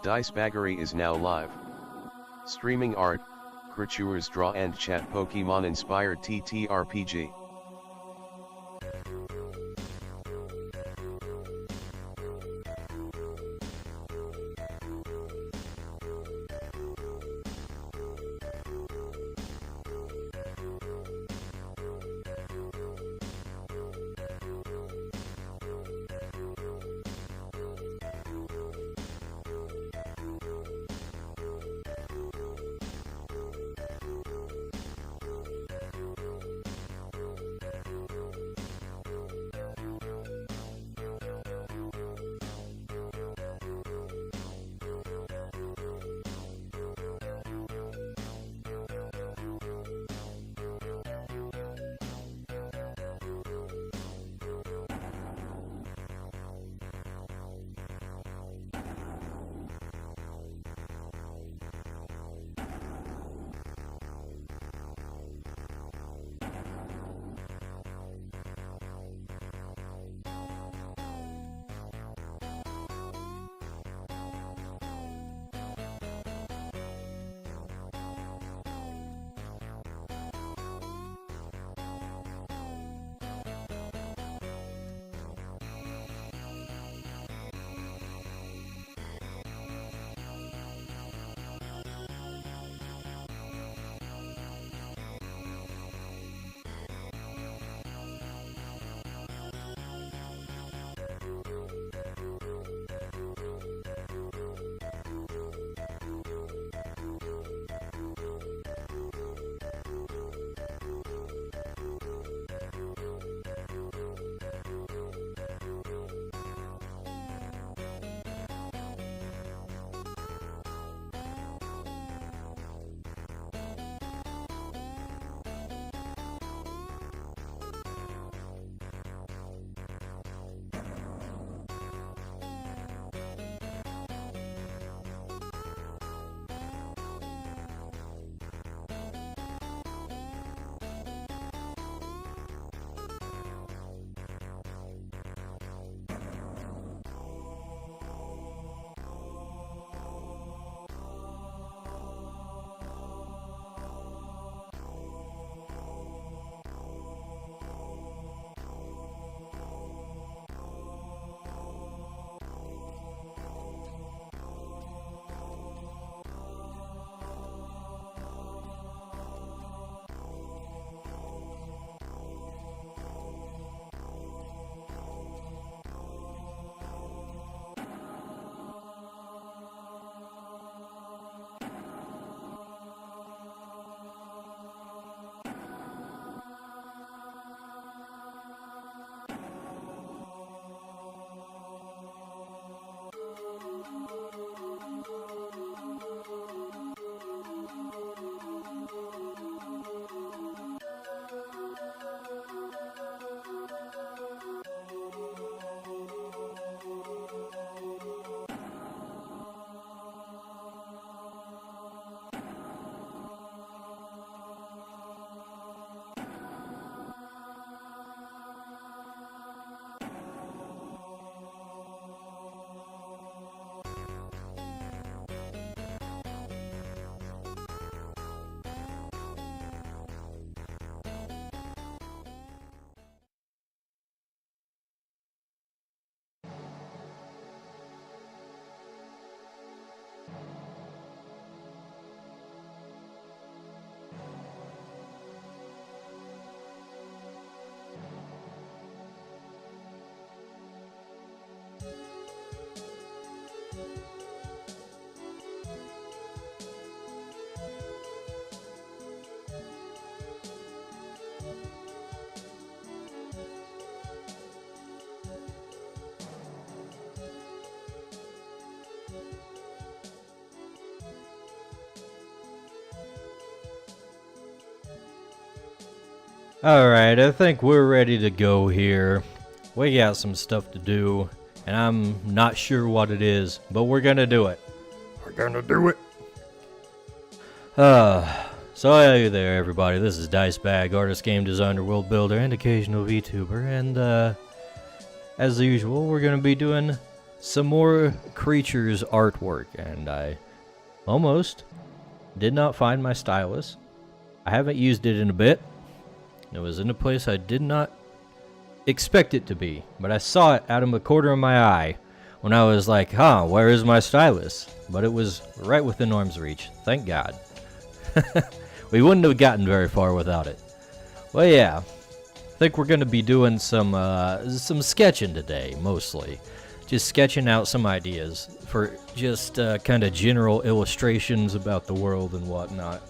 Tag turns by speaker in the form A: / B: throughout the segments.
A: Dicebaggery is now live. Streaming art, Crytures draw and chat Pokemon inspired TTRPG.
B: Alright, I think we're ready to go here. We got some stuff to do, and I'm not sure what it is, but we're gonna do it. We're gonna do it! So hey there everybody, this is Dicebag, artist, game designer, world builder, and occasional VTuber, and as usual, we're gonna be doing some more Creatures artwork, and I almost did not find my stylus. I haven't used it in a bit. It was in a place I did not expect it to be, but I saw it out of the corner of my eye when I was like, where is my stylus? But it was right within arm's reach. Thank God. We wouldn't have gotten very far without it. Well, yeah. I think we're going to be doing some sketching today, mostly. Just sketching out some ideas for just kind of general illustrations about the world and whatnot.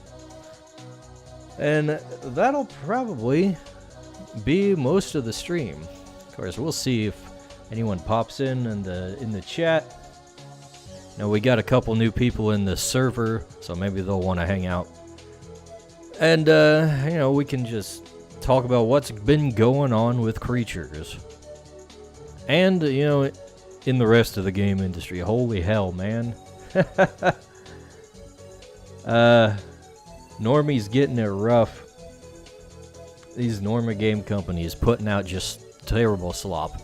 B: And that'll probably be most of the stream. Of course, we'll see if anyone pops in the chat. Now, we got a couple new people in the server, so maybe they'll want to hang out. And, we can just talk about what's been going on with Creatures. And, in the rest of the game industry. Holy hell, man. Normie's getting it rough. These Norma game companies putting out just terrible slop.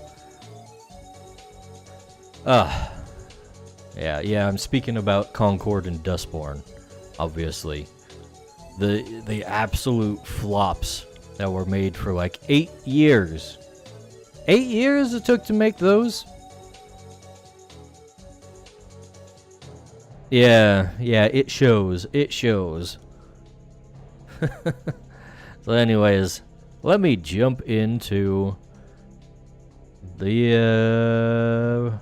B: Yeah, I'm speaking about Concord and Dustborn, obviously. The absolute flops that were made for like 8 years. 8 years it took to make those? Yeah, it shows. It shows. So anyways, let me jump into the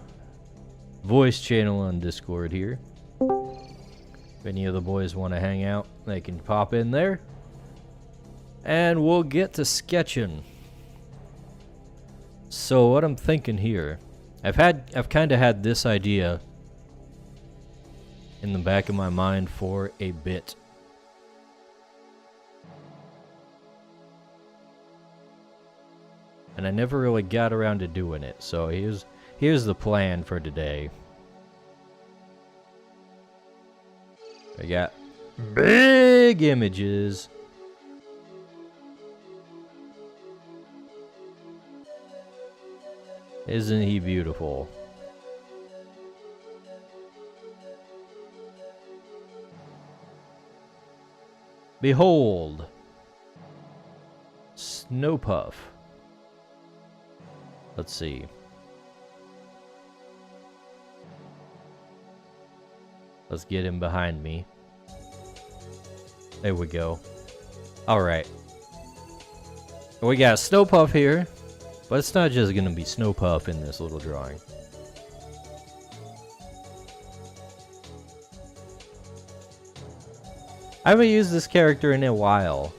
B: voice channel on Discord here. If any of the boys want to hang out, they can pop in there. And we'll get to sketching. So what I'm thinking here, I've kind of had this idea in the back of my mind for a bit. And I never really got around to doing it, so here's the plan for today. I got big images. Isn't he beautiful? Behold, Snowpuff. Let's see. Let's get him behind me. There we go. Alright. We got Snowpuff here, but it's not just gonna be Snowpuff in this little drawing. I haven't used this character in a while.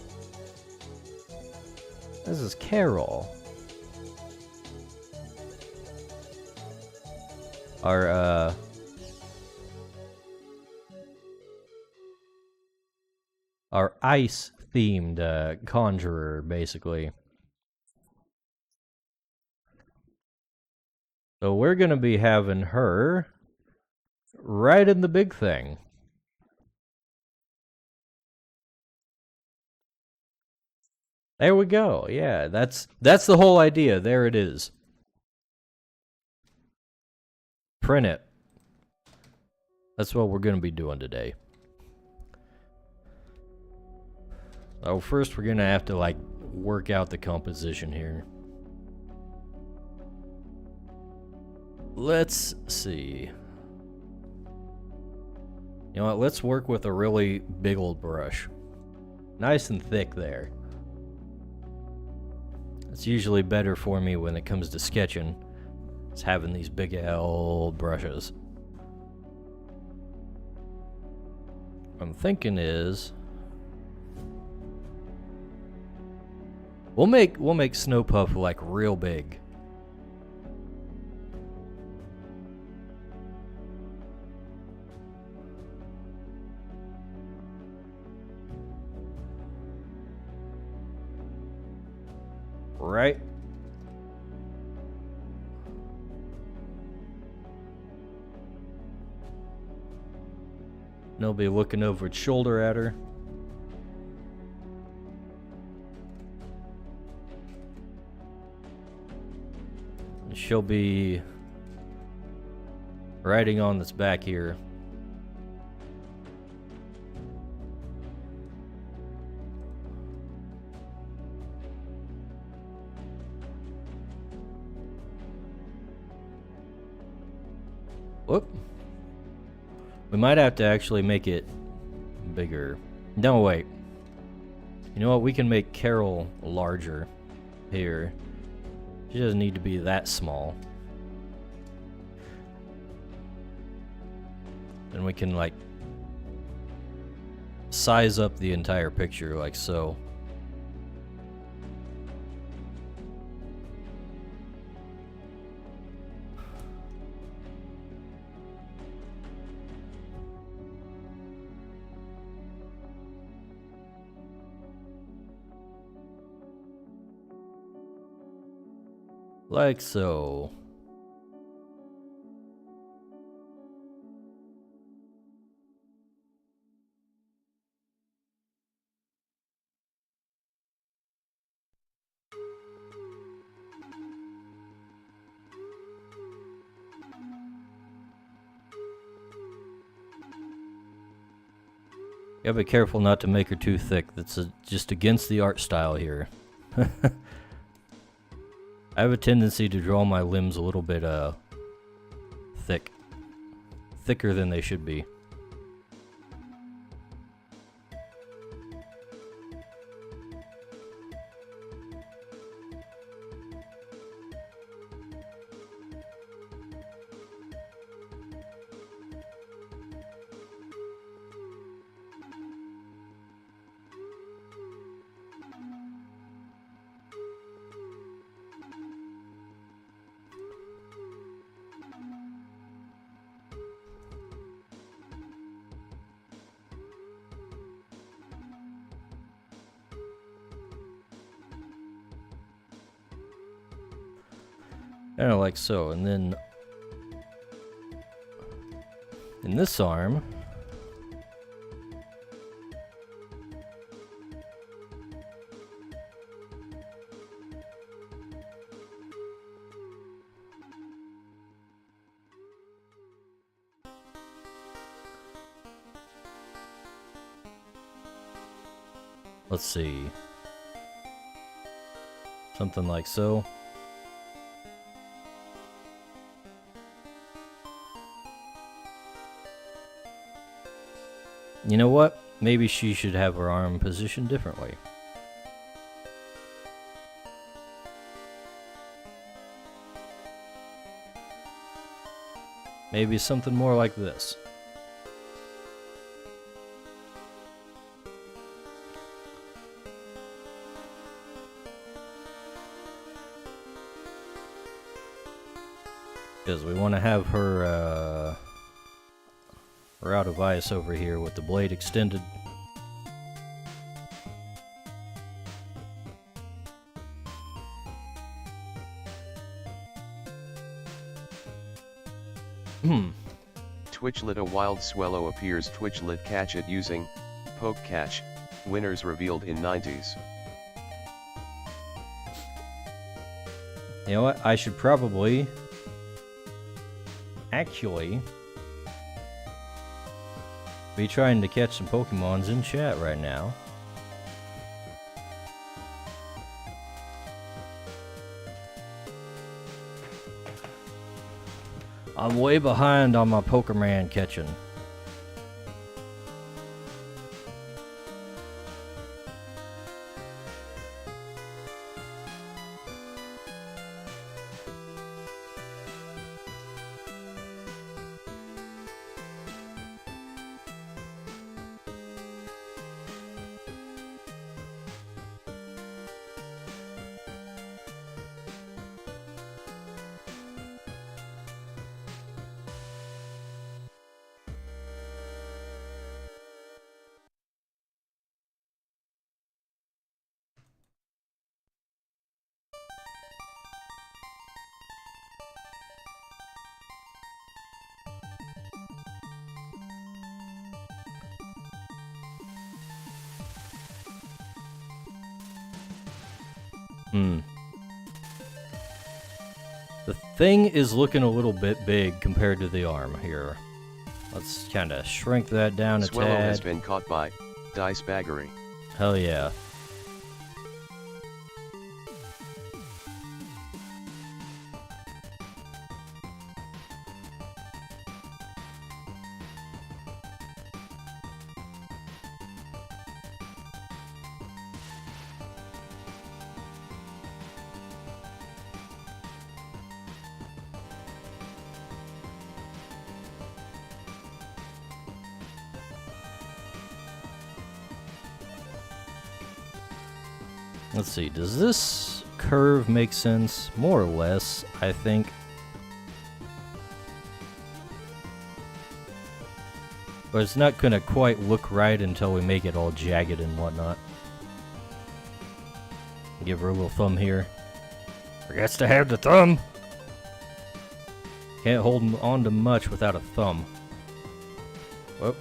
B: This is Carol. Our ice-themed conjurer, basically. So we're gonna be having her right in the big thing. There we go. Yeah, that's the whole idea. There it is. Print it. That's what we're going to be doing today. So first we're going to have to work out the composition here. Let's see. You know what? Let's work with a really big old brush. Nice and thick there. It's usually better for me when it comes to sketching. It's having these big old brushes. What I'm thinking is we'll make Snowpuff real big. Right? And he'll be looking over his shoulder at her. And she'll be riding on this back here. Whoop. We might have to actually make it bigger. No, wait. You know what? We can make Carol larger here. She doesn't need to be that small. And we can, like, size up the entire picture like so. Like so. Gotta be careful not to make her too thick. That's just against the art style here. I have a tendency to draw my limbs a little bit thick. Thicker than they should be. Kind of like so, and then in this arm, let's see, something like so. You know what? Maybe she should have her arm positioned differently. Maybe something more like this. Because we want to have her, we're out of ice over here with the blade extended.
A: Twitchlet a wild swallow appears. Twitchlet catch it using poke catch. Winners revealed in 90s.
B: You know what? I should probably actually be trying to catch some Pokemons in chat right now. I'm way behind on my Pokemon catching. The thing is looking a little bit big compared to the arm here. Let's kind of shrink that down a
A: Swellow
B: tad.
A: has been caught by dice baggery.
B: Hell yeah. Let's see, does this curve make sense? More or less, I think. But it's not gonna quite look right until we make it all jagged and whatnot. Give her a little thumb here. Forgets to have the thumb! Can't hold on to much without a thumb. Whoop.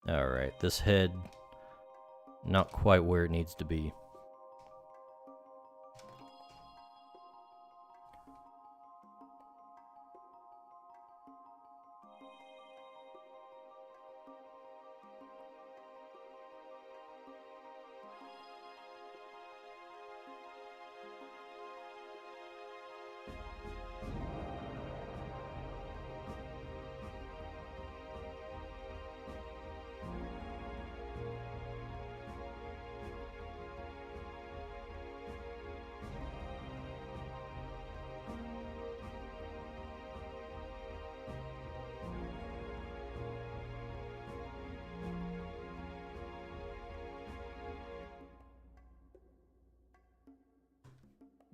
B: Alright, this head, not quite where it needs to be.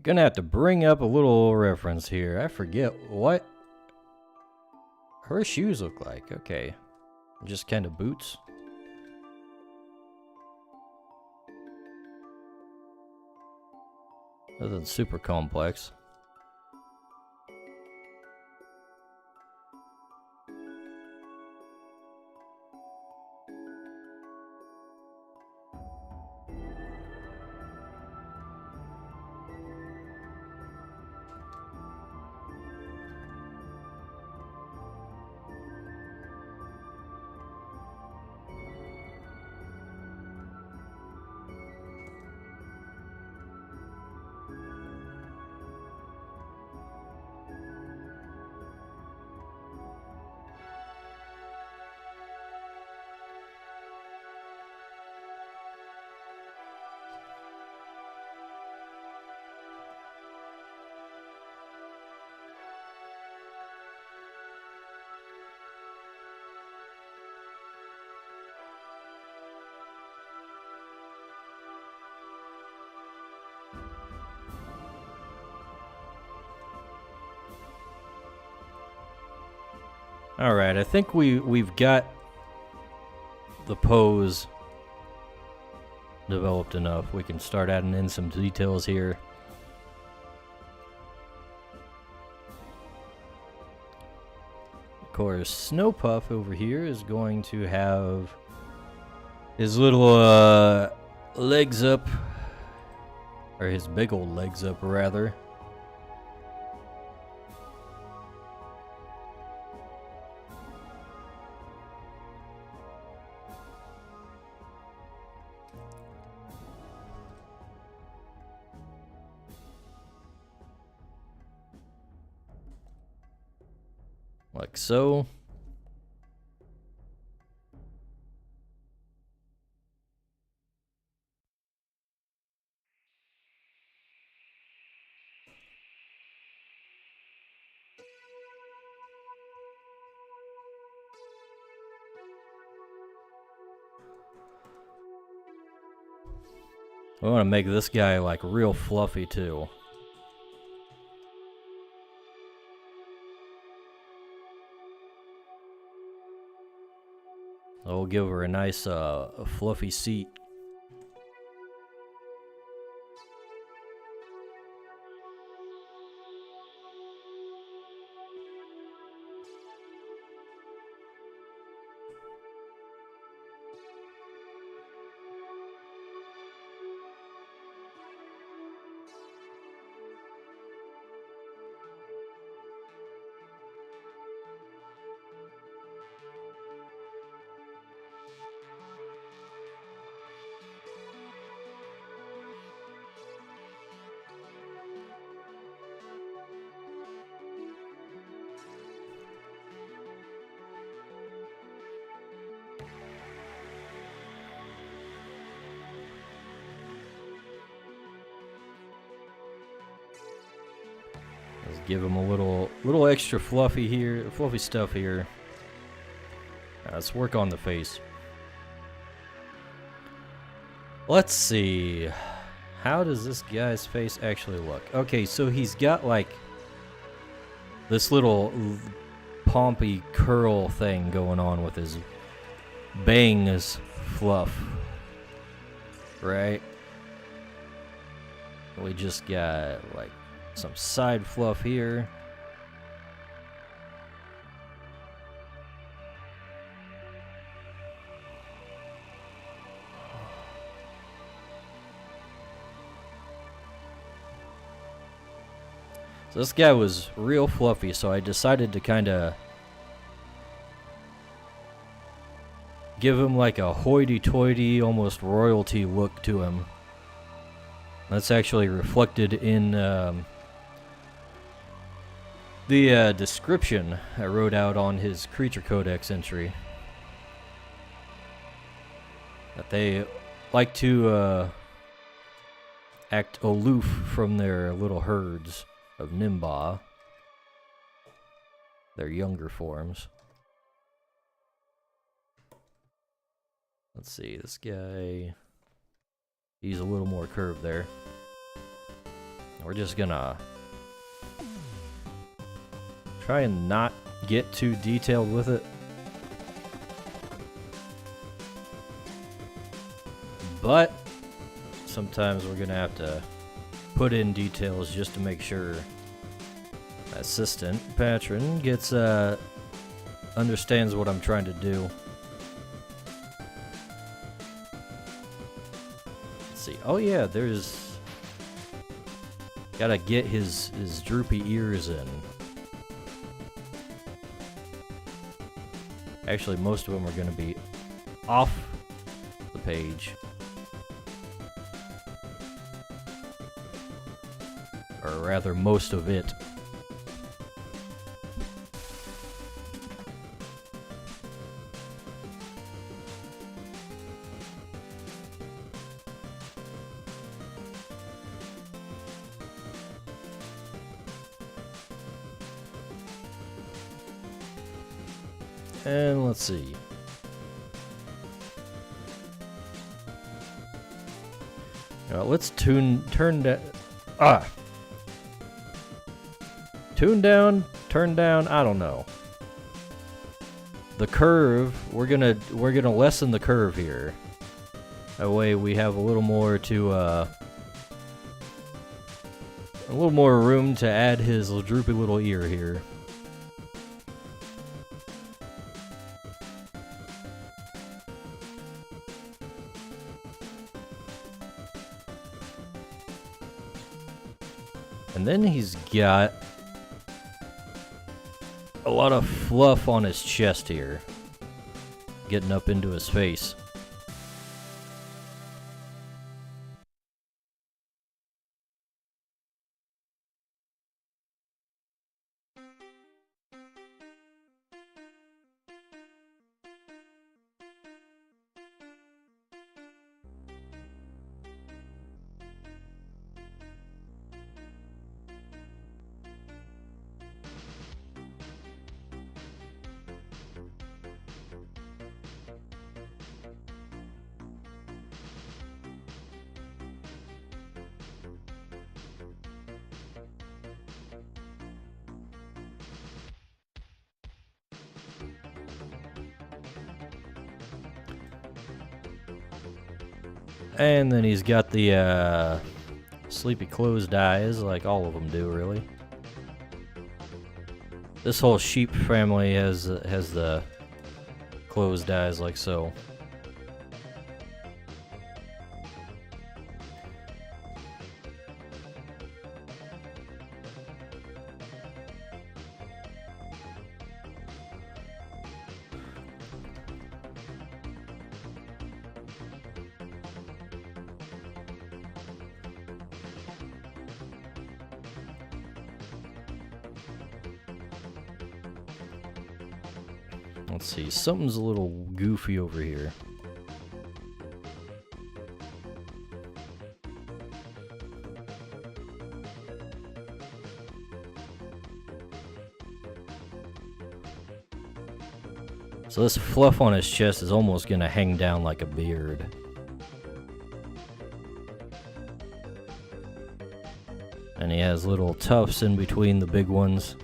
B: Gonna have to bring up a little reference here. I forget what her shoes look like. Okay. Just kind of boots. Nothing super complex. Alright, I think we've got the pose developed enough. We can start adding in some details here. Of course, Snow Puff over here is going to have his little legs up, or his big old legs up rather. Like so. I want to make this guy like real fluffy too. I'll give her a nice fluffy seat. Let's give him a little extra fluffy stuff here. Let's work on the face. Let's see. How does this guy's face actually look? Okay, so he's got like this little pompy curl thing going on with his bangs fluff. Right? We just got like some side fluff here. So this guy was real fluffy, so I decided to kind of give him like a hoity-toity, almost royalty look to him. That's actually reflected in the description I wrote out on his Creature Codex entry. That they like to act aloof from their little herds of Nimba, their younger forms. Let's see, this guy, he's a little more curved there. We're just gonna try and not get too detailed with it. But sometimes we're gonna have to put in details just to make sure assistant patron gets understands what I'm trying to do. Let's see. Oh yeah, there's gotta get his droopy ears in. Actually, most of them are gonna be off the page. Or rather, most of it. And let's see. Let's turn down. Tune down, turn down. I don't know. The curve. We're gonna lessen the curve here. That way we have a little more to a little more room to add his droopy little ear here. And then he's got a lot of fluff on his chest here, getting up into his face. And then he's got the sleepy closed eyes, like all of them do, really. This whole sheep family has the closed eyes like so. Let's see, something's a little goofy over here. So this fluff on his chest is almost gonna hang down like a beard. And he has little tufts in between the big ones.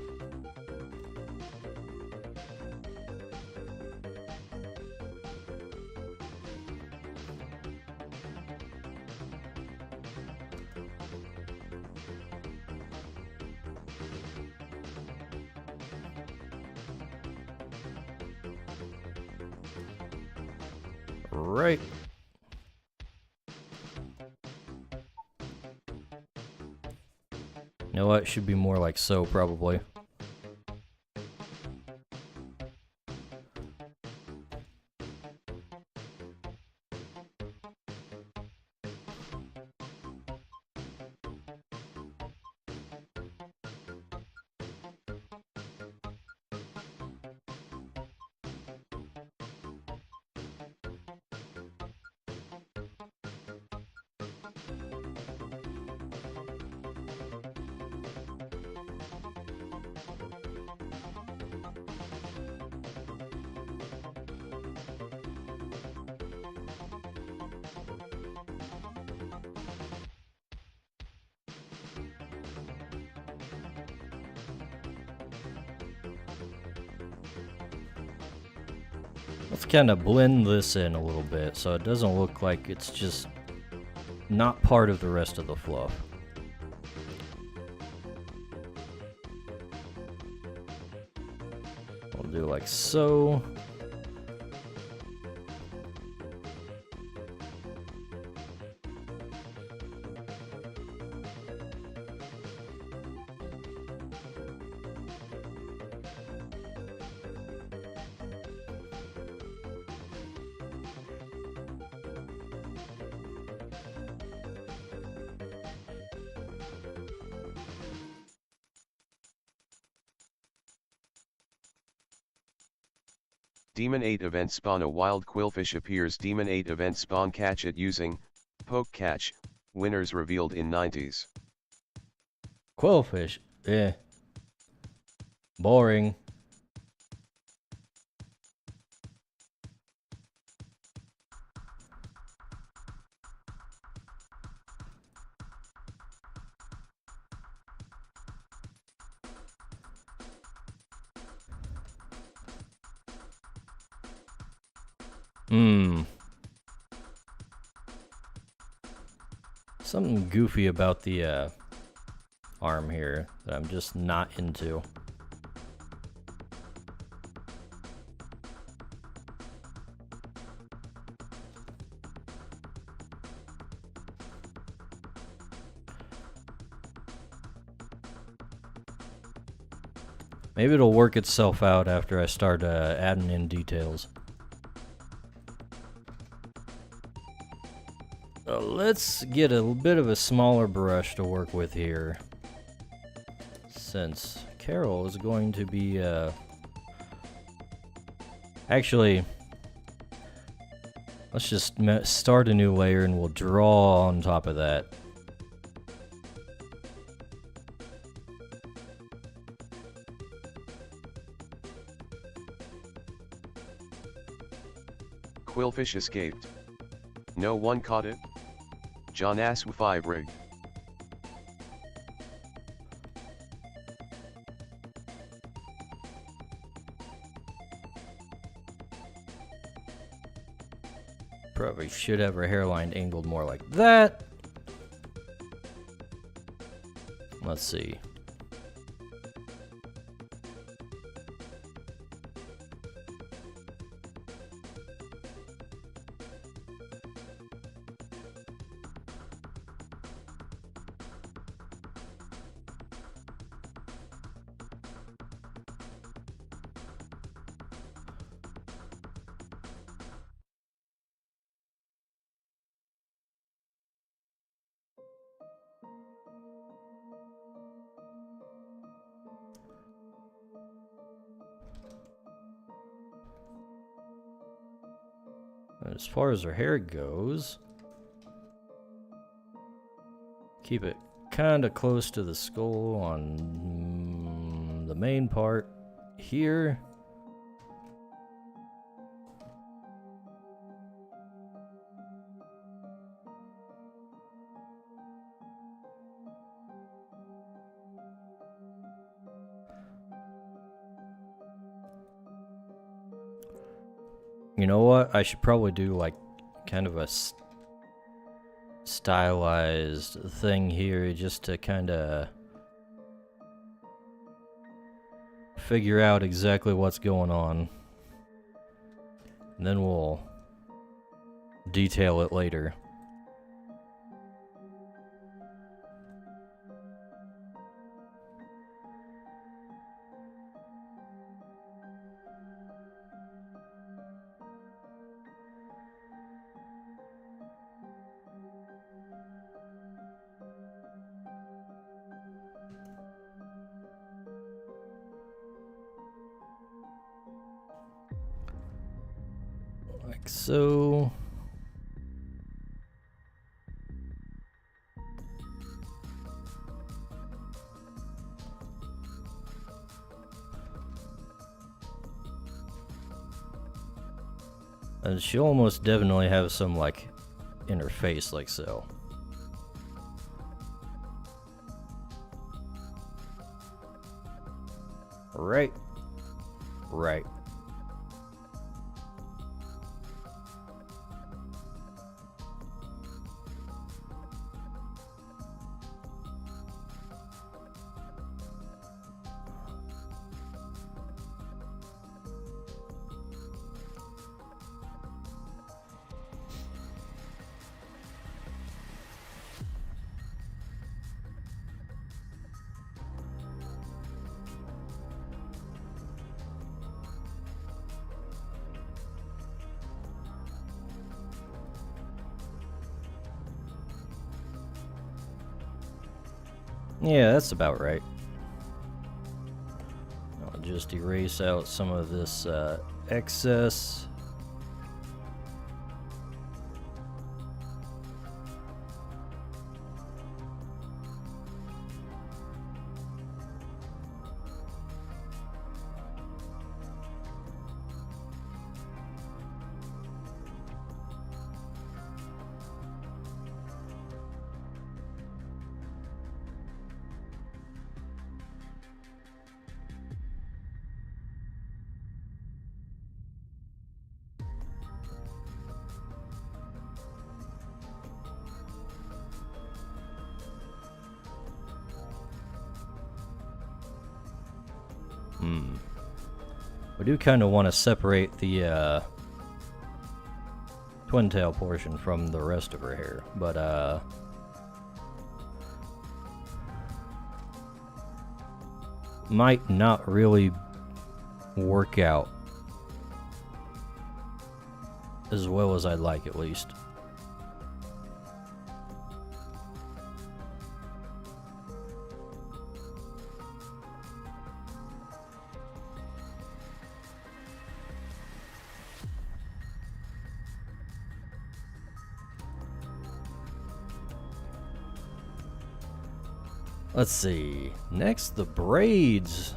B: Right. You know what? Should be more like so, probably. Let's kind of blend this in a little bit so it doesn't look like it's just not part of the rest of the fluff. We'll do like so.
A: Demon 8 event spawn a wild quillfish appears. Demon 8 event spawn catch it using poke catch. Winners revealed in 90s.
B: Quillfish. Yeah. Boring. Something goofy about the arm here that I'm just not into. Maybe it'll work itself out after I start adding in details. Let's get a bit of a smaller brush to work with here, since Carol is going to be actually, let's just start a new layer and we'll draw on top of that.
A: Quillfish escaped. No one caught it. John Asw 5 rig.
B: We should have her hairline angled more like that. Let's see. As far as her hair goes, keep it kind of close to the skull on the main part here. You know what? I should probably do like kind of a stylized thing here just to kind of figure out exactly what's going on. And then we'll detail it later. Like so. And she'll almost definitely have some like in her face like so. Right. Right. Yeah, that's about right. I'll just erase out some of this excess. We do kind of want to separate the twin tail portion from the rest of her hair, but might not really work out as well as I'd like, at least. Let's see. Next, the braids.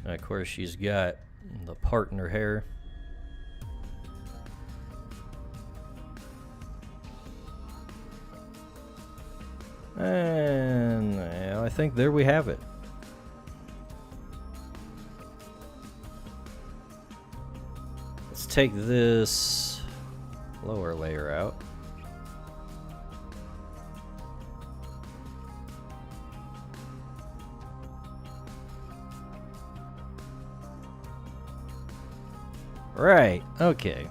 B: And of course, she's got the part in her hair. And I think there we have it. Let's take this lower layer out. Right, okay.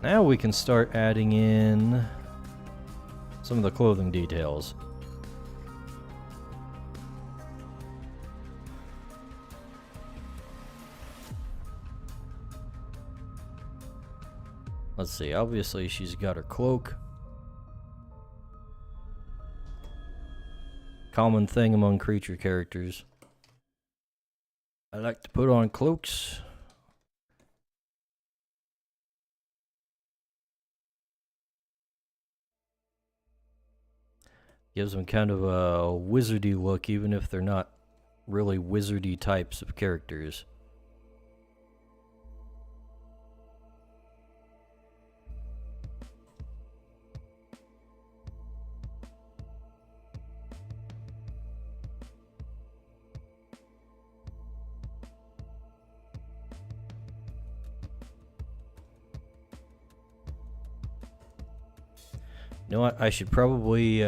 B: Now we can start adding in some of the clothing details. Let's see, obviously she's got her cloak. Common thing among creature characters. I like to put on cloaks. Gives them kind of a wizardy look, even if they're not really wizardy types of characters. You know what? I should probably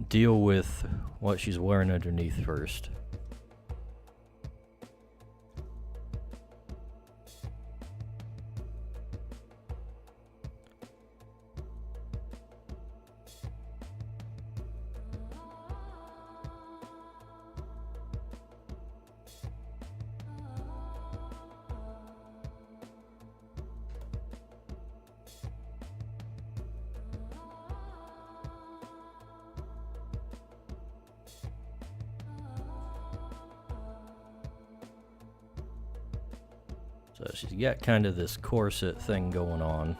B: deal with what she's wearing underneath first. So she's got kind of this corset thing going on.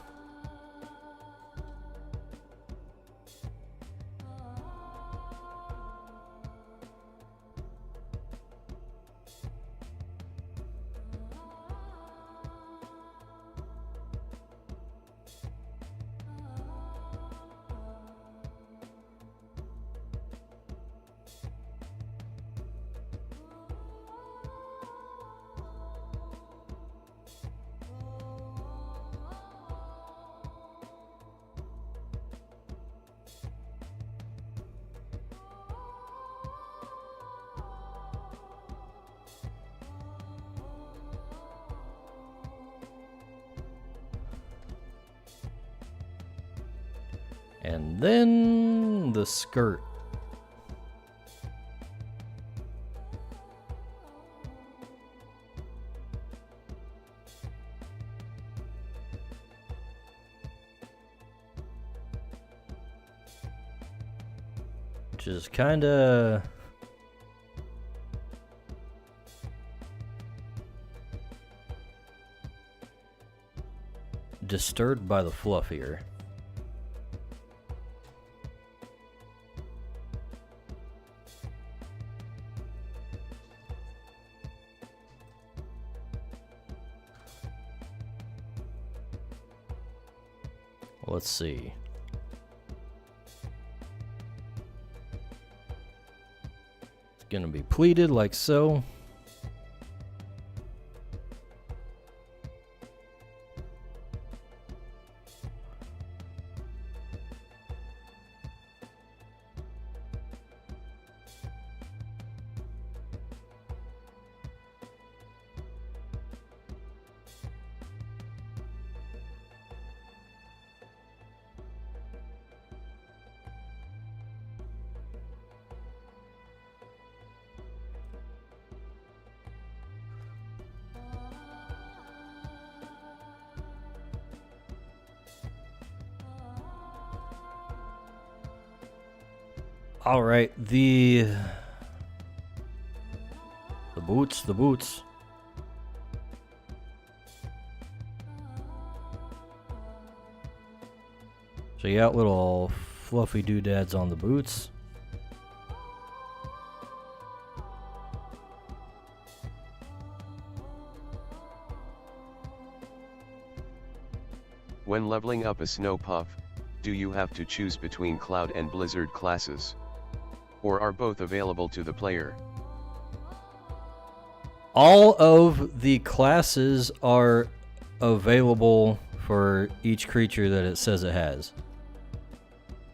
B: And then the skirt. Which is kind of disturbed by the fluff here. Let's see. It's gonna be pleated like so. All right, the boots. So you got little fluffy doodads on the boots.
A: When leveling up a snow puff, do you have to choose between Cloud and Blizzard classes? Or are both available to the player?
B: All of the classes are available for each creature that it says it has.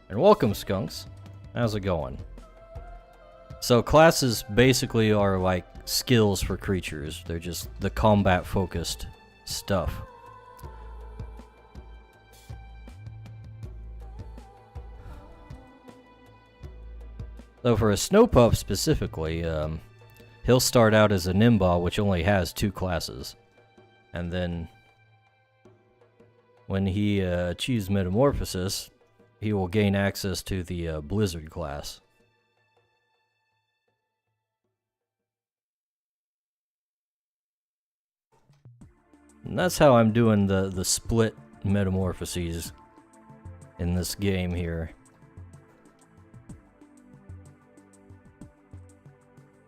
B: And welcome, Skunks. How's it going? So classes basically are like skills for creatures. They're just the combat-focused stuff. So for a snow puff specifically, he'll start out as a Nimba, which only has 2 classes. And then when he achieves Metamorphosis, he will gain access to the Blizzard class. And that's how I'm doing the split Metamorphoses in this game here.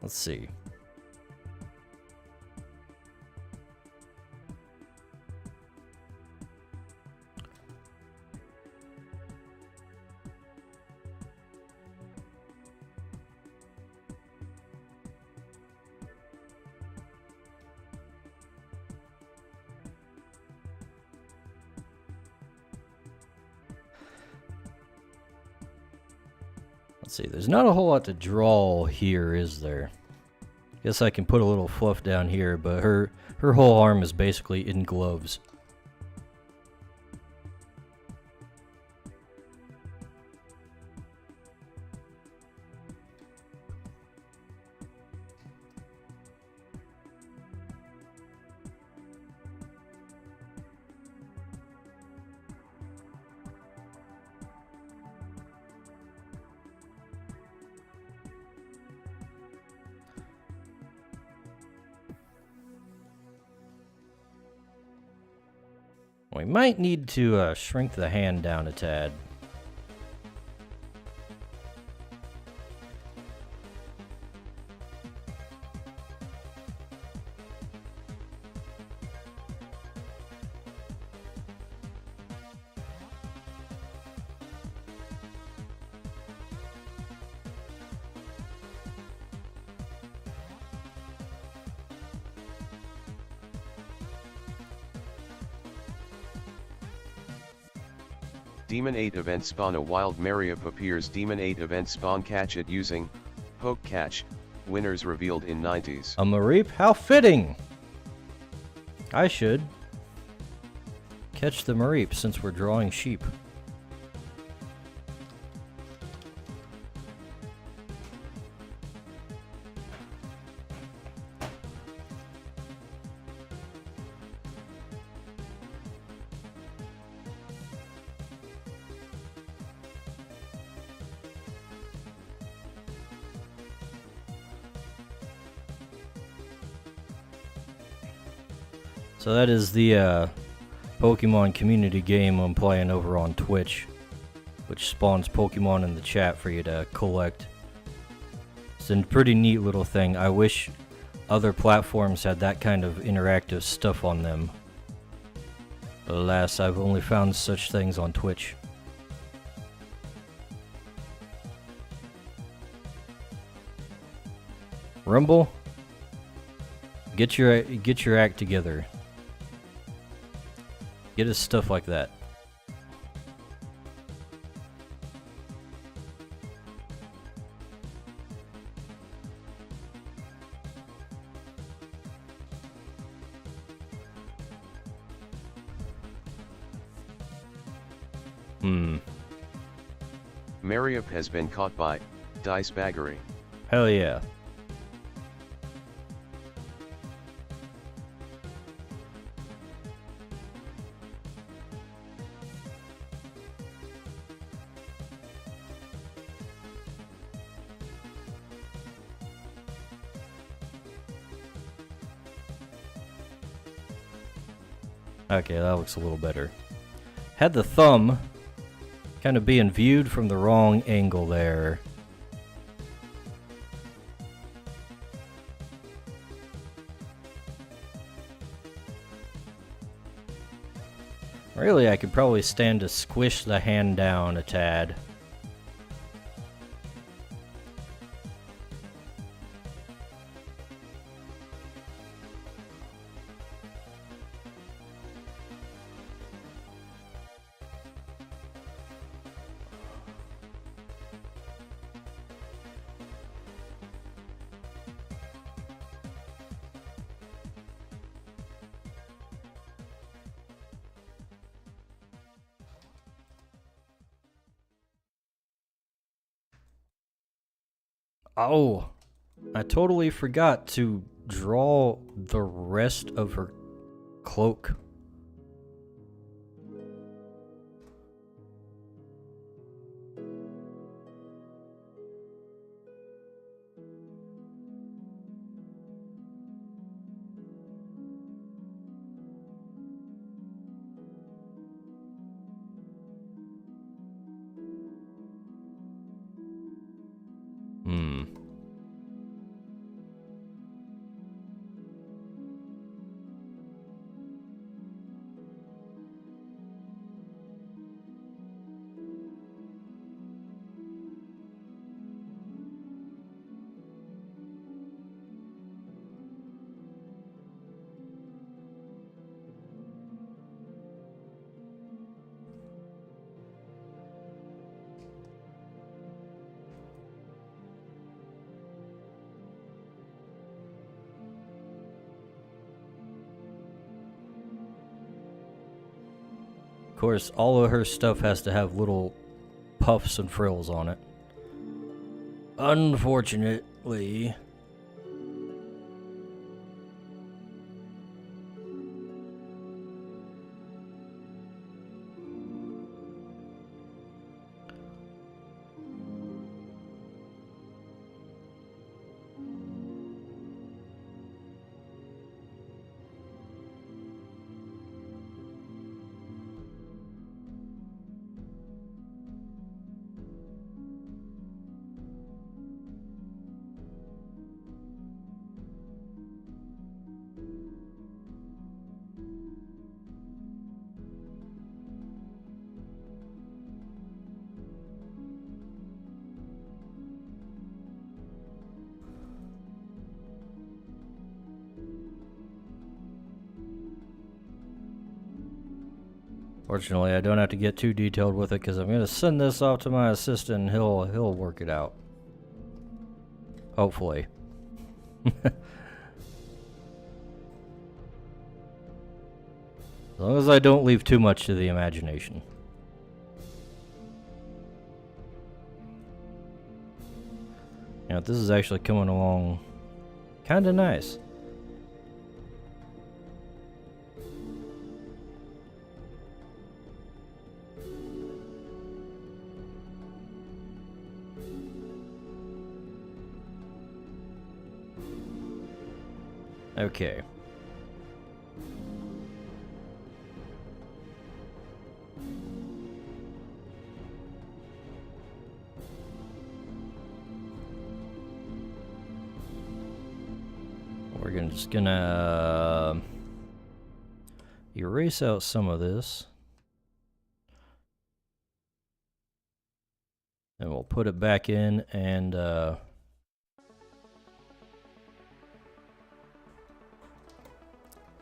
B: Let's see. Let's see, there's not a whole lot to draw here, is there? Guess I can put a little fluff down here, but her whole arm is basically in gloves. We might need to shrink the hand down a tad.
A: Demon 8 event spawn a wild Mariup appears. Demon 8 event spawn, catch it using poke catch. Winners revealed in 90s.
B: A Mareep? How fitting! I should catch the Mareep since we're drawing sheep. So that is the Pokemon community game I'm playing over on Twitch, which spawns Pokemon in the chat for you to collect. It's a pretty neat little thing. I wish other platforms had that kind of interactive stuff on them. Alas, I've only found such things on Twitch. Rumble, get your act together. Get us stuff like that.
A: Mariup has been caught by Dice Baggery.
B: Hell yeah. Okay, that looks a little better. Had the thumb kind of being viewed from the wrong angle there. Really, I could probably stand to squish the hand down a tad. Oh, I totally forgot to draw the rest of her cloak. Of course, all of her stuff has to have little puffs and frills on it. Unfortunately. Fortunately, I don't have to get too detailed with it because I'm going to send this off to my assistant and he'll work it out. Hopefully. As long as I don't leave too much to the imagination. Now, this is actually coming along kind of nice. Okay. We're just gonna erase out some of this. And we'll put it back in and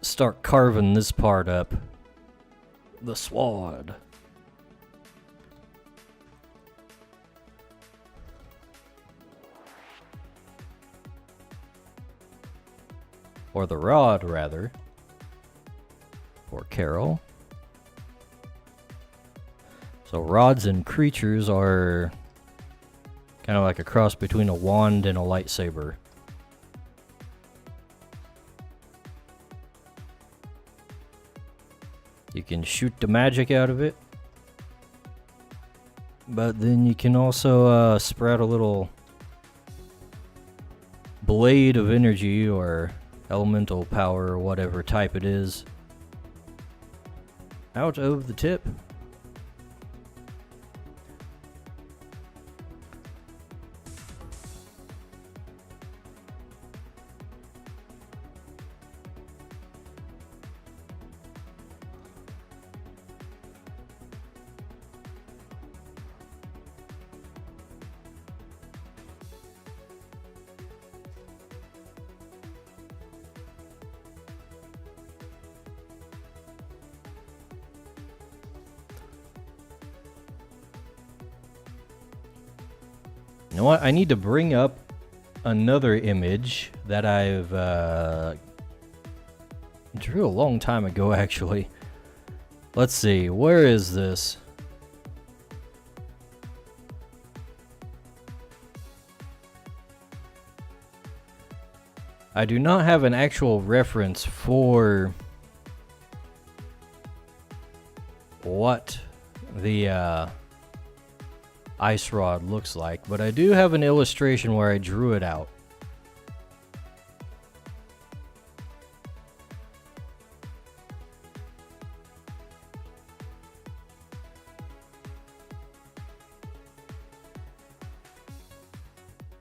B: start carving this part up. The sword. Or the rod, rather. For Carol. So rods and creatures are kind of like a cross between a wand and a lightsaber. You can shoot the magic out of it, but then you can also sprout a little blade of energy or elemental power or whatever type it is out of the tip. know what? I need to bring up another image that I've drew a long time ago, actually. Let's see, where is this? I do not have an actual reference for what the ice rod looks like, but I do have an illustration where I drew it out.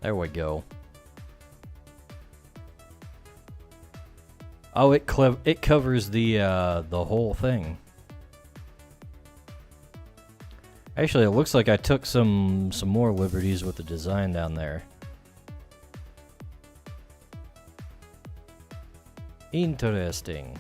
B: There we go. Oh, it covers the whole thing. Actually, it looks like I took some more liberties with the design down there. Interesting.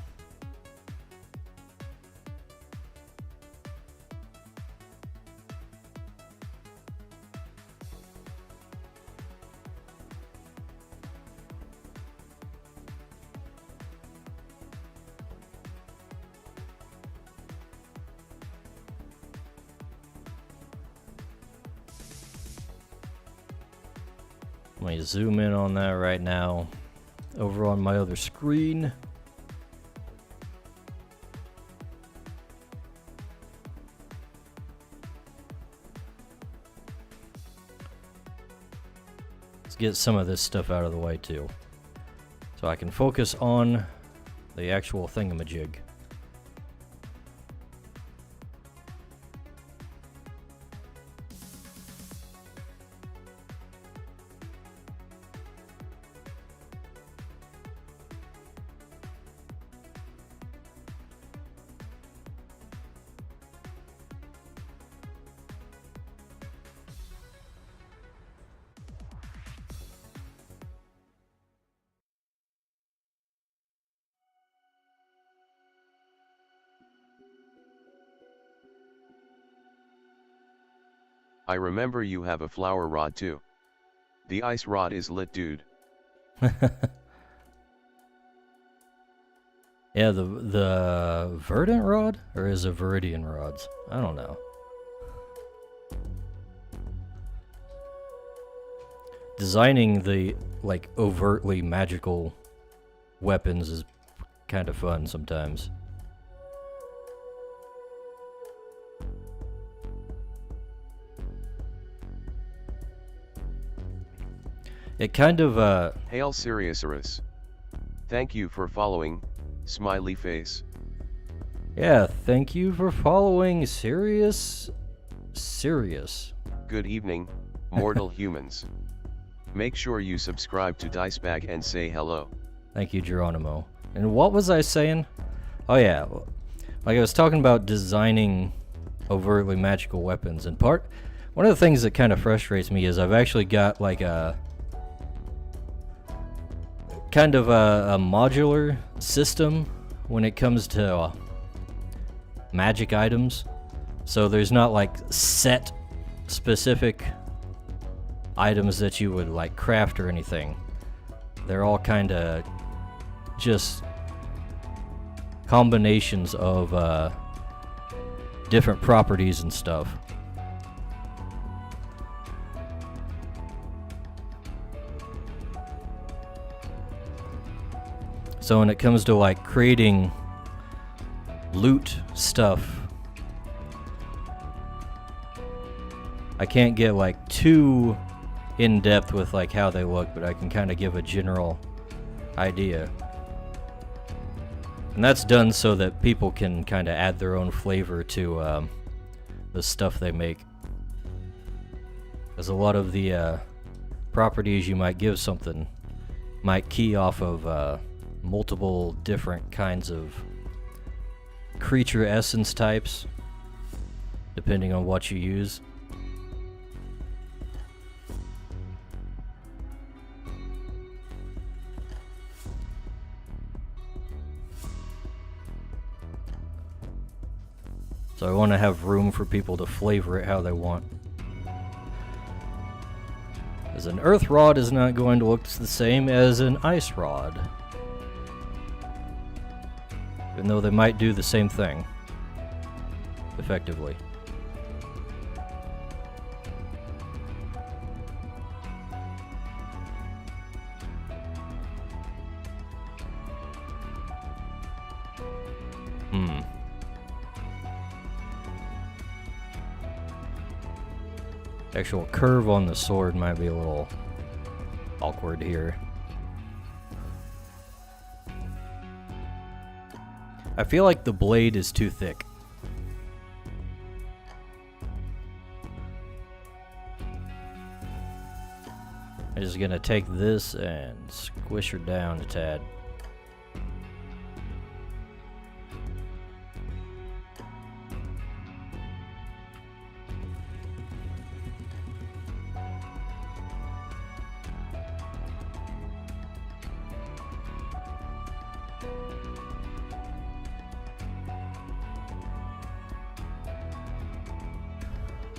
B: Let me zoom in on that right now, over on my other screen. Let's get some of this stuff out of the way too, so I can focus on the actual thingamajig.
A: I remember you have a flower rod too. The ice rod is lit, dude.
B: Yeah, the verdant rod, or is it viridian rods? I don't know. Designing the like overtly magical weapons is kind of fun sometimes. It kind of
A: Hail Siriusarus. Thank you for following, smiley face.
B: yeah, thank you for following Sirius.
A: Good evening, mortal humans. Make sure you subscribe to Dicebag and say hello.
B: Thank you, Geronimo. And what was I saying? Oh yeah, like I was talking about designing overtly magical weapons, and one of the things that kind of frustrates me is I've actually got like a kind of a modular system when it comes to magic items. So there's not like set specific items that you would like craft or anything. They're all kind of just combinations of different properties and stuff. So when it comes to like creating loot stuff, I can't get like too in depth with like how they look, but I can kind of give a general idea. And that's done so that people can kind of add their own flavor to the stuff they make. As a lot of the properties you might give something might key off of multiple different kinds of creature essence types, depending on what you use. So I want to have room for people to flavor it how they want. As an earth rod is not going to look the same as an ice rod. Even though they might do the same thing. Effectively. Actual curve on the sword might be a little awkward here. I feel like the blade is too thick. I'm just gonna take this and squish her down a tad.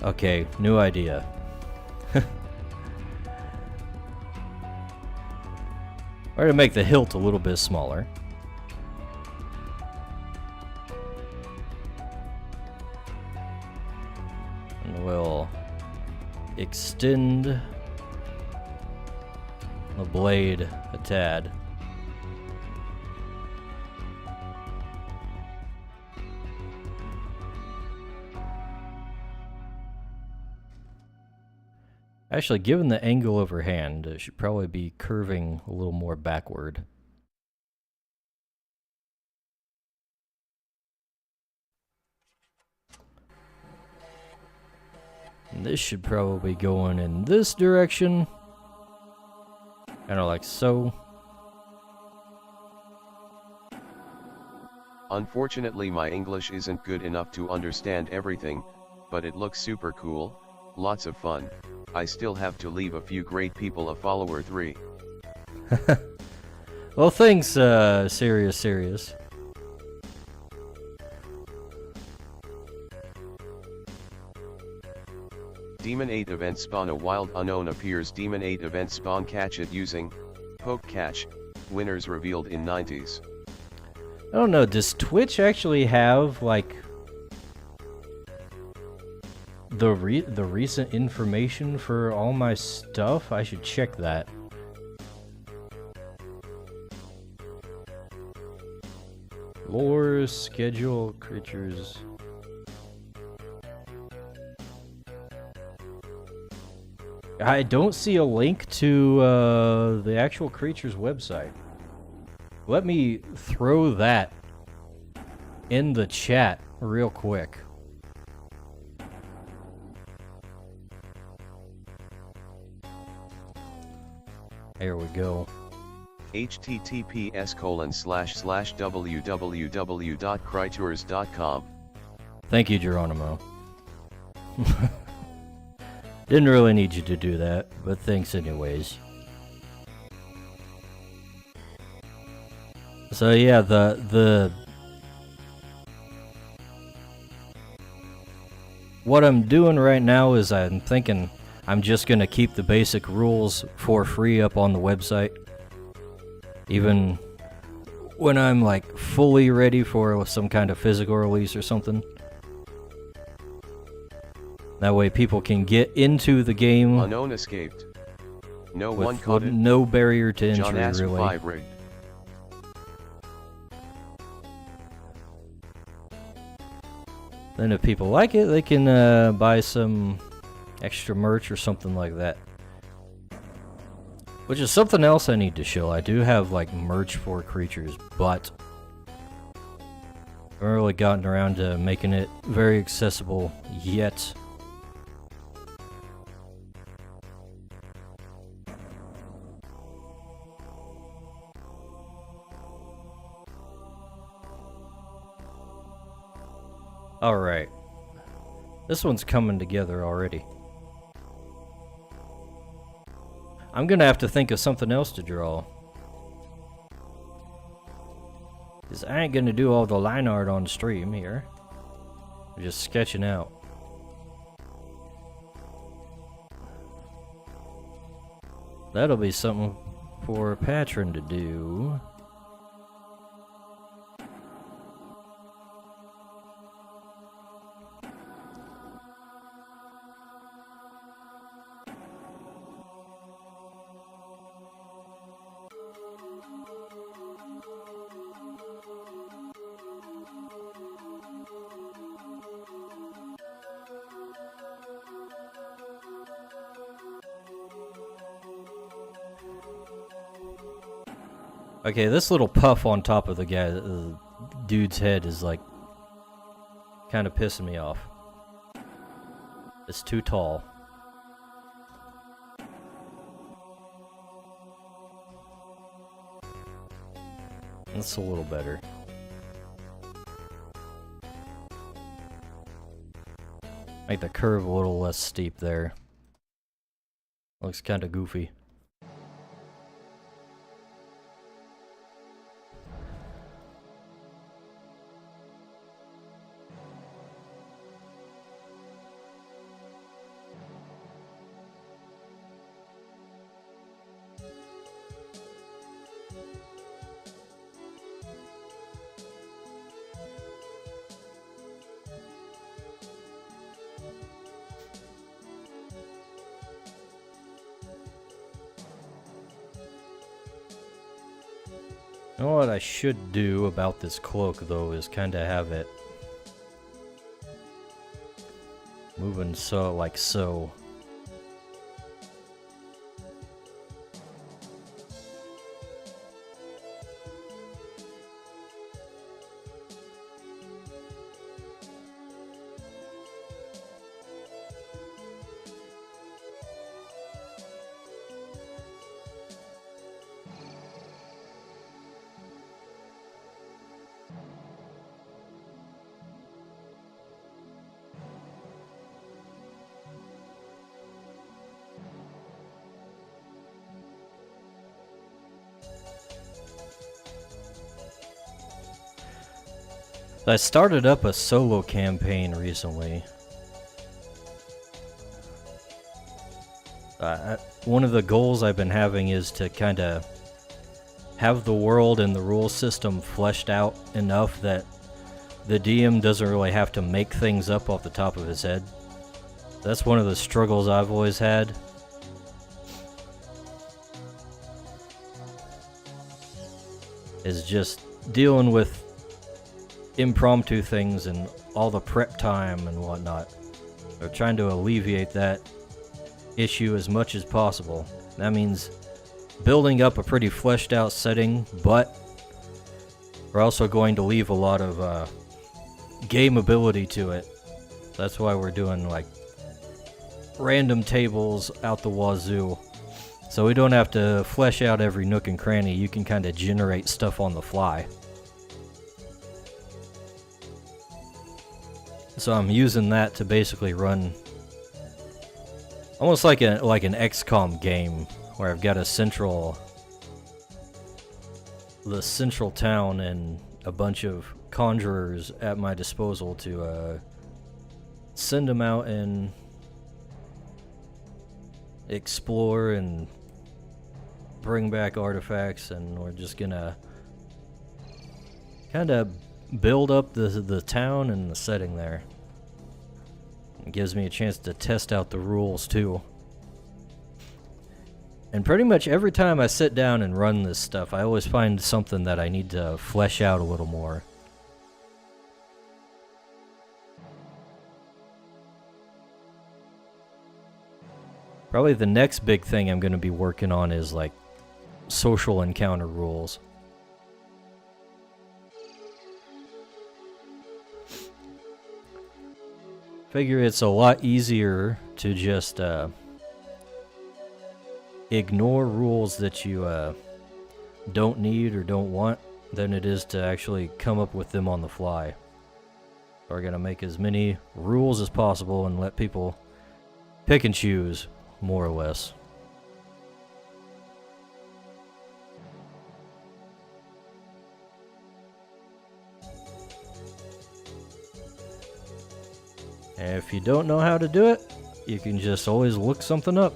B: Okay, new idea. We're gonna make the hilt a little bit smaller. And we'll extend the blade a tad. Actually, given the angle of her hand, it should probably be curving a little more backward. And this should probably be going in this direction. Kind of like so.
A: Unfortunately, my English isn't good enough to understand everything, but it looks super cool, lots of fun. I still have to leave a few great people a follower 3.
B: Well, thanks, serious.
A: Demon 8 event spawn a wild unknown appears. Demon 8 event spawn catch it using poke catch. Winners revealed in 90s.
B: I don't know, does Twitch actually have, like, the recent information for all my stuff? I should check that. Lore, schedule, creatures. I don't see a link to the actual Creatures website. Let me throw that in the chat real quick. There we go.
A: https://www.crytures.com.
B: Thank you, Geronimo. Didn't really need you to do that, but thanks anyways. So yeah, what I'm doing right now is I'm thinking I'm just gonna keep the basic rules for free up on the website. Even when I'm like fully ready for some kind of physical release or something. That way people can get into the game.
A: Unknown escaped. No one caught it.
B: No barrier to entry,
A: John asked
B: really.
A: 5 rigged.
B: Then if people like it, they can buy some extra merch or something like that. Which is something else I need to show. I do have like merch for Creatures, but I haven't really gotten around to making it very accessible yet. Alright. This one's coming together already. I'm gonna have to think of something else to draw. Because I ain't gonna do all the line art on stream here. I'm just sketching out. That'll be something for a patron to do. Okay, this little puff on top of the guy, dude's head is like kind of pissing me off. It's too tall. That's a little better. Make the curve a little less steep there. Looks kind of goofy. You know what I should do about this cloak, though, is kind of have it moving so, like so. I started up a solo campaign recently. One of the goals I've been having is to kind of have the world and the rule system fleshed out enough that the DM doesn't really have to make things up off the top of his head. That's one of the struggles I've always had. Is just dealing with impromptu things and all the prep time and whatnot. We're trying to alleviate that issue as much as possible. That means building up a pretty fleshed out setting, but we're also going to leave a lot of gameability to it. That's why we're doing like random tables out the wazoo. So we don't have to flesh out every nook and cranny. You can kind of generate stuff on the fly. So I'm using that to basically run almost like an XCOM game where I've got the central town and a bunch of conjurers at my disposal to send them out and explore and bring back artifacts, and we're just gonna kind of build up the town and the setting there. It gives me a chance to test out the rules too. And pretty much every time I sit down and run this stuff, I always find something that I need to flesh out a little more. Probably the next big thing I'm going to be working on is like social encounter rules. Figure it's a lot easier to just ignore rules that you don't need or don't want than it is to actually come up with them on the fly. We're going to make as many rules as possible and let people pick and choose, more or less. And if you don't know how to do it, you can just always look something up.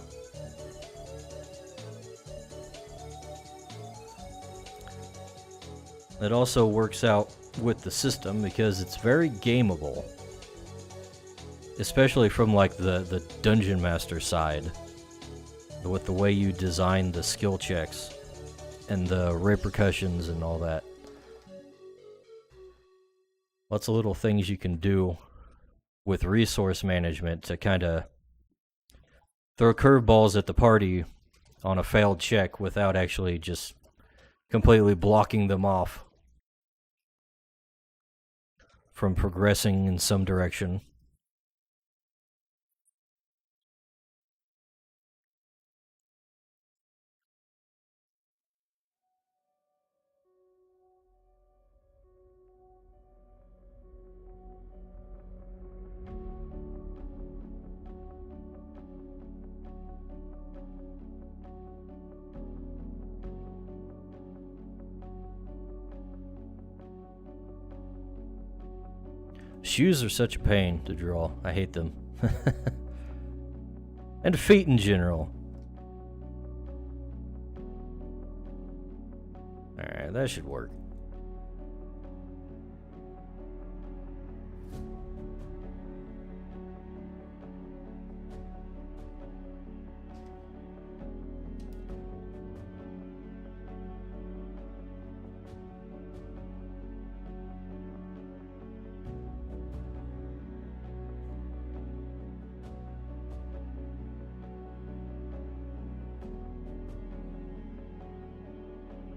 B: It also works out with the system because it's very gameable. Especially from like the dungeon master side. With the way you design the skill checks and the repercussions and all that. Lots of little things you can do with resource management to kind of throw curveballs at the party on a failed check without actually just completely blocking them off from progressing in some direction. Shoes are such a pain to draw. I hate them. And feet in general. Alright, that should work.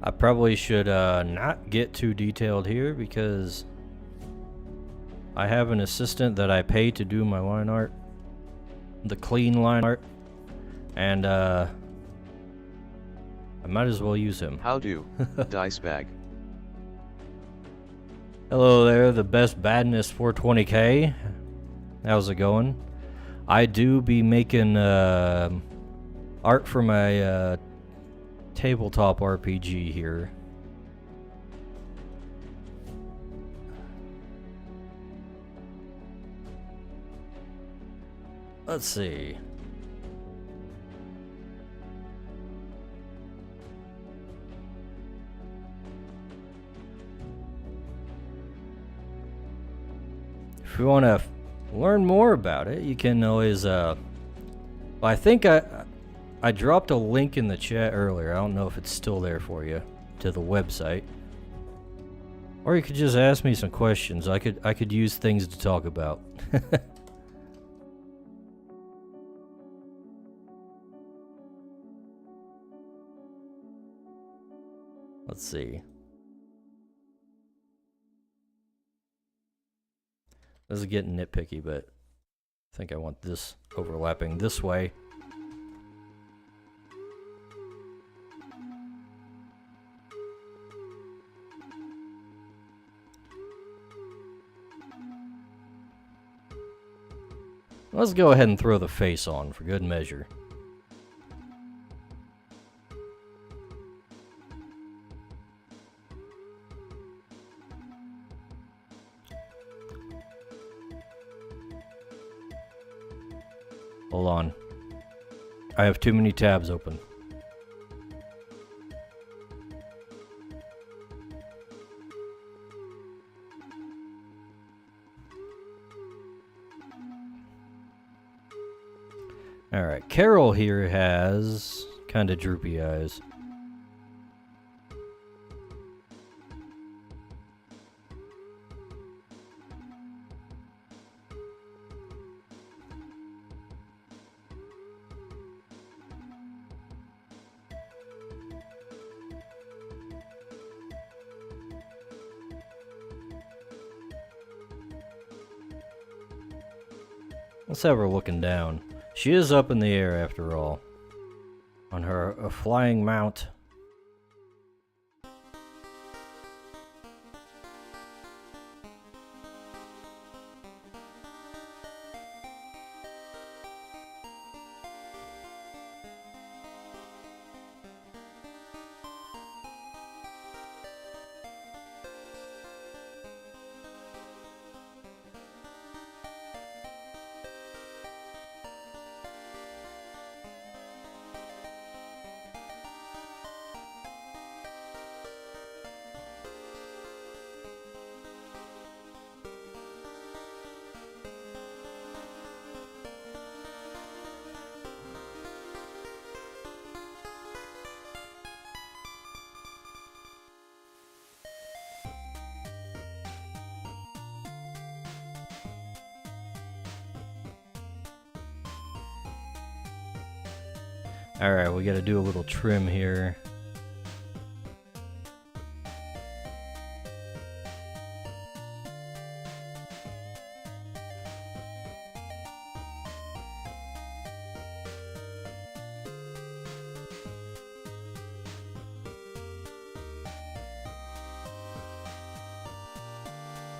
B: I probably should not get too detailed here because I have an assistant that I pay to do my line art, the clean line art, and I might as well use him.
A: How do, Dice Bag?
B: Hello there, the best badness 420k. How's it going? I do be making art for my tabletop RPG here. Let's see. If you want to learn more about it, you can always I think I dropped a link in the chat earlier. I don't know if it's still there for you, to the website. Or you could just ask me some questions. I could use things to talk about. Let's see. This is getting nitpicky, but I think I want this overlapping this way. Let's go ahead and throw the face on for good measure. Hold on. I have too many tabs open. Alright, Carol here has kind of droopy eyes. Let's have her looking down. She is up in the air after all. On her flying mount. Alright, we gotta do a little trim here.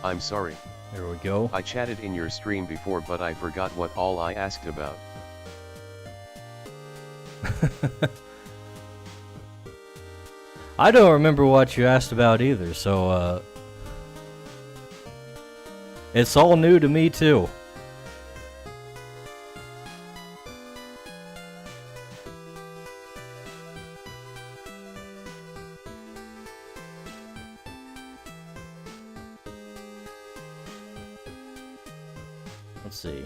A: I'm sorry.
B: There we go.
A: I chatted in your stream before, but I forgot what all I asked about.
B: I don't remember what you asked about either, so it's all new to me too. Let's see.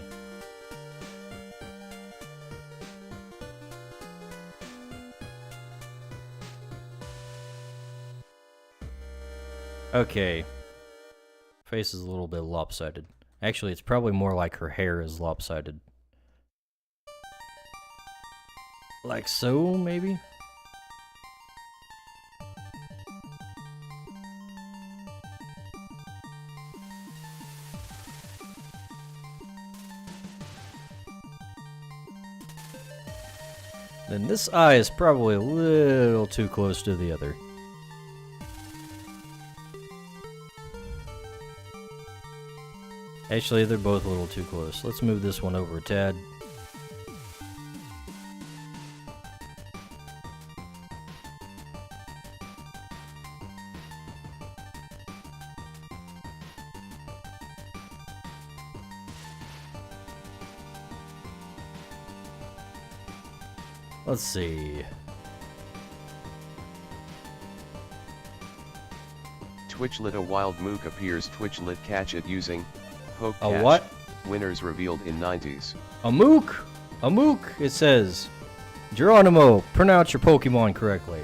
B: Okay. Face is a little bit lopsided. Actually, it's probably more like her hair is lopsided. Like so, maybe? Then this eye is probably a little too close to the other. Actually, they're both a little too close. Let's move this one over a tad. Let's see.
A: Twitchlit, a wild mook appears. Twitchlit, catch it using poke
B: A
A: catch.
B: what?
A: Winners revealed in 90s.
B: A mook! A mook, it says. Geronimo, pronounce your Pokemon correctly.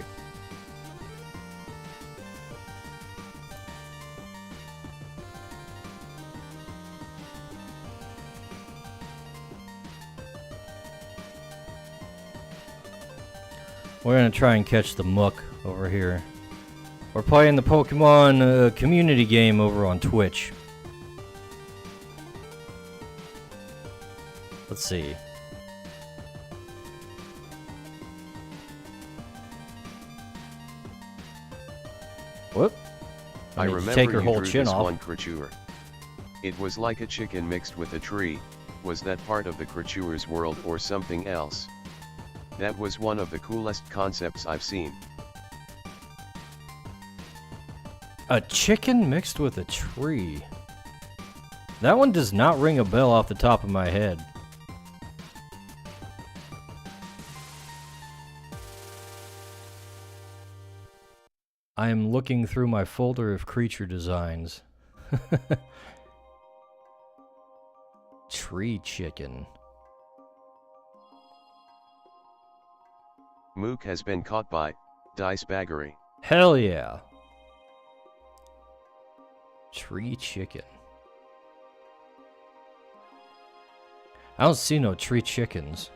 B: We're gonna try and catch the muck over here. We're playing the Pokemon community game over on Twitch. Let's see. Whoop.
A: I
B: need to
A: remember
B: take her
A: you
B: whole
A: drew
B: chin
A: this
B: off.
A: one Cryture. It was like a chicken mixed with a tree. Was that part of the Crytures world or something else? That was one of the coolest concepts I've seen.
B: A chicken mixed with a tree. That one does not ring a bell off the top of my head. I am looking through my folder of creature designs. Tree chicken.
A: Mook has been caught by Dice Baggery.
B: Hell yeah. Tree chicken. I don't see no tree chickens.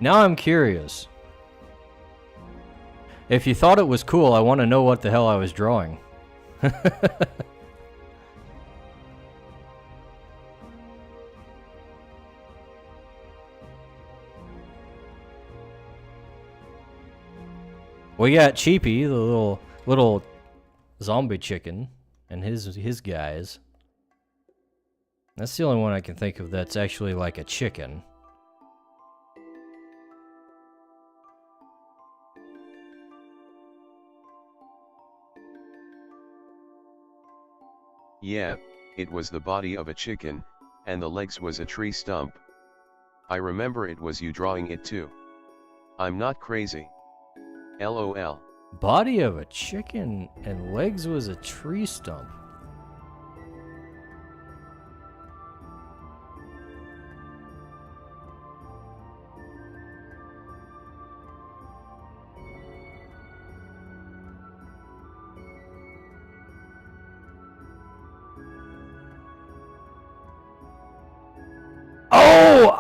B: Now I'm curious. If you thought it was cool, I want to know what the hell I was drawing. We got Cheapy, the little zombie chicken, and his guys. That's the only one I can think of that's actually like a chicken.
A: Yeah, it was the body of a chicken, and the legs was a tree stump. I remember it was you drawing it too. I'm not crazy. LOL.
B: Body of a chicken and legs was a tree stump.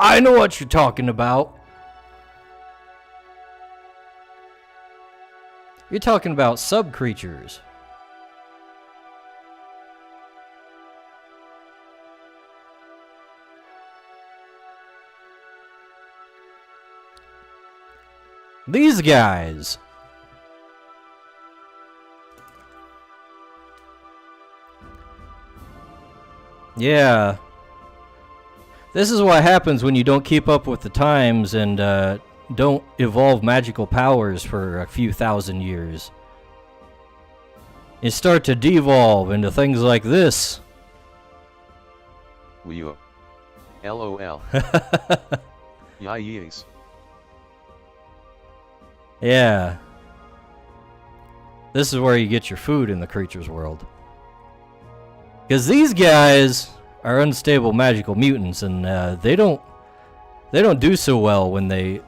B: I know what you're talking about. You're talking about sub-creatures. These guys. Yeah. This is what happens when you don't keep up with the times and don't evolve magical powers for a few thousand years. You start to devolve into things like this.
A: Leo. LOL. Yikes.
B: Yeah. This is where you get your food in the creatures world. Because these guys are unstable magical mutants, and they don't do so well when they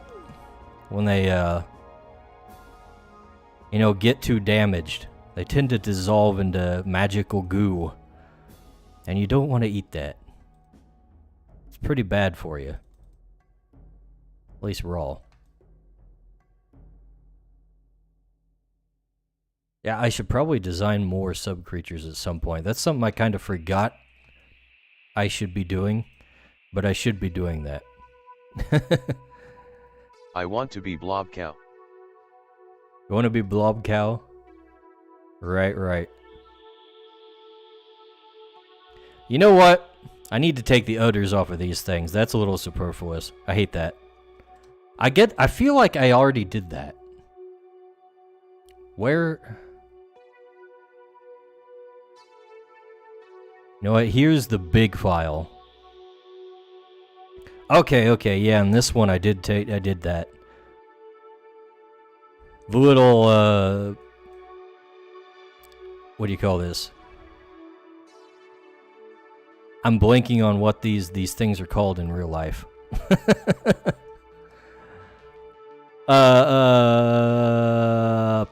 B: get too damaged. They tend to dissolve into magical goo, and you don't want to eat that. It's pretty bad for you. At least raw. Yeah, I should probably design more sub-creatures at some point. That's something I kind of forgot I should be doing, but I should be doing that.
A: I want to be Blob Cow.
B: You want to be Blob Cow? Right. You know what? I need to take the udders off of these things. That's a little superfluous. I hate that. I feel like I already did that. Where... You know what? Here's the big file. Okay, yeah, and this one I did that. The little, what do you call this? I'm blanking on what these things are called in real life.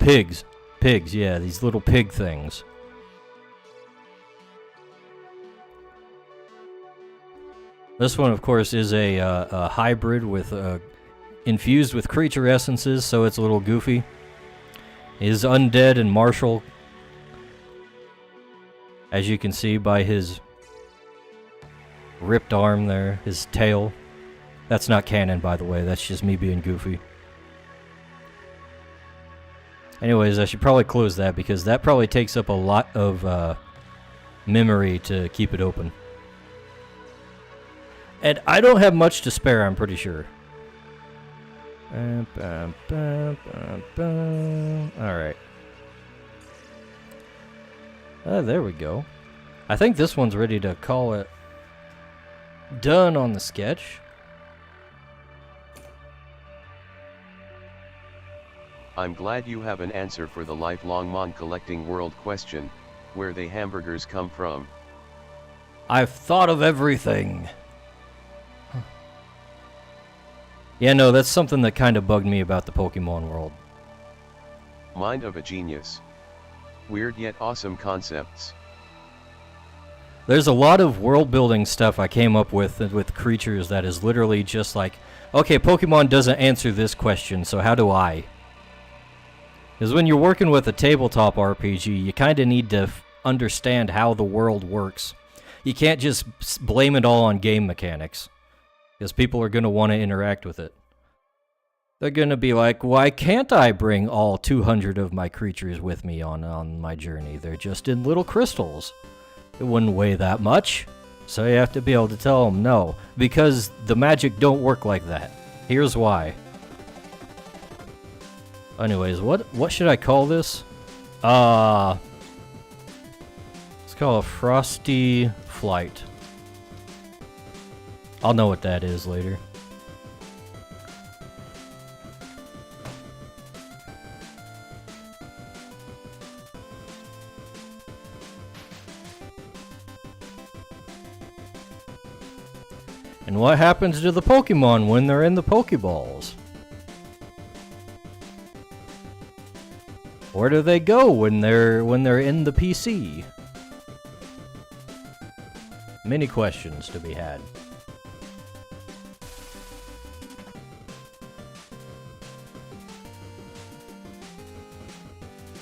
B: Pigs. Pigs, yeah, these little pig things. This one, of course, is a hybrid with infused with creature essences, so it's a little goofy. Is undead and martial, as you can see by his ripped arm there, his tail. That's not canon, by the way. That's just me being goofy. Anyways, I should probably close that because that probably takes up a lot of memory to keep it open. And I don't have much to spare, I'm pretty sure. Alright. There we go. I think this one's ready to call it done on the sketch.
A: I'm glad you have an answer for the lifelong Mon collecting world question, where the hamburgers come from.
B: I've thought of everything. Yeah, no, that's something that kind of bugged me about the Pokemon world.
A: Mind of a genius. Weird yet awesome concepts.
B: There's a lot of world-building stuff I came up with creatures that is literally just like, okay, Pokemon doesn't answer this question, so how do I? Because when you're working with a tabletop RPG, you kind of need to understand how the world works. You can't just blame it all on game mechanics. Because people are going to want to interact with it. They're going to be like, why can't I bring all 200 of my creatures with me on my journey? They're just in little crystals. It wouldn't weigh that much. So you have to be able to tell them no. Because the magic don't work like that. Here's why. Anyways, what should I call this? Let's call it Frosty Flight. I'll know what that is later. And what happens to the Pokemon when they're in the Pokeballs? Where do they go when they're in the PC? Many questions to be had.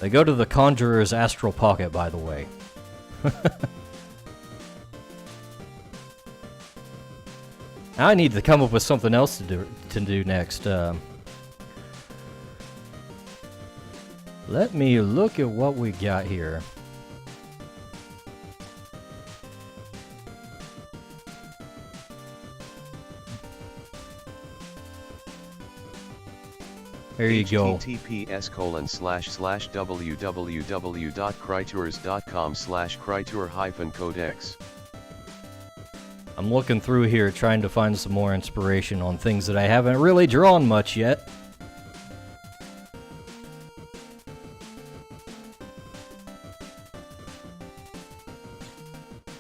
B: They go to the Conjurer's astral pocket, by the way. Now I need to come up with something else to do next. Let me look at what we got here. There you go.
A: https://www.crytures.com/cryture-codex.
B: I'm looking through here trying to find some more inspiration on things that I haven't really drawn much yet.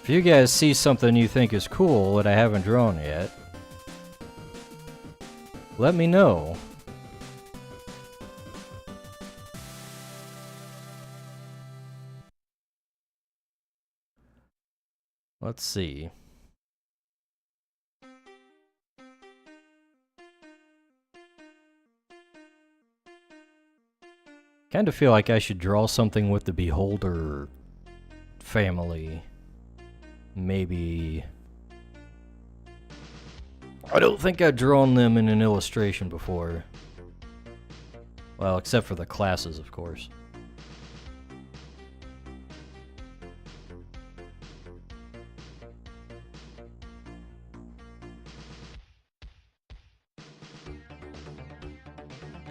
B: If you guys see something you think is cool that I haven't drawn yet, let me know. Let's see. Kind of feel like I should draw something with the Beholder family. Maybe. I don't think I've drawn them in an illustration before. Well, except for the classes, of course.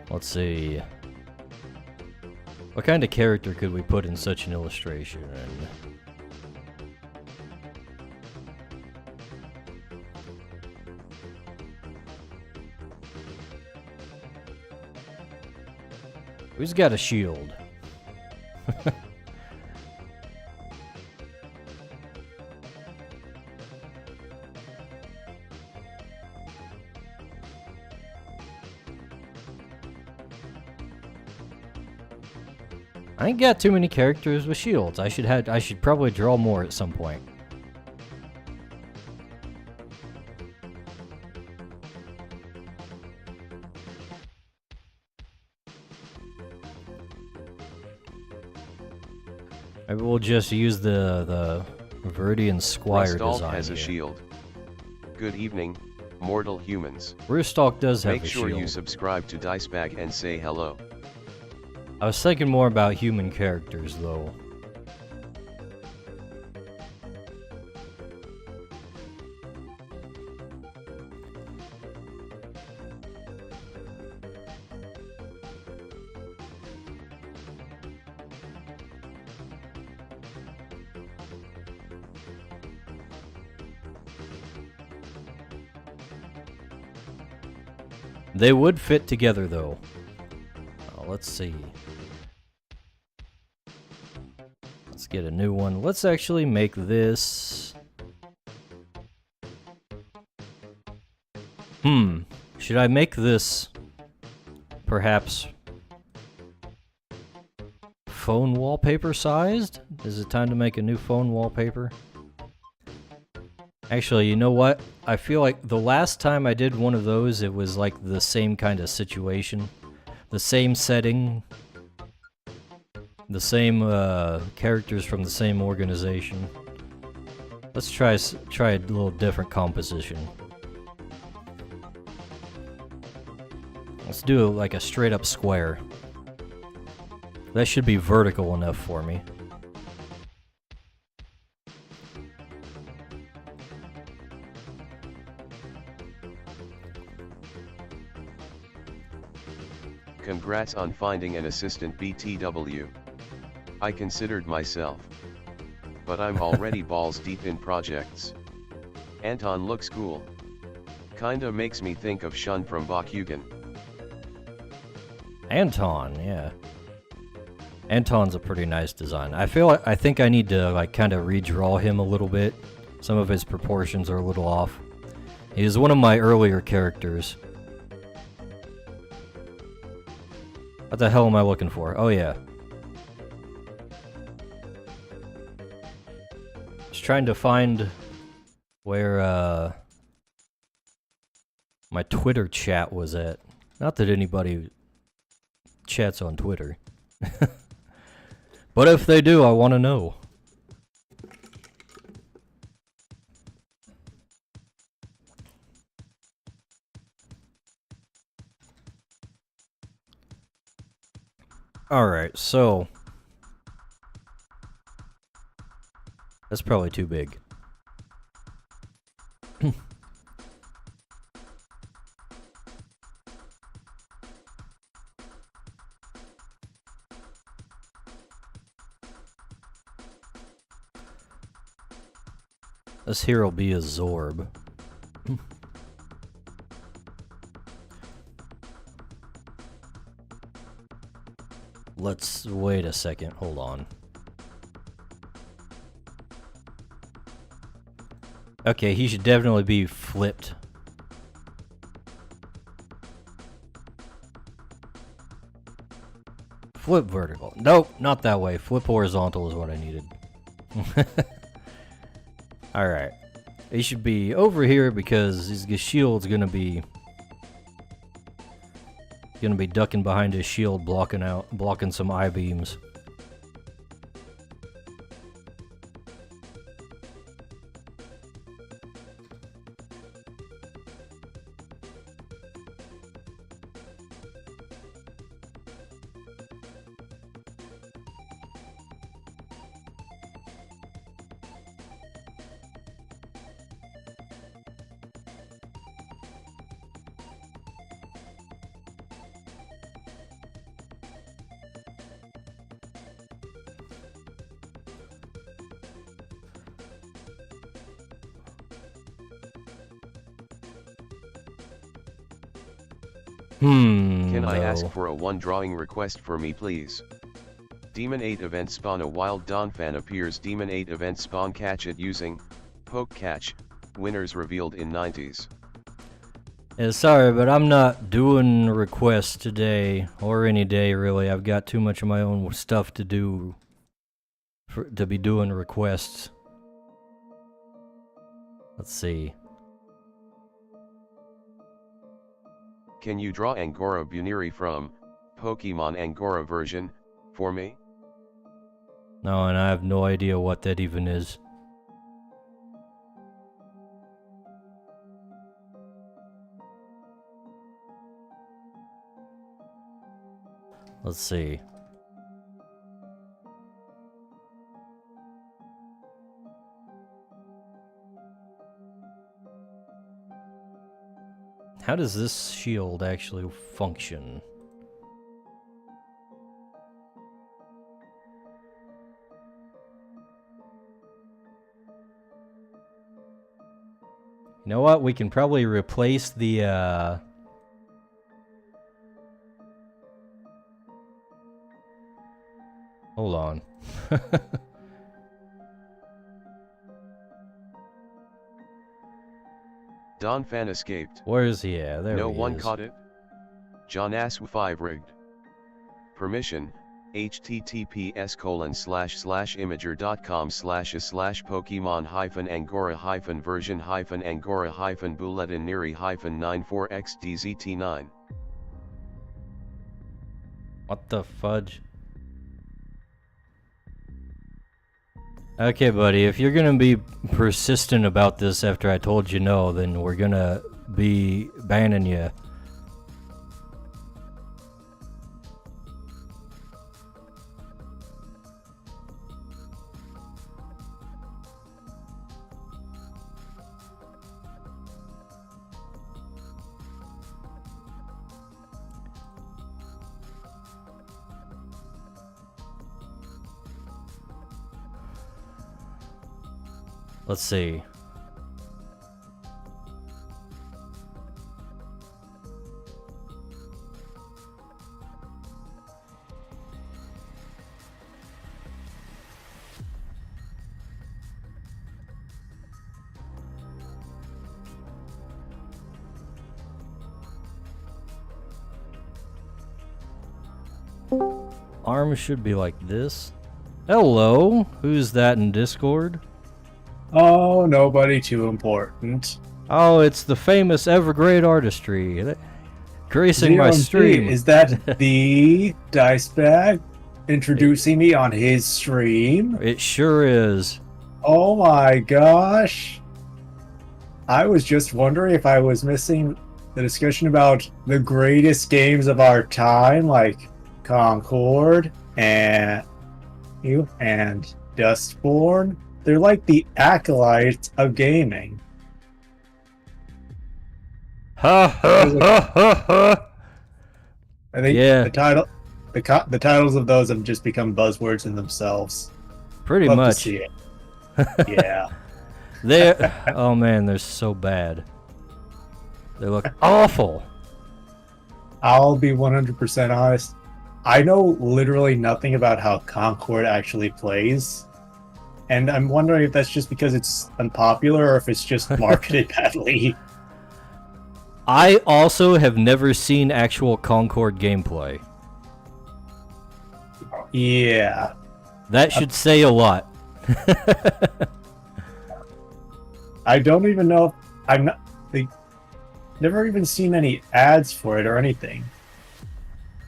B: Let's see. What kind of character could we put in such an illustration? Who's got a shield? I ain't got too many characters with shields. I should probably draw more at some point. Maybe we'll just use the Viridian Squire design
A: has a
B: here.
A: shield. Good evening, mortal humans.
B: Rustalk does have a shield.
A: Make sure you subscribe to Dicebag and say hello.
B: I was thinking more about human characters, though. They would fit together, though. Let's see. Let's get a new one. Let's actually make this... Should I make this perhaps phone wallpaper sized? Is it time to make a new phone wallpaper? Actually, you know what? I feel like the last time I did one of those, it was like the same kind of situation. The same setting. The same characters from the same organization. Let's try a little different composition. Let's do like a straight up square. That should be vertical enough for me.
A: Congrats on finding an assistant BTW. I considered myself. But I'm already balls deep in projects. Anton looks cool. Kinda makes me think of Shun from Bakugan.
B: Anton, yeah. Anton's a pretty nice design. I think I need to like kind of redraw him a little bit. Some of his proportions are a little off. He is one of my earlier characters. What the hell am I looking for? Oh yeah. Just trying to find where my Twitter chat was at. Not that anybody chats on Twitter. But if they do, I want to know. Alright, so... That's probably too big. This here will be a Zorb. Let's wait a second, hold on. Okay, he should definitely be flipped. Flip vertical. Nope, not that way. Flip horizontal is what I needed. Alright. He should be over here because his shield's gonna be ducking behind his shield, blocking some I-beams.
A: Can I ask for a one drawing request for me, please? Demon 8 event spawn a wild Donphan appears. Demon 8 event spawn catch it using poke catch. Winners revealed in 90s.
B: Yeah, sorry, but I'm not doing requests today or any day really. I've got too much of my own stuff to do to be doing requests. Let's see.
A: Can you draw Angora Buniri from Pokemon Angora version for me?
B: No, and I have no idea what that even is. Let's see. How does this shield actually function? You know what? We can probably replace the, Hold on.
A: Donphan escaped.
B: Where is he at? There
A: No
B: he
A: one
B: is.
A: caught it. John Asw 5 rigged. Permission, https://imager.com/Pokemon-Angora-version-Angora-Bulletin-Neri-94xdzt9.
B: What the fudge? Okay, buddy, if you're gonna be persistent about this after I told you no, then we're gonna be banning you. Let's see. Arms should be like this. Hello, who's that in Discord?
C: Oh, nobody too important.
B: Oh, it's the famous Evergrade Artistry, gracing my
C: ZRMP,
B: stream.
C: Is that the dice bag? introducing me on his stream.
B: It sure is.
C: Oh my gosh. I was just wondering if I was missing the discussion about the greatest games of our time, like Concord and Dustborn. They're like the acolytes of gaming.
B: Ha ha ha ha ha!
C: I think
B: Yeah.
C: the titles of those have just become buzzwords in themselves.
B: Pretty
C: Love
B: much.
C: to see it. Yeah.
B: Oh man, they're so bad. They look awful.
C: I'll be 100% honest. I know literally nothing about how Concord actually plays. And I'm wondering if that's just because it's unpopular or if it's just marketed badly.
B: I also have never seen actual Concord gameplay.
C: Yeah.
B: That should say a lot.
C: I don't even know if never even seen any ads for it or anything.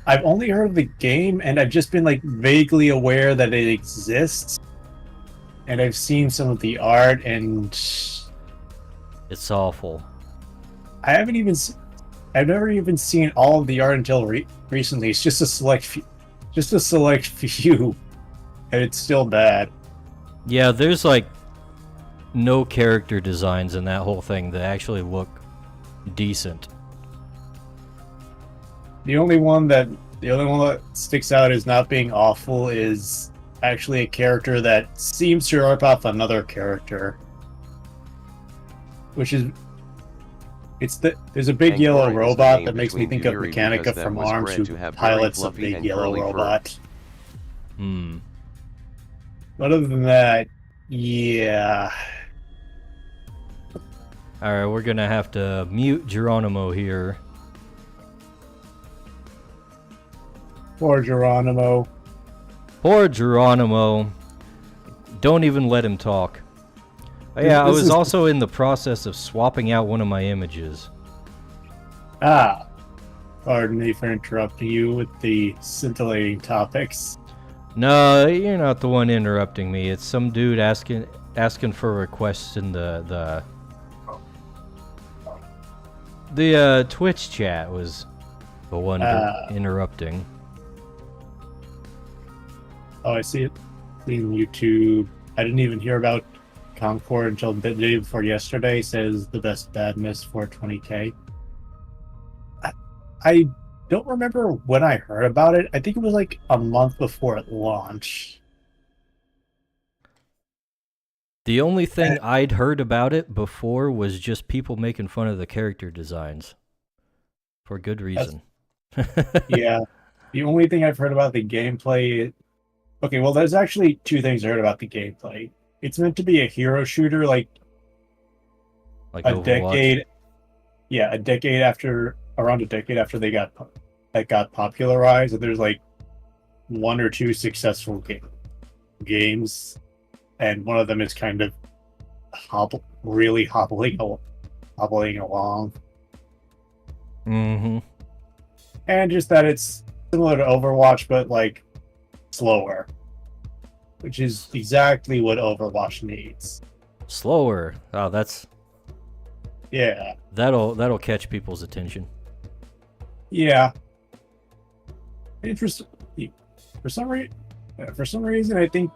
C: I've only heard of the game and I've just been like vaguely aware that it exists. And I've seen some of the art and
B: It's awful.
C: I've never even seen all of the art until recently. It's just a select few, and it's still bad.
B: Yeah, there's like no character designs in that whole thing that actually look decent.
C: The only one that sticks out as not being awful is actually a character that seems to rip off another character, which is there's a big
A: Angkor
C: yellow
A: is the
C: robot
A: name
C: that makes me
A: between
C: think of
A: Yuri
C: Mechanica
A: because that
C: from
A: was
C: ARMS,
A: bred
C: who
A: to have very
C: pilots a
A: fluffy
C: big
A: and
C: yellow
A: curly fur.
C: robot.
B: Hmm.
C: But other than that, yeah.
B: Alright, we're gonna have to mute Geronimo here.
C: Poor Geronimo.
B: Poor Geronimo. Don't even let him talk. Oh, yeah, I
C: This
B: was
C: is-
B: also in the process of swapping out one of my images.
C: Pardon me for interrupting you with the scintillating topics.
B: No, you're not the one interrupting me. It's some dude asking for requests in the Twitch chat was the one interrupting.
C: Oh, I see it. Seeing YouTube. I didn't even hear about Concord until the day before yesterday. Says the best bad miss for 20K. I don't remember when I heard about it. I think it was like a month before it launched.
B: The only thing I'd heard about it before was just people making fun of the character designs. For good reason.
C: Yeah. The only thing I've heard about the gameplay... Okay, well, there's actually two things I heard about the gameplay. It's meant to be a hero shooter, like
B: Like
C: a
B: Overwatch.
C: decade... Yeah, around a decade after they got popularized, and there's like one or two successful games, and one of them is kind of really hobbling along.
B: Mm-hmm.
C: And just that it's similar to Overwatch, but like slower, which is exactly what Overwatch needs.
B: Slower. Oh,
C: Yeah,
B: that'll catch people's attention.
C: yeah. Interesting. For some reason, I think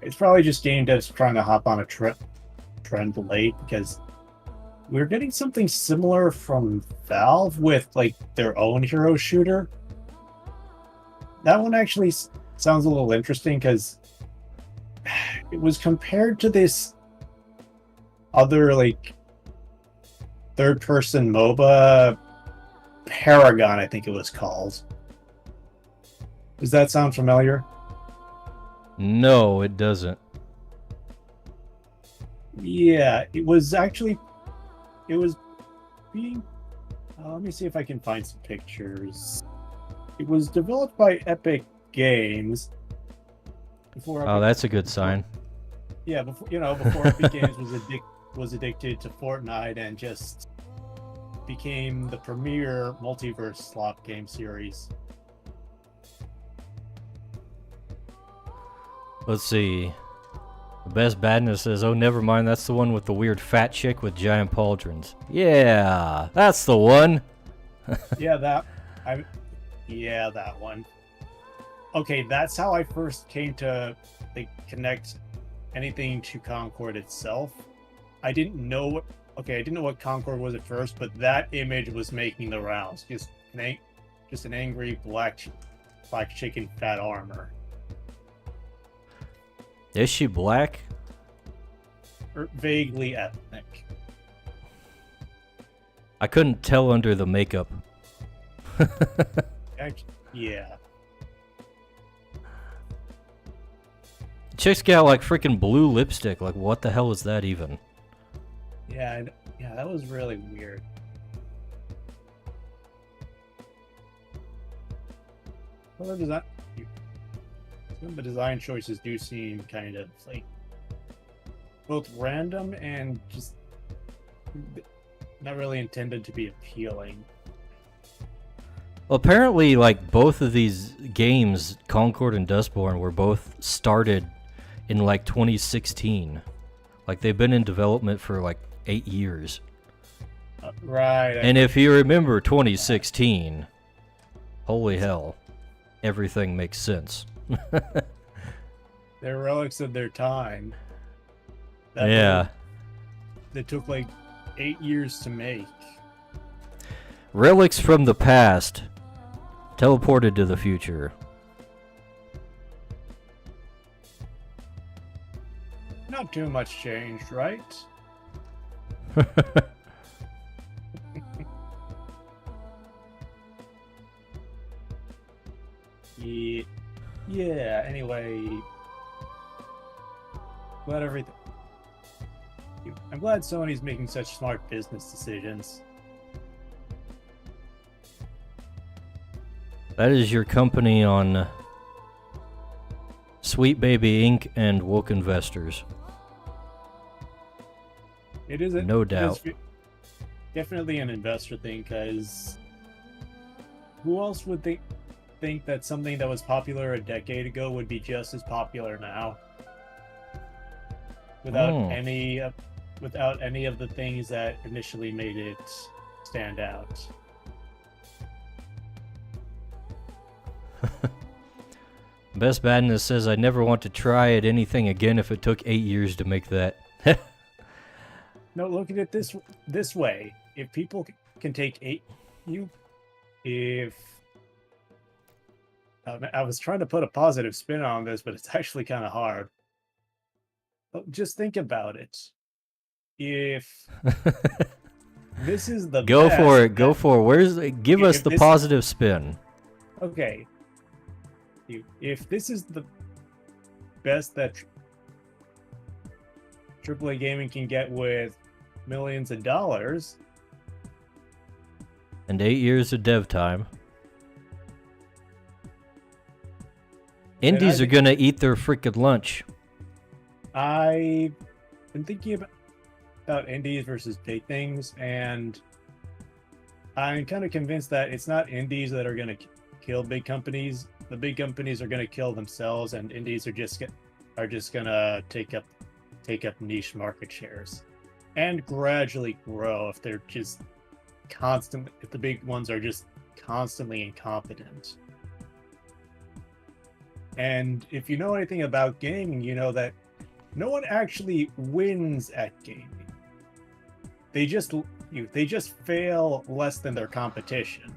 C: it's probably just game devs trying to hop on a trend late, because we're getting something similar from Valve with like their own hero shooter. That one actually sounds a little interesting because it was compared to this other like third-person MOBA, Paragon, I think it was called. Does that sound familiar?
B: No, it doesn't.
C: Yeah, it was being... let me see if I can find some pictures. It was developed by Epic Games.
B: Oh, that's a good sign.
C: Yeah, before Epic Games was addicted to Fortnite and just became the premier multiverse slot game series.
B: Let's see. The Best Badness says, oh, never mind, that's the one with the weird fat chick with giant pauldrons. Yeah, that's the one.
C: Yeah, that one. Okay, that's how I first came to connect anything to Concord itself. I didn't know what Concord was at first, but that image was making the rounds. Just an angry black chick in fat armor.
B: Is she black?
C: Or vaguely ethnic.
B: I couldn't tell under the makeup.
C: Yeah.
B: Chick's got like freaking blue lipstick. Like, what the hell is that even?
C: Yeah, that was really weird. Well, some of the design choices do seem kind of like both random and just not really intended to be appealing.
B: Well, apparently, like, both of these games, Concord and Dustborn, were both started in like 2016. Like, they've been in development for like 8 years.
C: Right.
B: And if you remember 2016, holy hell, everything makes sense.
C: They're relics of their time.
B: Yeah.
C: That took like 8 years to make.
B: Relics from the past, teleported to the future.
C: Not too much changed, right? Yeah, anyway. I'm glad Sony's making such smart business decisions.
B: That is your company on Sweet Baby Inc. and Woke Investors.
C: It is
B: no doubt.
C: Definitely an investor thing, because who else would think that something that was popular a decade ago would be just as popular now? Without any of the things that initially made it stand out.
B: Best Badness says, I never want to try at anything again if it took 8 years to make that.
C: No, look at it this way. If people can take I was trying to put a positive spin on this, but it's actually kind of hard. Just think about it. If this is the
B: Go
C: best,
B: for it. Go for it. Give us the positive spin.
C: Okay. If this is the best that AAA gaming can get with millions of dollars,
B: and 8 years of dev time, indies are gonna eat their freaking lunch.
C: I've been thinking about indies versus big things, and I'm kind of convinced that it's not indies that are going to kill big companies. The big companies are going to kill themselves, and indies are just going to take up niche market shares and gradually grow if they're just if the big ones are just constantly incompetent. And if you know anything about gaming, you know that no one actually wins at gaming. They just fail less than their competition.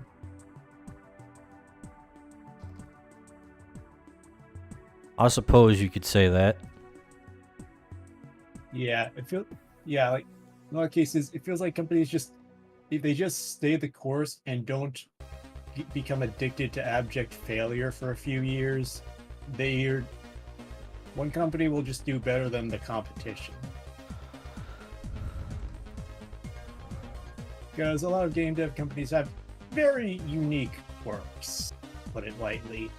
B: I suppose you could say that.
C: Yeah, like in a lot of cases, it feels like companies if they just stay the course and don't become addicted to abject failure for a few years, one company will just do better than the competition. Because a lot of game dev companies have very unique quirks, to put it lightly.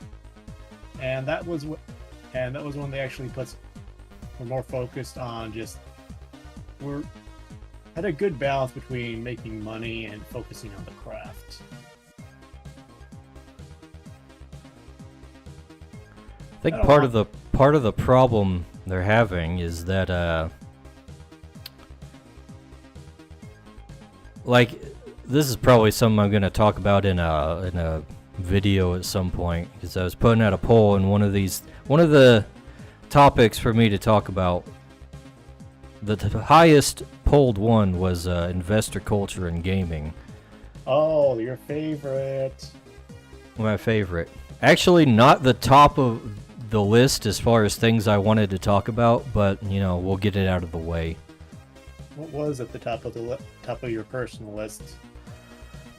C: And that was when they actually were more focused on had a good balance between making money and focusing on the craft.
B: I think part part of the problem they're having is that, like, this is probably something I'm going to talk about in a video at some point, because I was putting out a poll, and one of the topics for me to talk about, the highest polled one was investor culture and gaming.
C: Oh, your favorite.
B: My favorite. Actually, not the top of the list as far as things I wanted to talk about, but, you know, we'll get it out of the way.
C: What was at the top of your personal list?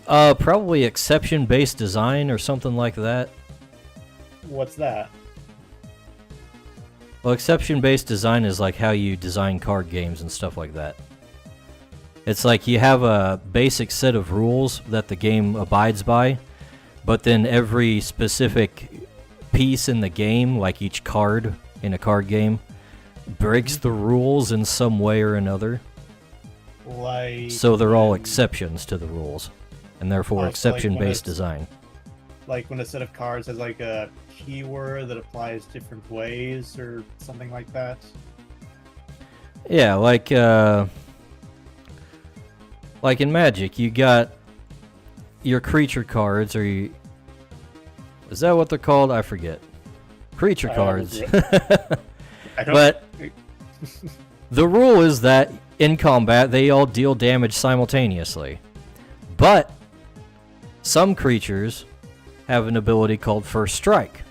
B: Probably exception-based design or something like that.
C: What's that?
B: Well, exception-based design is like how you design card games and stuff like that. It's like you have a basic set of rules that the game abides by, but then every specific piece in the game, like each card in a card game, breaks the rules in some way or another.
C: Like,
B: so they're all exceptions to the rules, and therefore exception-based design.
C: Like when a set of cards has like a keyword that applies different ways or something like that?
B: Yeah, like in Magic, you got your creature cards, or you... Is that what they're called? I forget. Creature cards. But the rule is that in combat, they all deal damage simultaneously. But some creatures have an ability called First Strike,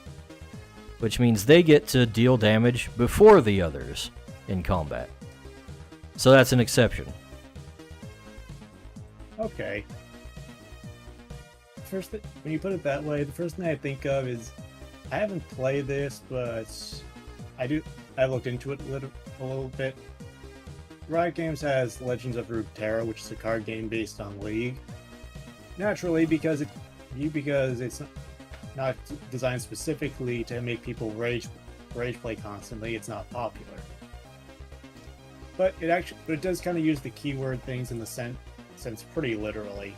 B: which means they get to deal damage before the others in combat. So that's an exception.
C: Okay. When you put it that way, the first thing I think of is, I haven't played this, but I looked into it a little bit. Riot Games has Legends of Runeterra, which is a card game based on League. Naturally, because it's not designed specifically to make people rage play constantly, it's not popular. But it does kind of use the keyword things in the sense pretty literally.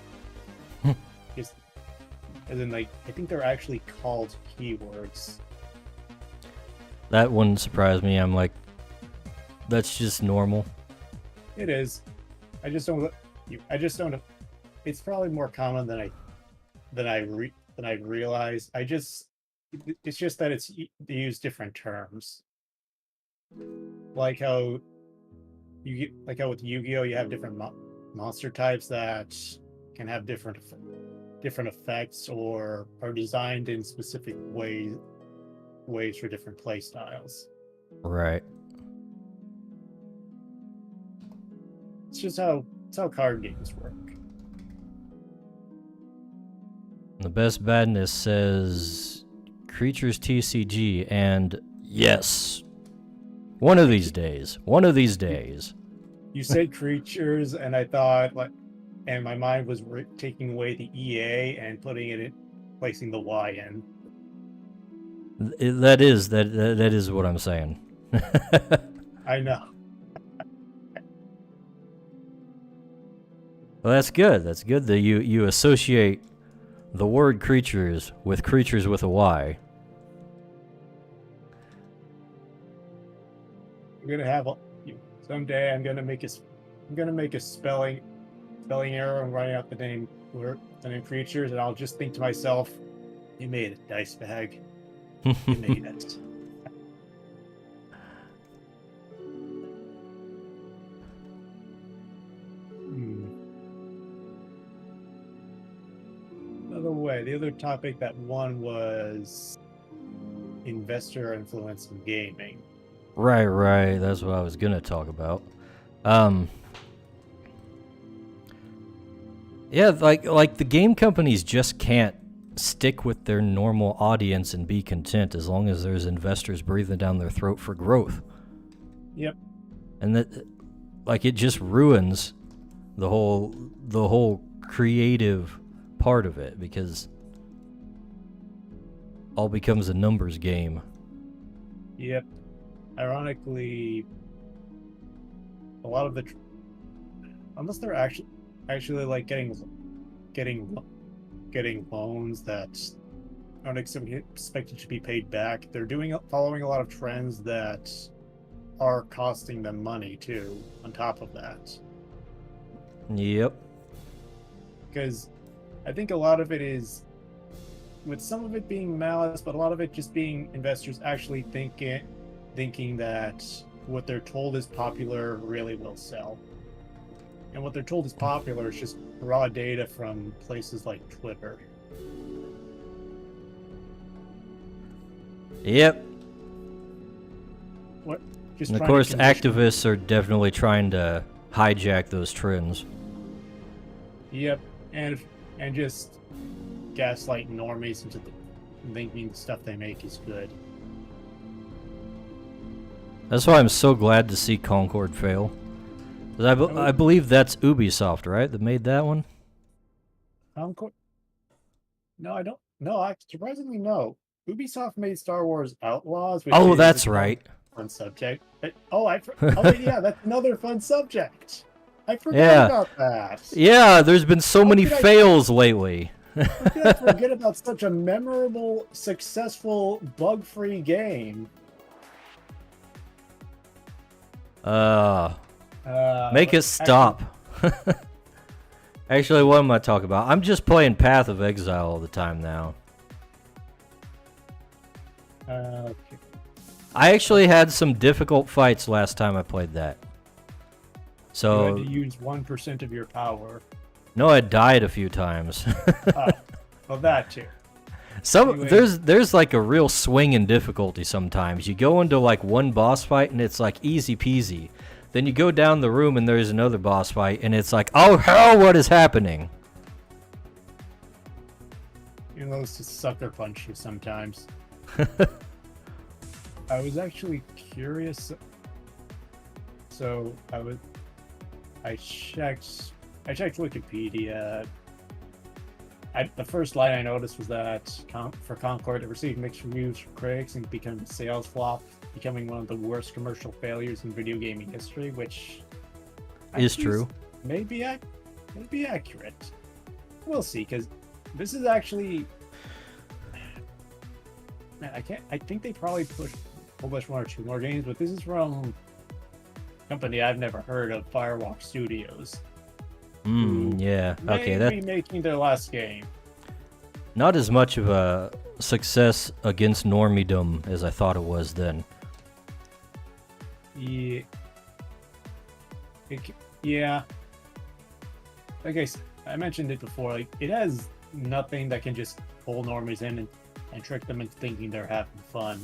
C: As in, like, I think they're actually called keywords.
B: That wouldn't surprise me. I'm like, that's just normal.
C: It is. I just don't. It's probably more common than I realized. It's just that they use different terms. Like how with Yu-Gi-Oh you have different monster types that can have different effects or are designed in specific ways for different play styles.
B: Right.
C: It's just how card games work.
B: The Best Badness says Crytures TCG, and yes, one of these days.
C: You said Crytures, and I thought, like, and my mind was taking away the EA and placing the Y in.
B: That is what I'm saying.
C: I know.
B: Well, that's good. That's good that you associate the word creatures with a Y.
C: I'm gonna have someday. I'm gonna make a spelling error and writing out the name Crytures, and I'll just think to myself, "You made it, dice bag. You made it." The other topic that won was investor influence in gaming.
B: Right. That's what I was gonna talk about. Yeah, like the game companies just can't stick with their normal audience and be content as long as there's investors breathing down their throat for growth.
C: Yep.
B: And that, like, it just ruins the whole creative part of it, because all becomes a numbers game.
C: Yep. Ironically, a lot of unless they're actually like getting loans that don't expect it to be paid back. They're following a lot of trends that are costing them money too. On top of that,
B: Yep.
C: because I think a lot of it is, with some of it being malice, but a lot of it just being investors actually thinking that what they're told is popular really will sell. And what they're told is popular is just raw data from places like Twitter.
B: Yep.
C: What? Just
B: And of
C: trying to
B: course,
C: condition-
B: activists are definitely trying to hijack those trends.
C: Yep, and just gaslight normies into thinking the stuff they make is good.
B: That's why I'm so glad to see Concord fail. 'Cause I believe that's Ubisoft, right? That made that one?
C: No, I don't. No, I surprisingly no. Ubisoft made Star Wars Outlaws, which
B: Oh,
C: is
B: that's
C: another
B: right.
C: fun subject. Oh, yeah, that's another fun subject. I forgot
B: Yeah.
C: about that.
B: Yeah, there's been so many
C: could I-
B: fails lately.
C: How could I forget about such a memorable, successful, bug-free game?
B: Make it stop. Actually, what am I talking about? I'm just playing Path of Exile all the time now.
C: Okay.
B: I actually had some difficult fights last time I played that.
C: You
B: So,
C: had to use 1% of your power.
B: no, I died a few times.
C: Well, that too.
B: Some
C: Anyway.
B: there's like a real swing in difficulty sometimes. You go into like one boss fight and it's like easy peasy. Then you go down the room and there's another boss fight and it's like, oh hell, what is happening?
C: You know, it's just sucker punch you sometimes. I was actually curious. So I checked Wikipedia. The first line I noticed was that for Concord, it received mixed reviews from critics and became a sales flop, becoming one of the worst commercial failures in video gaming history, which
B: Is
C: actually
B: true.
C: may be accurate. We'll see, because this is actually, man, I think they probably pushed a whole bunch one or two more games, but this is from a company I've never heard of, Firewalk Studios.
B: Yeah. Okay,
C: May be making their last game.
B: not as much of a success against normiedom as I thought it was then.
C: Yeah. Yeah. Like I mentioned it before, like it has nothing that can just pull normies in and trick them into thinking they're having fun.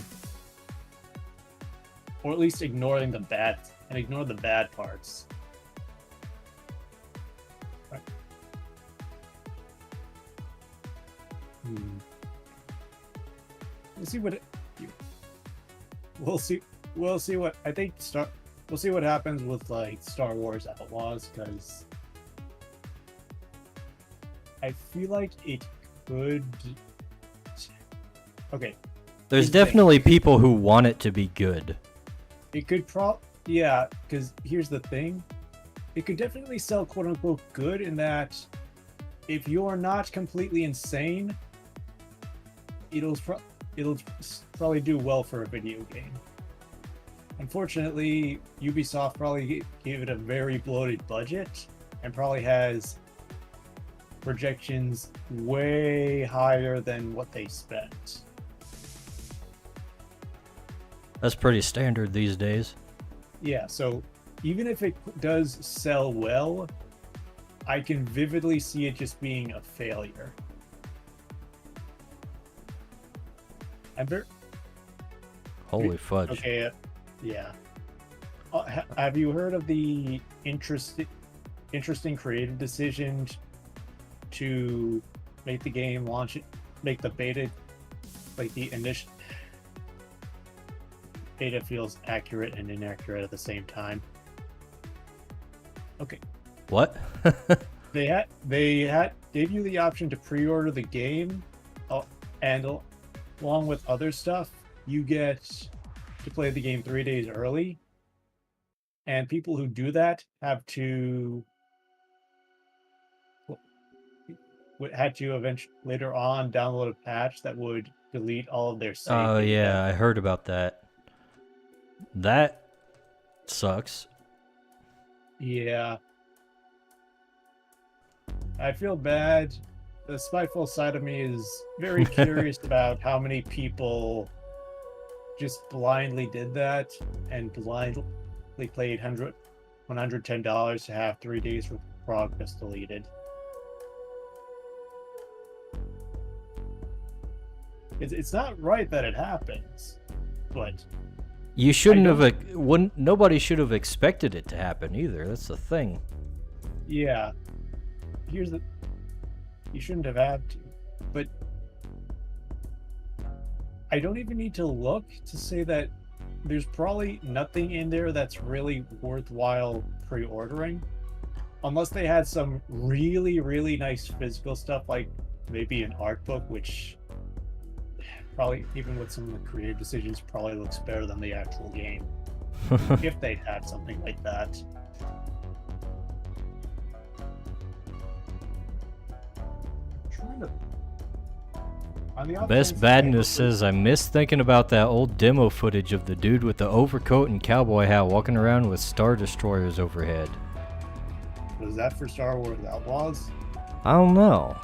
C: Or at least ignore the bad parts. Right. We'll see what we'll see what I think we'll see what happens with like Star Wars Outlaws, because I feel like it could. Okay,
B: There's
C: Here's the thing.
B: definitely people who want it to be good.
C: it could yeah, because here's the thing, it could definitely sell quote unquote good in that if you're not completely insane, it'll probably do well for a video game. Unfortunately, Ubisoft probably gave it a very bloated budget and probably has projections way higher than what they spent.
B: That's pretty standard these days.
C: Yeah, so even if it does sell well, I can vividly see it just being a failure.
B: Holy fudge.
C: Okay, yeah. Have you heard of the interesting creative decision to make the game make the beta, like the initial beta feels accurate and inaccurate at the same time? Okay.
B: What?
C: They gave you the option to pre-order the game, and along with other stuff, you get to play the game 3 days early. And people who do that have to had to eventually later on download a patch that would delete all of their save
B: Oh
C: data.
B: yeah, I heard about that. That sucks.
C: Yeah. I feel bad. The spiteful side of me is very curious about how many people just blindly did that and blindly played $110 to have 3 days worth of progress deleted. It's not right that it happens, but
B: You shouldn't have. Nobody should have expected it to happen either. That's the thing.
C: yeah, you shouldn't have had to, but I don't even need to look to say that there's probably nothing in there that's really worthwhile pre-ordering, unless they had some really, really nice physical stuff, like maybe an art book, which probably, even with some of the creative decisions, probably looks better than the actual game, if they had something like that. Trying to... On the
B: Best Badness says, I miss thinking about that old demo footage of the dude with the overcoat and cowboy hat walking around with Star Destroyers overhead.
C: Was that for Star Wars Outlaws?
B: I don't know.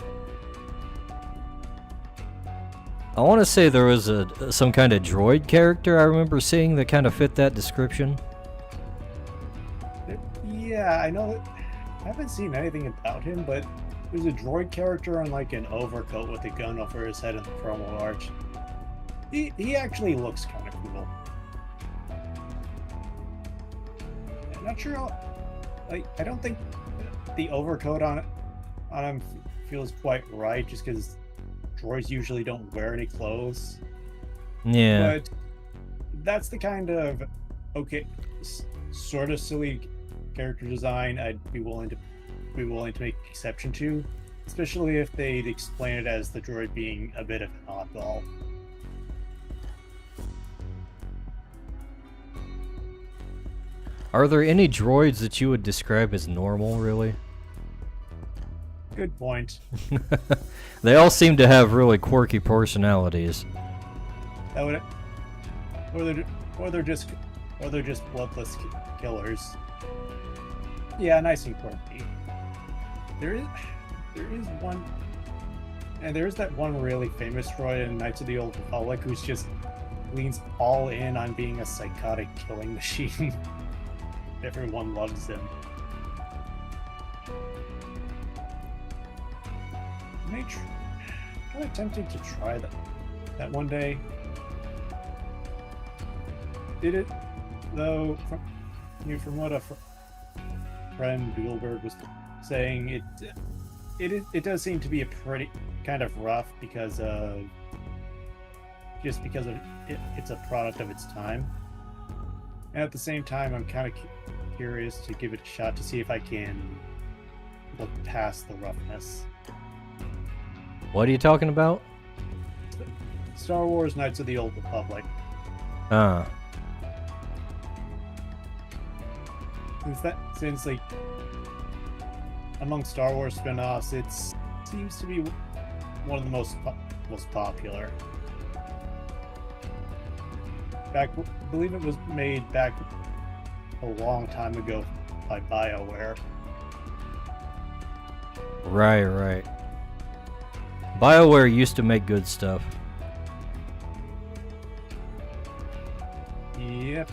B: I want to say there was some kind of droid character I remember seeing that kind of fit that description.
C: Yeah, I know that. I haven't seen anything about him, but there's a droid character in like an overcoat with a gun over his head in the promo art. He actually looks kind of cool. I'm not sure. I don't think the overcoat on him feels quite right, just because droids usually don't wear any clothes.
B: Yeah.
C: But that's the kind of sort of silly character design I'd be willing to make exception to, especially if they'd explain it as the droid being a bit of an oddball.
B: Are there any droids that you would describe as normal, really?
C: Good point.
B: They all seem to have really quirky personalities.
C: That would, or they're just bloodless killers. Yeah, nice and quirky. There is one, and there is that one really famous droid in Knights of the Old Republic who's just leans all in on being a psychotic killing machine. Everyone loves him. Kind of tempting to try that one day. Did it though? From what a friend Bielberg was saying, it does seem to be a pretty kind of rough because it's a product of its time. And at the same time, I'm kind of curious to give it a shot to see if I can look past the roughness.
B: What are you talking about?
C: Star Wars Knights of the Old Republic. Since like among Star Wars spin-offs, it seems to be one of the most popular. I believe it was made back a long time ago by BioWare.
B: Right. BioWare used to make good stuff.
C: Yep.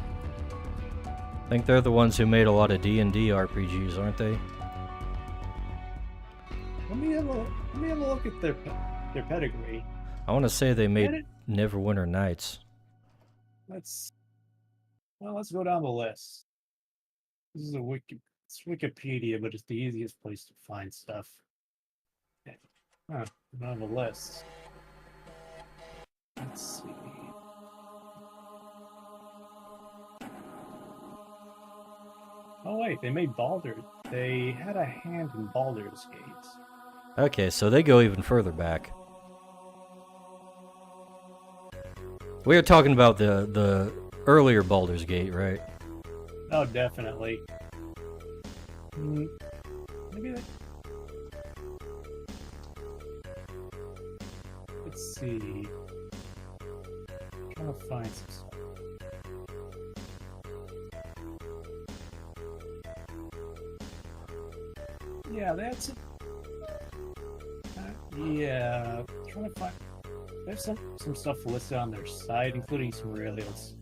B: I think they're the ones who made a lot of D&D RPGs, aren't they?
C: Let me have a look at their pedigree.
B: I want to say they made Neverwinter Nights.
C: Let's go down the list. This is it's Wikipedia, but it's the easiest place to find stuff. On the list. Let's see. Oh wait, they made Baldur's. They had a hand in Baldur's Gate.
B: Okay, so they go even further back. We are talking about the earlier Baldur's Gate, right?
C: Oh, definitely. Maybe Let's see. Trying to find some stuff. Yeah, that's it. Yeah, trying to find. There's some stuff listed on their site, including some earliest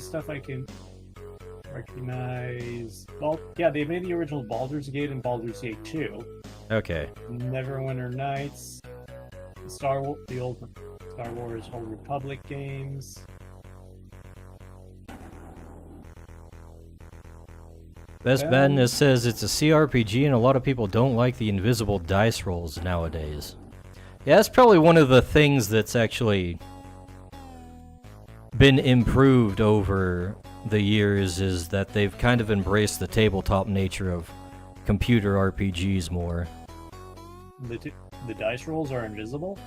C: stuff I can recognize. Well, yeah, they made the original Baldur's Gate and Baldur's Gate 2.
B: Okay.
C: Neverwinter Nights, the old Star Wars Old Republic games.
B: Best Badness says it's a CRPG and a lot of people don't like the invisible dice rolls nowadays. Yeah, that's probably one of the things that's actually been improved over the years, is that they've kind of embraced the tabletop nature of computer RPGs more.
C: The dice rolls are invisible?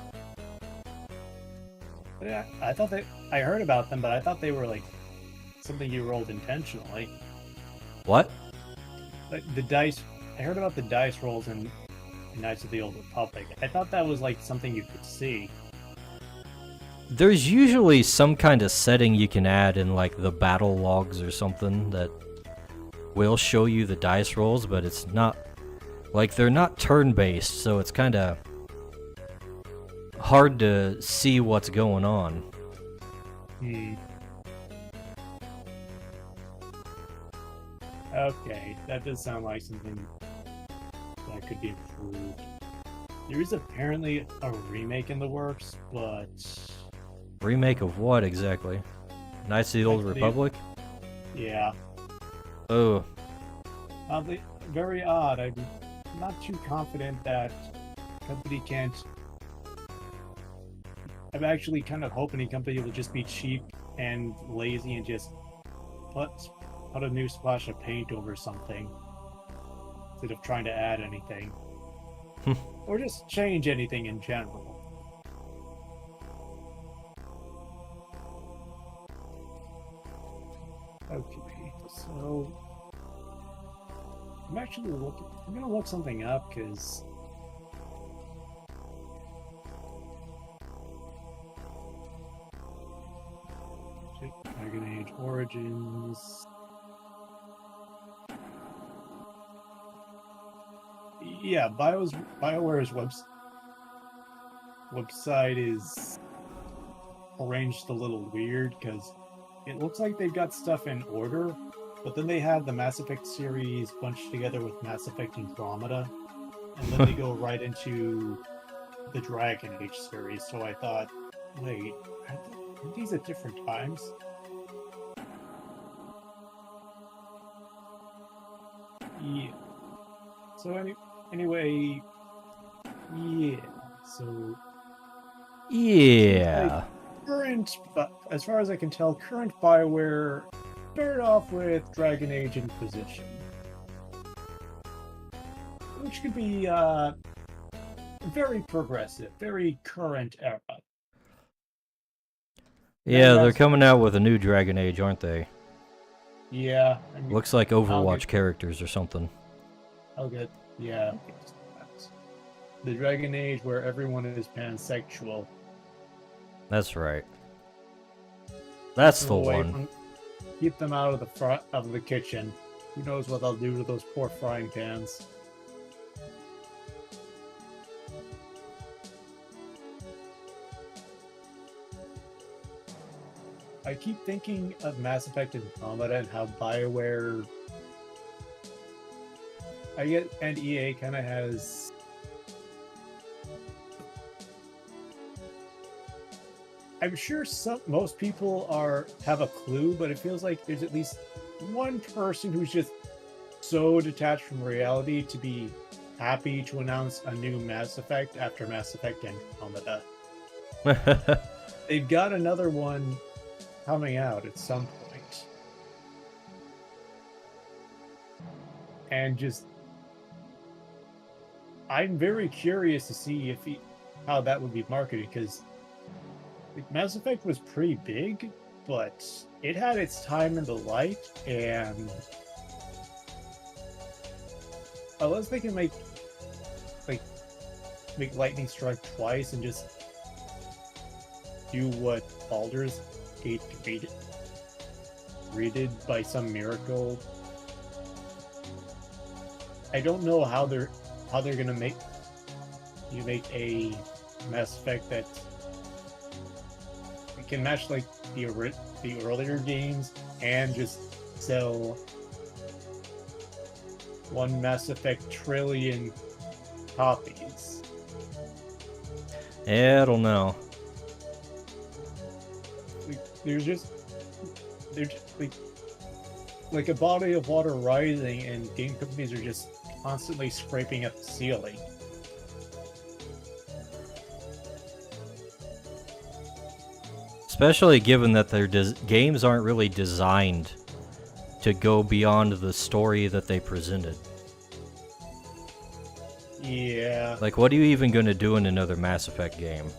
C: Yeah, I heard about them, but I thought they were like something you rolled intentionally.
B: What?
C: Like the dice, I heard about the dice rolls in Knights of the Old Republic. I thought that was like something you could see.
B: There's usually some kind of setting you can add in like the battle logs or something that will show you the dice rolls, but it's not, like, they're not turn-based, so it's kind of hard to see what's going on.
C: Okay, that does sound like something that could be improved. There is apparently a remake in the works, but...
B: Remake of what exactly? Knights of the Old Republic?
C: Yeah.
B: Oh.
C: Very odd. I'm not too confident that company can't... I'm actually kind of hoping the company will just be cheap and lazy and just put a new splash of paint over something instead of trying to add anything. Or just change anything in general. Okay, so I'm gonna look something up because Dragon Age Origins. Yeah, BioWare's website is arranged a little weird because it looks like they've got stuff in order, but then they have the Mass Effect series bunched together with Mass Effect Andromeda, and then they go right into the Dragon Age series. So I thought, wait, aren't these at different times? Yeah. So anyway, yeah. So
B: yeah.
C: As far as I can tell, current BioWare started off with Dragon Age Inquisition, which could be very progressive, very current era.
B: Yeah, they're coming out with a new Dragon Age, aren't they?
C: Yeah.
B: Looks like Overwatch characters or something.
C: Oh, good. Yeah. The Dragon Age where everyone is pansexual.
B: That's right. That's the one.
C: Keep them out of the front of the kitchen. Who knows what they'll do to those poor frying pans. I keep thinking of Mass Effect Andromeda and how BioWare and EA kind of has I'm sure most people have a clue, but it feels like there's at least one person who's just so detached from reality to be happy to announce a new Mass Effect after Mass Effect Andromeda. They've got another one coming out at some point. And I'm very curious to see how that would be marketed, because Mass Effect was pretty big, but it had its time in the light, and unless they can make make lightning strike twice and just do what Baldur's Gate 3 did by some miracle. I don't know how they're gonna make a Mass Effect that can match like the earlier games and just sell 1 Mass Effect trillion copies.
B: Yeah, I don't know.
C: There's just like a body of water rising, and game companies are just constantly scraping at the ceiling.
B: Especially given that their games aren't really designed to go beyond the story that they presented.
C: Yeah.
B: Like, what are you even going to do in another Mass Effect game?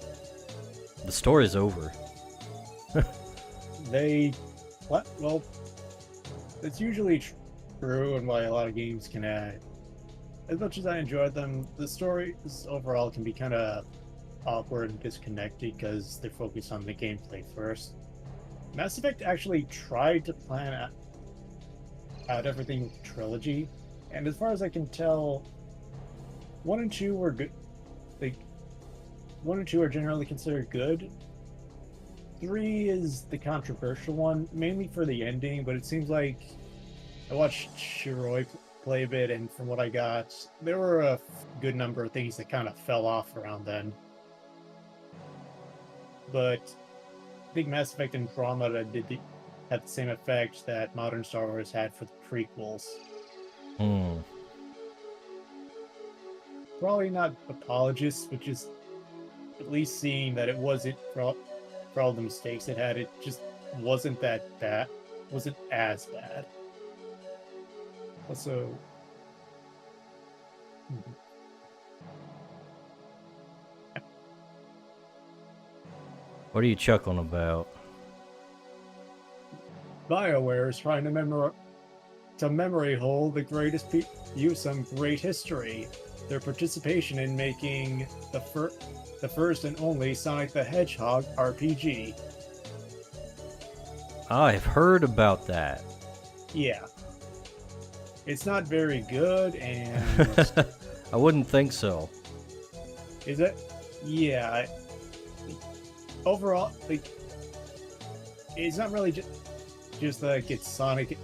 B: The story's over.
C: Well, it's usually true, and why a lot of games can add. As much as I enjoyed them, the stories overall can be kind of awkward and disconnected because they're focused on the gameplay first. Mass Effect actually tried to plan out everything with the trilogy, and as far as I can tell, 1 and 2 were good. Like, 1 and 2 are generally considered good. 3 is the controversial one, mainly for the ending, but it seems like I watched Shiroi play a bit, and from what I got, there were a good number of things that kind of fell off around then. But I think Mass Effect Andromeda had the same effect that modern Star Wars had for the prequels. Probably not apologists, but just at least seeing that it wasn't for all the mistakes it had, it just wasn't that bad. Wasn't as bad. Also,
B: What are you chuckling about?
C: BioWare is trying to memory hold the greatest use some great history. Their participation in making the first and only Sonic the Hedgehog RPG.
B: I've heard about that.
C: Yeah. It's not very good, and
B: I wouldn't think so.
C: is it? Yeah. Overall, like, it's not really just like it's Sonic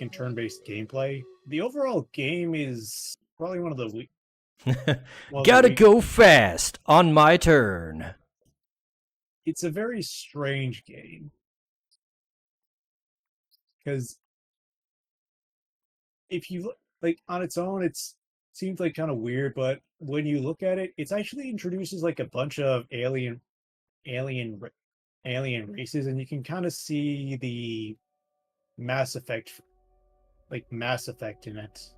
C: and turn-based gameplay. The overall game is probably one of the weak.
B: Gotta go fast on my turn.
C: It's a very strange game because if you look like on its own, it seems like kind of weird, but when you look at it, it actually introduces like a bunch of alien races, and you can kind of see the Mass Effect in it.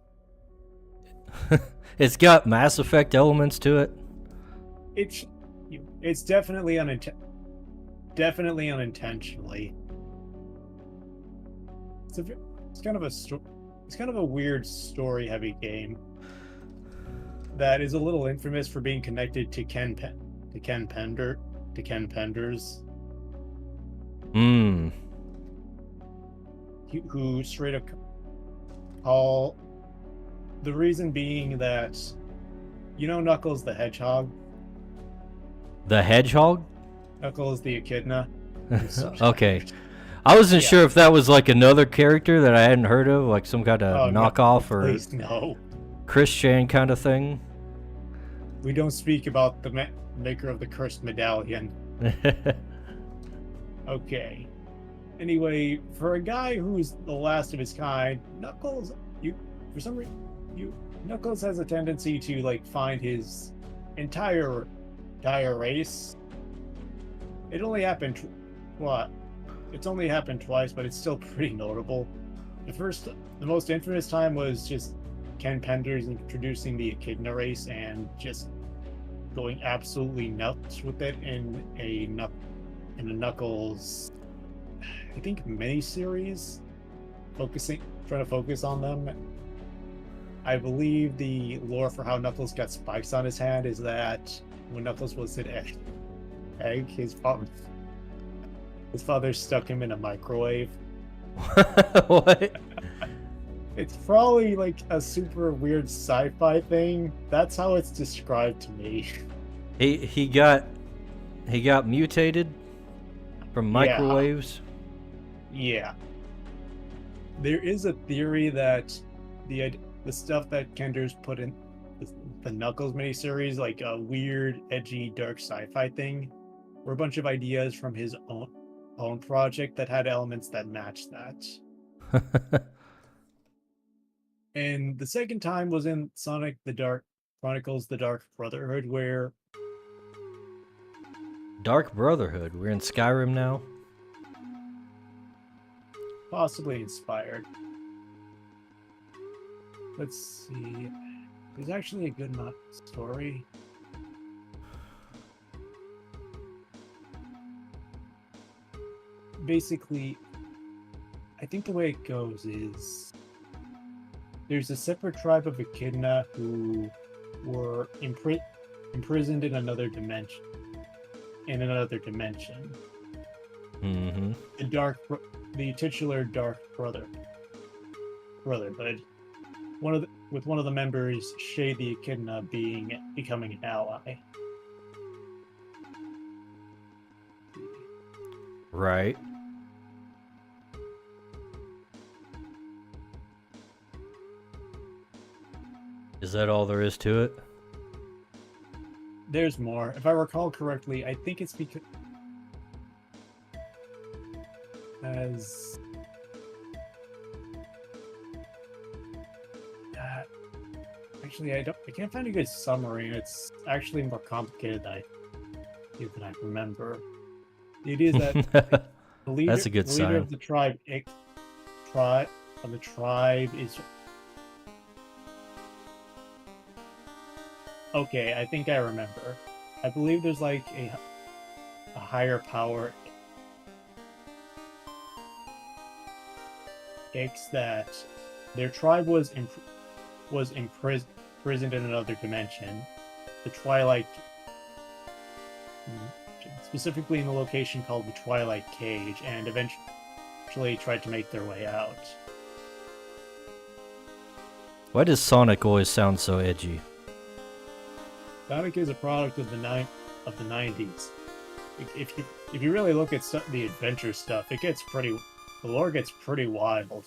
B: It's got Mass Effect elements to it.
C: It's definitely unintentionally. It's kind of a weird story-heavy game that is a little infamous for being connected to Ken Penders. Who straight up call the reason being that, you know, Knuckles the Hedgehog?
B: The Hedgehog?
C: Knuckles the Echidna.
B: Okay. I wasn't sure if that was like another character that I hadn't heard of, like some kind of knockoff
C: no.
B: Christian kind of thing.
C: We don't speak about the maker of the cursed medallion. Okay. Anyway, for a guy who's the last of his kind, Knuckles, Knuckles has a tendency to like find his entire race. It only happened It's only happened twice, but it's still pretty notable. The most infamous time was just Ken Penders introducing the Echidna race and just going absolutely nuts with it in a Knuckles, I think, mini-series, trying to focus on them. I believe the lore for how Knuckles got spikes on his hand is that when Knuckles was an egg, his father stuck him in a microwave.
B: What?
C: It's probably like a super weird sci-fi thing. That's how it's described to me.
B: He got mutated from microwaves.
C: Yeah. There is a theory that the stuff that Kender's put in the Knuckles miniseries, like a weird, edgy, dark sci-fi thing, were a bunch of ideas from his own project that had elements that matched that. And the second time was in Sonic the Dark Chronicles: The Dark Brotherhood, where
B: Dark Brotherhood. We're in Skyrim now.
C: possibly inspired. Let's see. There's actually a good story. Basically, I think the way it goes is there's a separate tribe of Echidna who were imprisoned in another dimension.
B: Mm-hmm.
C: The titular Dark Brotherhood. With one of the members, Shay the Echidna, becoming an ally.
B: Right. Is that all there is to it?
C: There's more. If I recall correctly, I think it's because actually I can't find a good summary. It's actually more complicated than I remember. The idea is that the leader,
B: That's a good sign.
C: of the tribe is. Okay, I think I remember. I believe there's like a higher power Ix that their tribe was imprisoned in another dimension, the Twilight, specifically in a location called the Twilight Cage, and eventually tried to make their way out.
B: Why does Sonic always sound so edgy?
C: Sonic is a product of the 90s. If you really look at the adventure stuff, the lore gets pretty wild.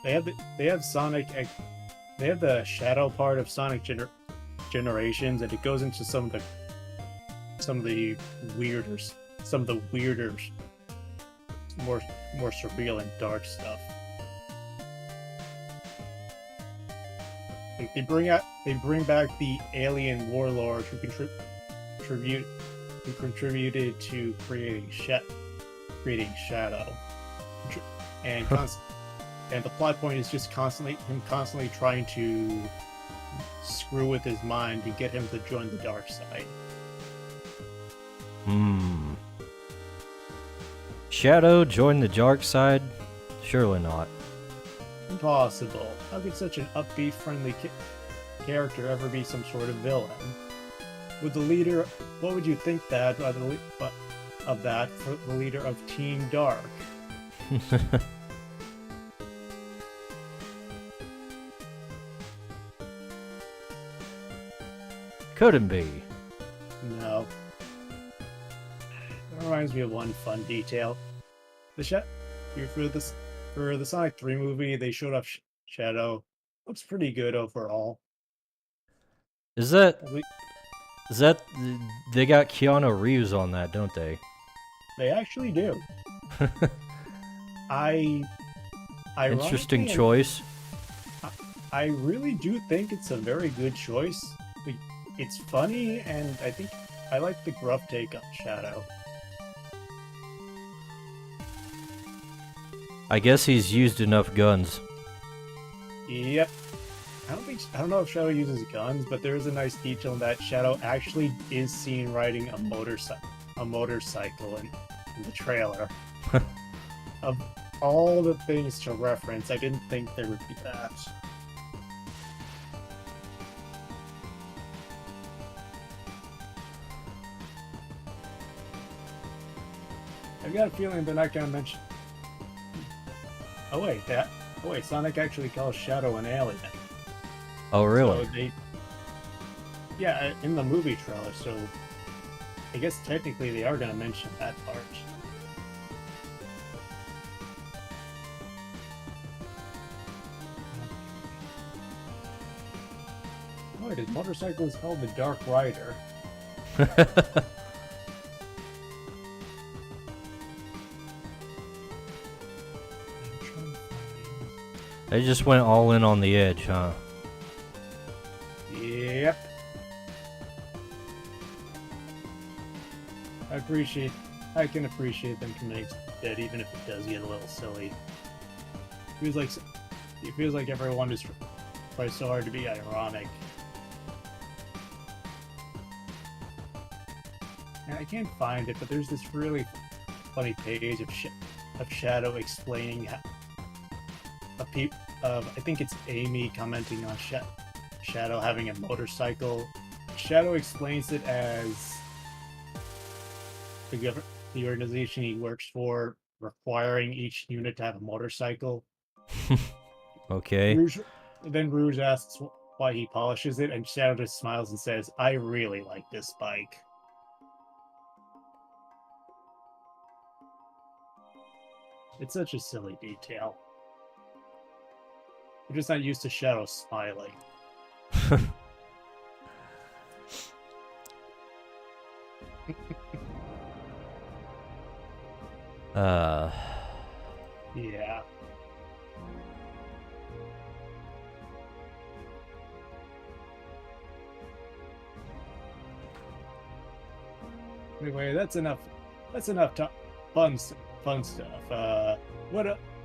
C: They have Sonic. They have the Shadow part of Sonic Generations, and it goes into some of the weirder, more surreal and dark stuff. They bring back the alien warlord who contributed to creating Shadow, and the plot point is just constantly trying to screw with his mind to get him to join the dark side.
B: Shadow join the dark side? Surely not.
C: Impossible. How could such an upbeat, friendly character ever be some sort of villain? With the leader, what would you think that for the leader of Team Dark?
B: Couldn't be.
C: No. That reminds me of one fun detail. For the Sonic 3 movie, they showed off Shadow. Looks pretty good overall.
B: Is that they got Keanu Reeves on that, don't they?
C: They actually do.
B: Interesting choice.
C: I really do think it's a very good choice. It's funny, and I think I like the gruff take on Shadow.
B: I guess he's used enough guns.
C: Yep. I don't know if Shadow uses guns, but there is a nice detail in that Shadow actually is seen riding a motorcycle in the trailer. all the things to reference. I didn't think there would be that. I got a feeling they're not gonna mention. Oh wait, Sonic actually calls Shadow an alien.
B: Oh, really?
C: So yeah, in the movie trailer. So I guess technically they are gonna mention that part. Oh, his motorcycle is called the Dark Rider.
B: They just went all in on the edge, huh?
C: Yep. I can appreciate them committing to that, even if it does get a little silly. It feels like everyone is tries so hard to be ironic. And I can't find it, but there's this really funny page of Shadow explaining I think it's Amy commenting on Shadow having a motorcycle. Shadow explains it as the organization he works for requiring each unit to have a motorcycle.
B: Okay.
C: Then Rouge asks why he polishes it, and Shadow just smiles and says, "I really like this bike." It's such a silly detail. We're just not used to Shadow smiling. Yeah. Anyway, that's enough. Fun stuff.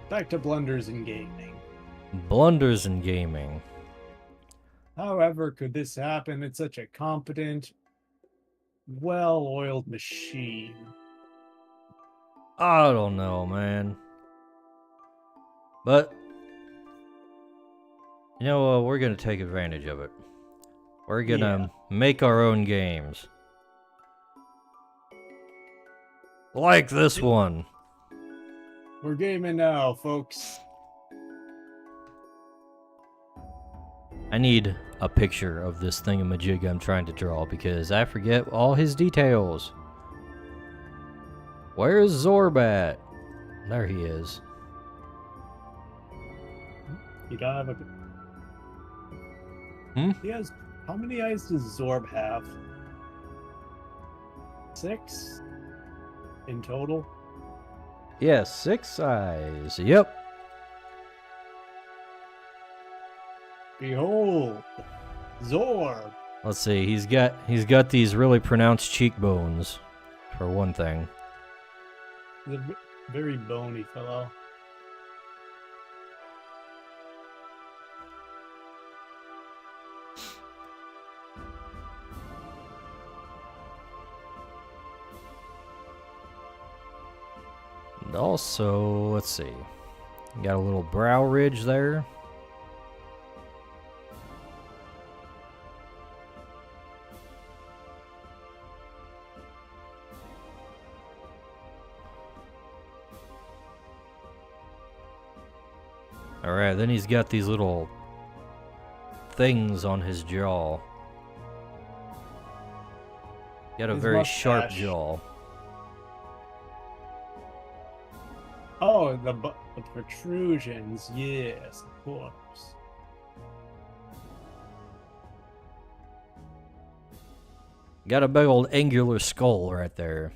C: Back to blunders in gaming.
B: Blunders in gaming.
C: However, could this happen in such a competent, well-oiled machine?
B: I don't know, man. But you know, we're gonna take advantage of it. We're gonna make our own games. Like this one.
C: We're gaming now, folks.
B: I need a picture of this thingamajig I'm trying to draw because I forget all his details. Where's Zorbat? There he is.
C: You don't have a... He has... How many eyes does Zorb have? 6? In total?
B: Yes, 6 eyes. Yep.
C: Behold, Zorb.
B: Let's see. He's got these really pronounced cheekbones, for one thing.
C: He's a very bony fellow.
B: And also, let's see. Got a little brow ridge there. Alright, then he's got these little things on his jaw. Got a very sharp jaw.
C: Oh, the protrusions, yes, of course.
B: Got a big old angular skull right there.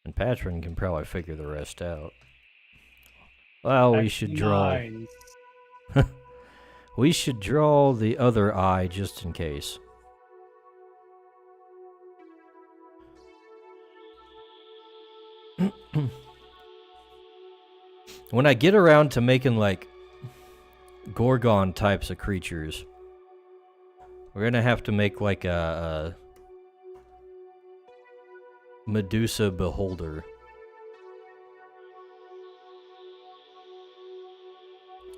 B: And Patron can probably figure the rest out. Well, we should draw... We should draw the other eye just in case. When I get around to making like Gorgon types of creatures, We're gonna have to make like a Medusa beholder.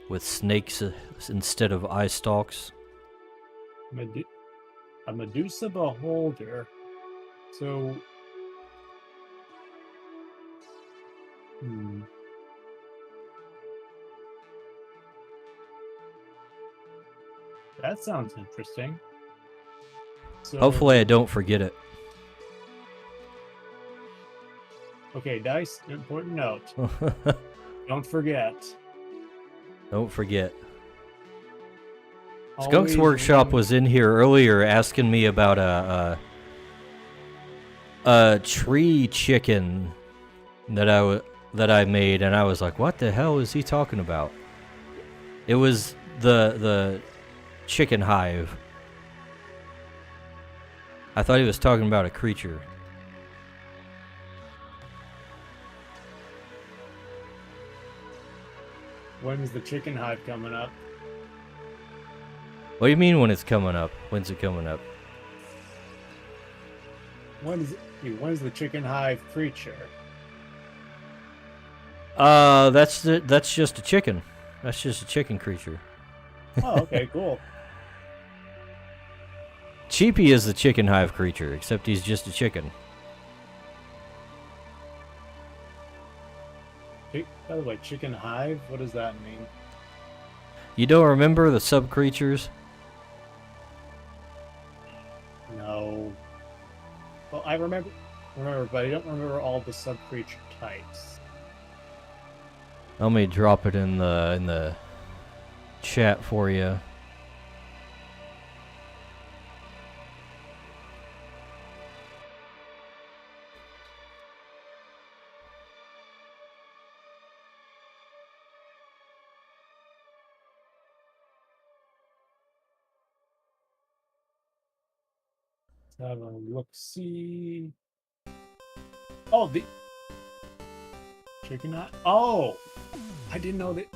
B: With snakes instead of eye stalks.
C: A Medusa beholder. So... That sounds interesting. So,
B: Hopefully I don't forget it.
C: Okay, Dice, important note. Don't forget.
B: Don't forget.
C: Always
B: Skunk's Workshop
C: remember-
B: was in here earlier asking me about a tree chicken that I made, and I was like, "What the hell is he talking about?" It was the chicken hive. I thought he was talking about a creature.
C: When is the chicken hive coming up?
B: What do you mean when it's coming up? When's it coming up?
C: When is the chicken hive creature?
B: That's just a chicken. That's just a chicken creature.
C: Oh, okay, cool.
B: Cheapy is the chicken hive creature, except he's just a chicken.
C: By the way, chicken hive, what does that mean?
B: You don't remember the sub-creatures?
C: No. Well, I remember, but I don't remember all the sub-creature types.
B: Let me drop it in the chat for you.
C: Let's have a look-see. Oh, the chicken hive. Oh, I didn't know that.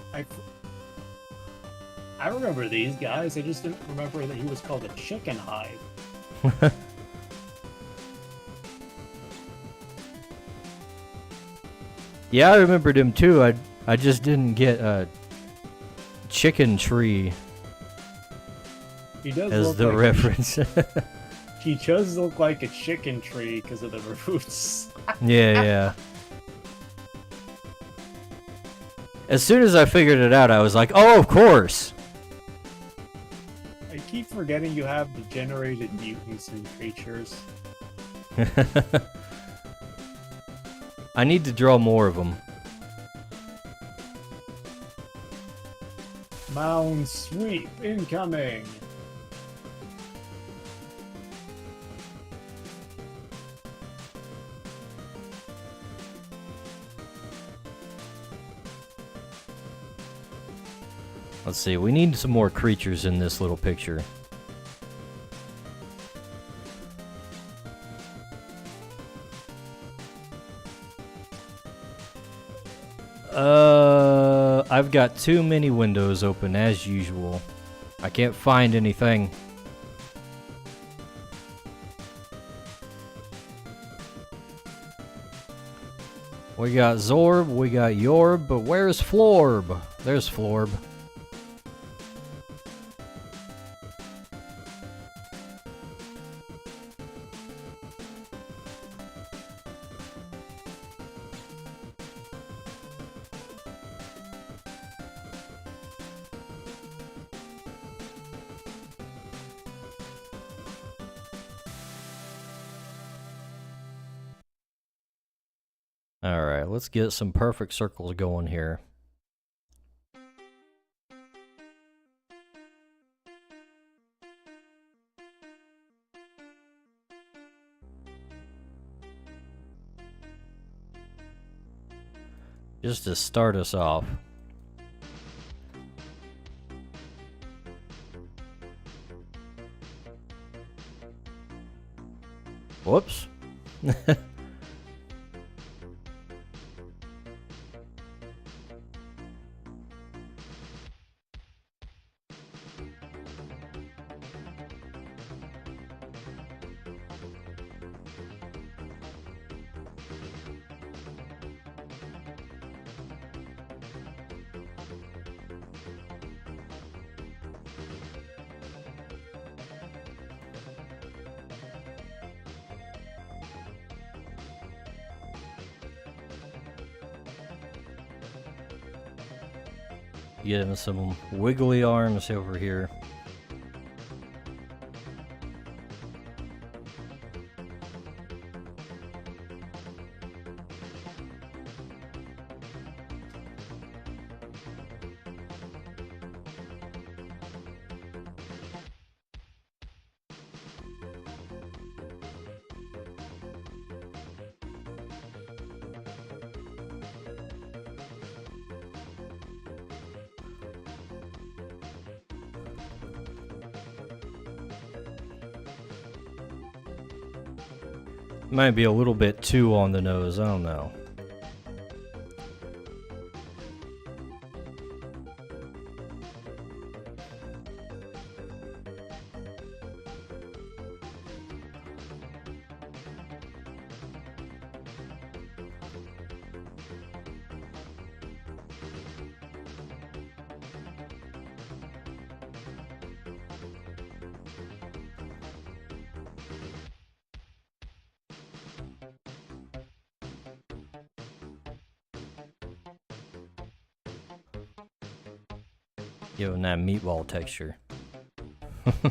C: I remember these guys. I just didn't remember that he was called a chicken hive.
B: Yeah, I remembered him too. I just didn't get a chicken tree
C: He does
B: as
C: look
B: the
C: like
B: reference.
C: He does look like a chicken tree because of the roots.
B: Yeah. As soon as I figured it out, I was like, "Oh, of course."
C: I keep forgetting you have degenerated mutants and creatures.
B: I need to draw more of them.
C: Mound sweep incoming.
B: Let's see, we need some more creatures in this little picture. I've got too many windows open as usual. I can't find anything. We got Zorb, we got Yorb, but where's Florb? There's Florb. Alright, let's get some perfect circles going here. Just to start us off. Whoops. Getting some wiggly arms over here. Might be a little bit too on the nose, I don't know. Giving that meatball texture.
C: The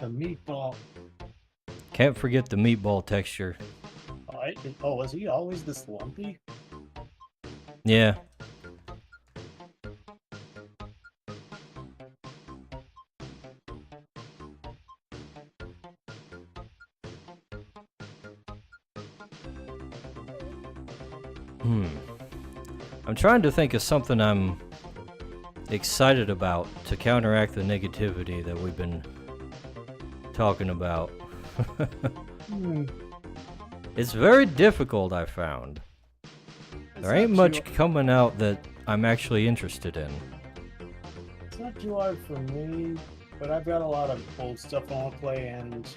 C: meatball.
B: Can't forget the meatball texture.
C: Oh, was he always this lumpy?
B: Yeah. I'm trying to think of something I'm excited about to counteract the negativity that we've been talking about. It's very difficult, I found. There ain't much coming out that I'm actually interested in.
C: It's not too hard for me, but I've got a lot of old stuff I want to play and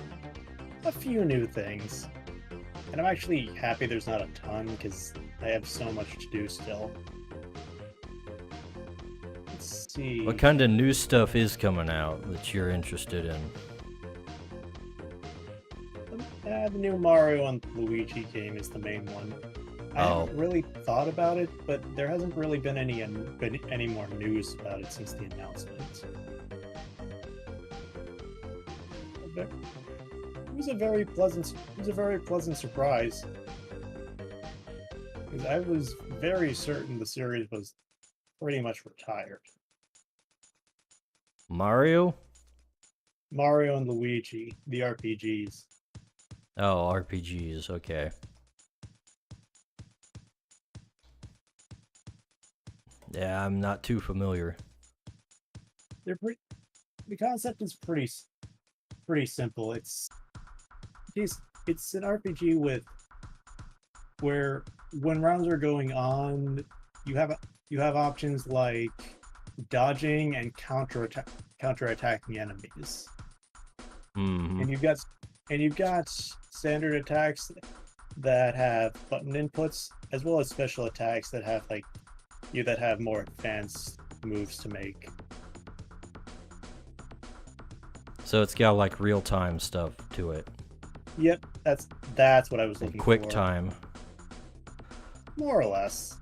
C: a few new things. And I'm actually happy there's not a ton, because I have so much to do still. Let's see.
B: What kind of new stuff is coming out that you're interested in?
C: The new Mario and Luigi game is the main one. I haven't really thought about it, but there hasn't really been any more news about it since the announcement. It was a very pleasant surprise. Because I was very certain the series was pretty much retired.
B: Mario
C: and Luigi, the RPGs.
B: Oh, RPGs, okay. Yeah, I'm not too familiar.
C: The concept is pretty simple. It's an RPG where when rounds are going on, you have options like dodging and counterattacking enemies. And you've got standard attacks that have button inputs, as well as special attacks that have more advanced moves to make.
B: So it's got like real-time stuff to it.
C: Yep, that's what I was looking for.
B: Quick time.
C: More or less.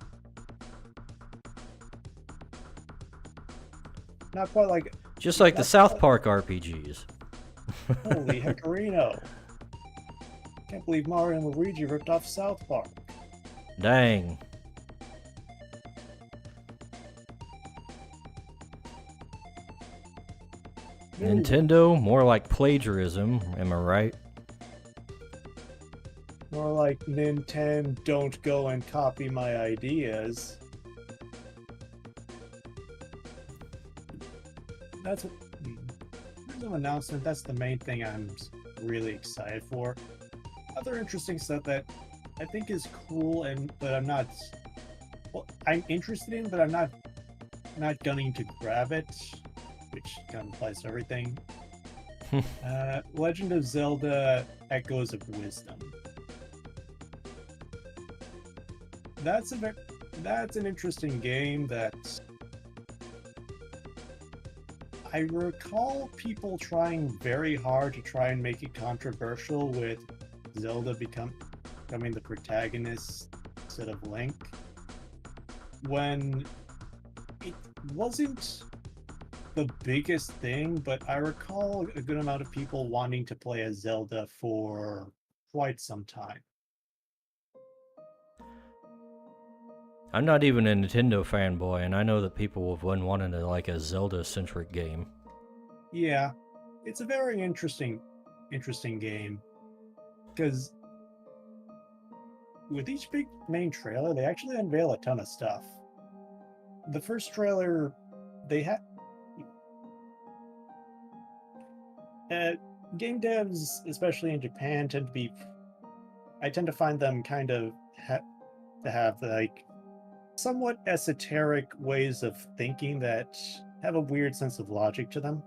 C: Not quite like...
B: Just like the South Park RPGs.
C: Holy heckarino. Can't believe Mario and Luigi ripped off South Park.
B: Dang. Nintendo, more like plagiarism, am I right?
C: More like Nintendo, don't go and copy my ideas. That's an announcement. That's the main thing I'm really excited for. Other interesting stuff that I think is cool, but I'm not. Well, I'm interested in, but I'm not gunning to grab it, which kind of applies to everything. Legend of Zelda: Echoes of Wisdom. That's an interesting game that I recall people trying very hard to try and make it controversial, with Zelda becoming the protagonist instead of Link. When wasn't the biggest thing, but I recall a good amount of people wanting to play as Zelda for quite some time.
B: I'm not even a Nintendo fanboy, and I know that people have been wanting to like a Zelda-centric game.
C: Yeah, it's a very interesting game because with each big main trailer, they actually unveil a ton of stuff. The first trailer, they had game devs, especially in Japan, tend to be. I tend to find them kind of to have like somewhat esoteric ways of thinking that have a weird sense of logic to them.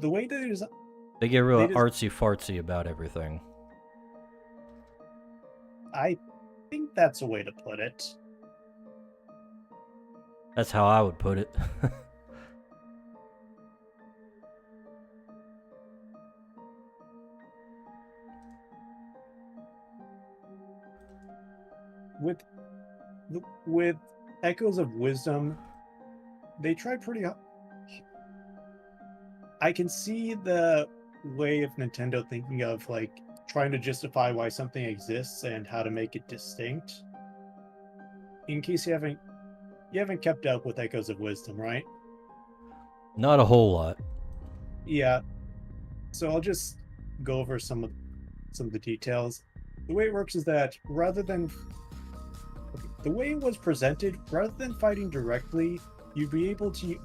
C: The way
B: They get real
C: they just,
B: artsy-fartsy about everything.
C: I think that's a way to put it.
B: That's how I would put it.
C: With with Echoes of Wisdom, they tried pretty hard. I can see the way of Nintendo thinking of like trying to justify why something exists and how to make it distinct. In case you haven't kept up with Echoes of Wisdom, right?
B: Not a whole lot.
C: Yeah. So I'll just go over some of the details. The way it works is that the way it was presented, rather than fighting directly, you'd be able to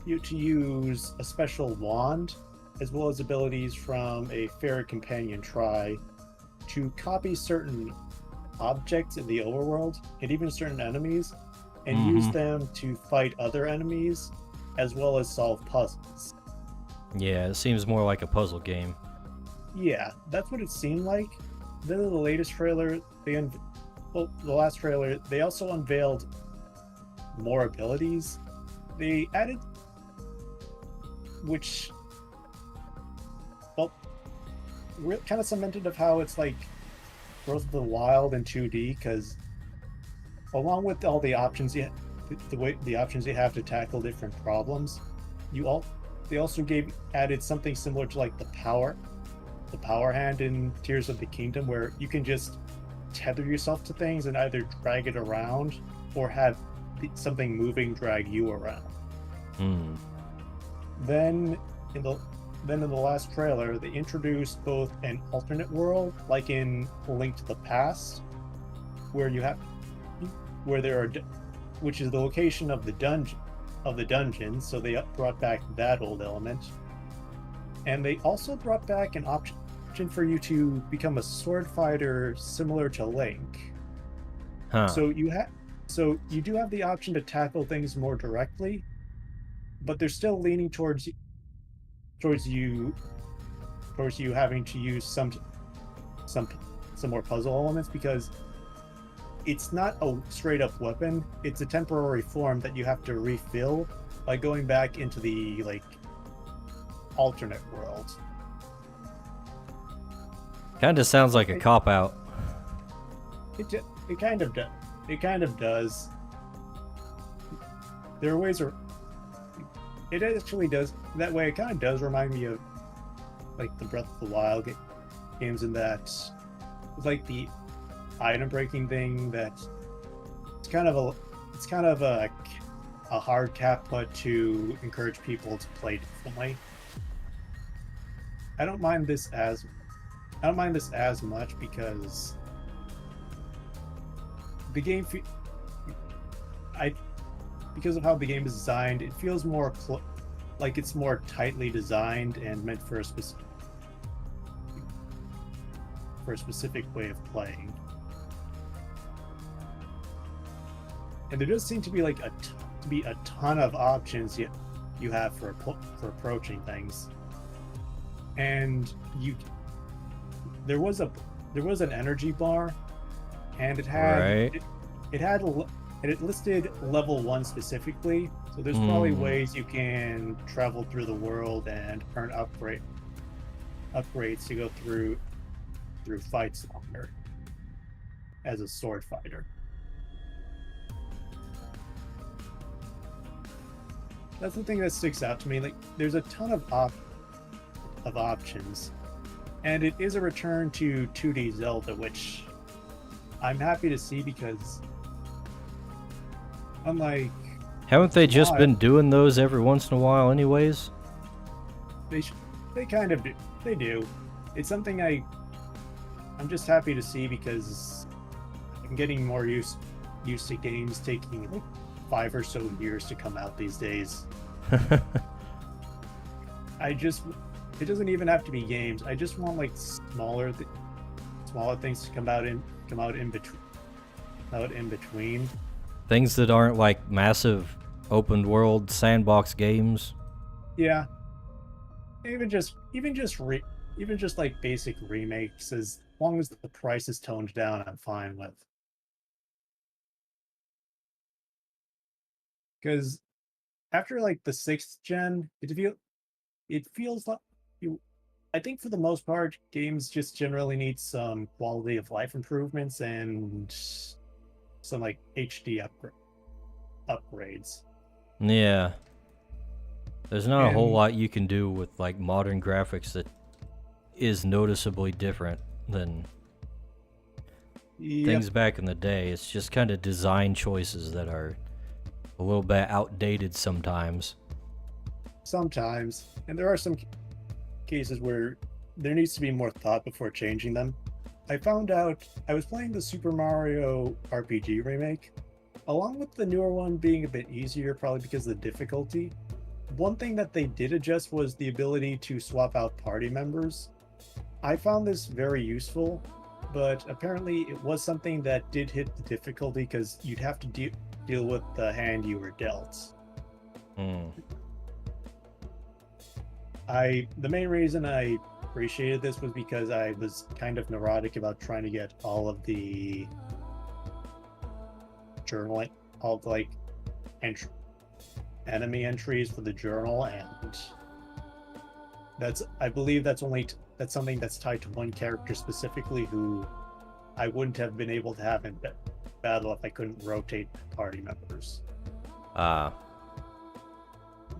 C: use a special wand as well as abilities from a fairy companion Tri to copy certain objects in the overworld and even certain enemies and use them to fight other enemies as well as solve puzzles.
B: Yeah, it seems more like a puzzle game.
C: Yeah, that's what it seemed like. Then in the latest trailer, the last trailer, they also unveiled more abilities. They added, which, well, kind of cemented of how it's like Breath of the Wild in 2D, because along with all the options the options you have to tackle different problems, they also added something similar to like the power hand in Tears of the Kingdom, where you can just tether yourself to things and either drag it around or have something moving drag you around. Then in the last trailer, they introduced both an alternate world, like in Link to the Past, which is the location of the dungeon. So they brought back that old element, and they also brought back an option for you to become a sword fighter similar to Link. So you do have the option to tackle things more directly, but they're still leaning towards you having to use some more puzzle elements, because it's not a straight up weapon. It's a temporary form that you have to refill by going back into the like alternate world.
B: Kind of sounds like a cop-out.
C: It kind of does. There are ways it actually does that way. It kind of does remind me of like the Breath of the Wild games, in that like the item breaking thing, that it's kind of a hard cap put to encourage people to play differently. I don't mind this as much because the game because of how the game is designed, it feels more like it's more tightly designed and meant for a specific way of playing. And there does seem to be like a ton of options you have for approaching things. And there was an energy bar, and it listed level 1 specifically. So there's probably ways you can travel through the world and earn upgrades to go through fights longer as a sword fighter. that's the thing that sticks out to me. Like, there's a ton of options, and it is a return to 2D Zelda, which I'm happy to see because, unlike
B: Haven't they just
C: Why?
B: been doing those every once in a while, anyways?
C: they kind of do. They do. It's something I'm just happy to see because I'm getting more used to games taking like 5 or so years to come out these days. It doesn't even have to be games. I just want like smaller things to come out in between.
B: Things that aren't like massive open world sandbox games.
C: Yeah. Even just like basic remakes, as long as the price is toned down, I'm fine with. Because after like the 6th gen, it feels like I think for the most part, games just generally need some quality of life improvements and some like HD upgrades.
B: Yeah. There's not a whole
C: And
B: lot you can do with like modern graphics that is noticeably different than
C: yep,
B: things back in the day. It's just kind of design choices that are a little bit outdated sometimes.
C: sometimes, and there are some cases where there needs to be more thought before changing them. I found out I was playing the Super Mario RPG remake, along with the newer one being a bit easier, probably because of the difficulty. One thing that they did adjust was the ability to swap out party members. I found this very useful, but apparently it was something that did hit the difficulty because you'd have to deal with the hand you were dealt.
B: Hmm.
C: The main reason I appreciated this was because I was kind of neurotic about trying to get all of the journaling, all of like enemy entries for the journal, and I believe that's something that's tied to one character specifically who I wouldn't have been able to have in battle if I couldn't rotate party members.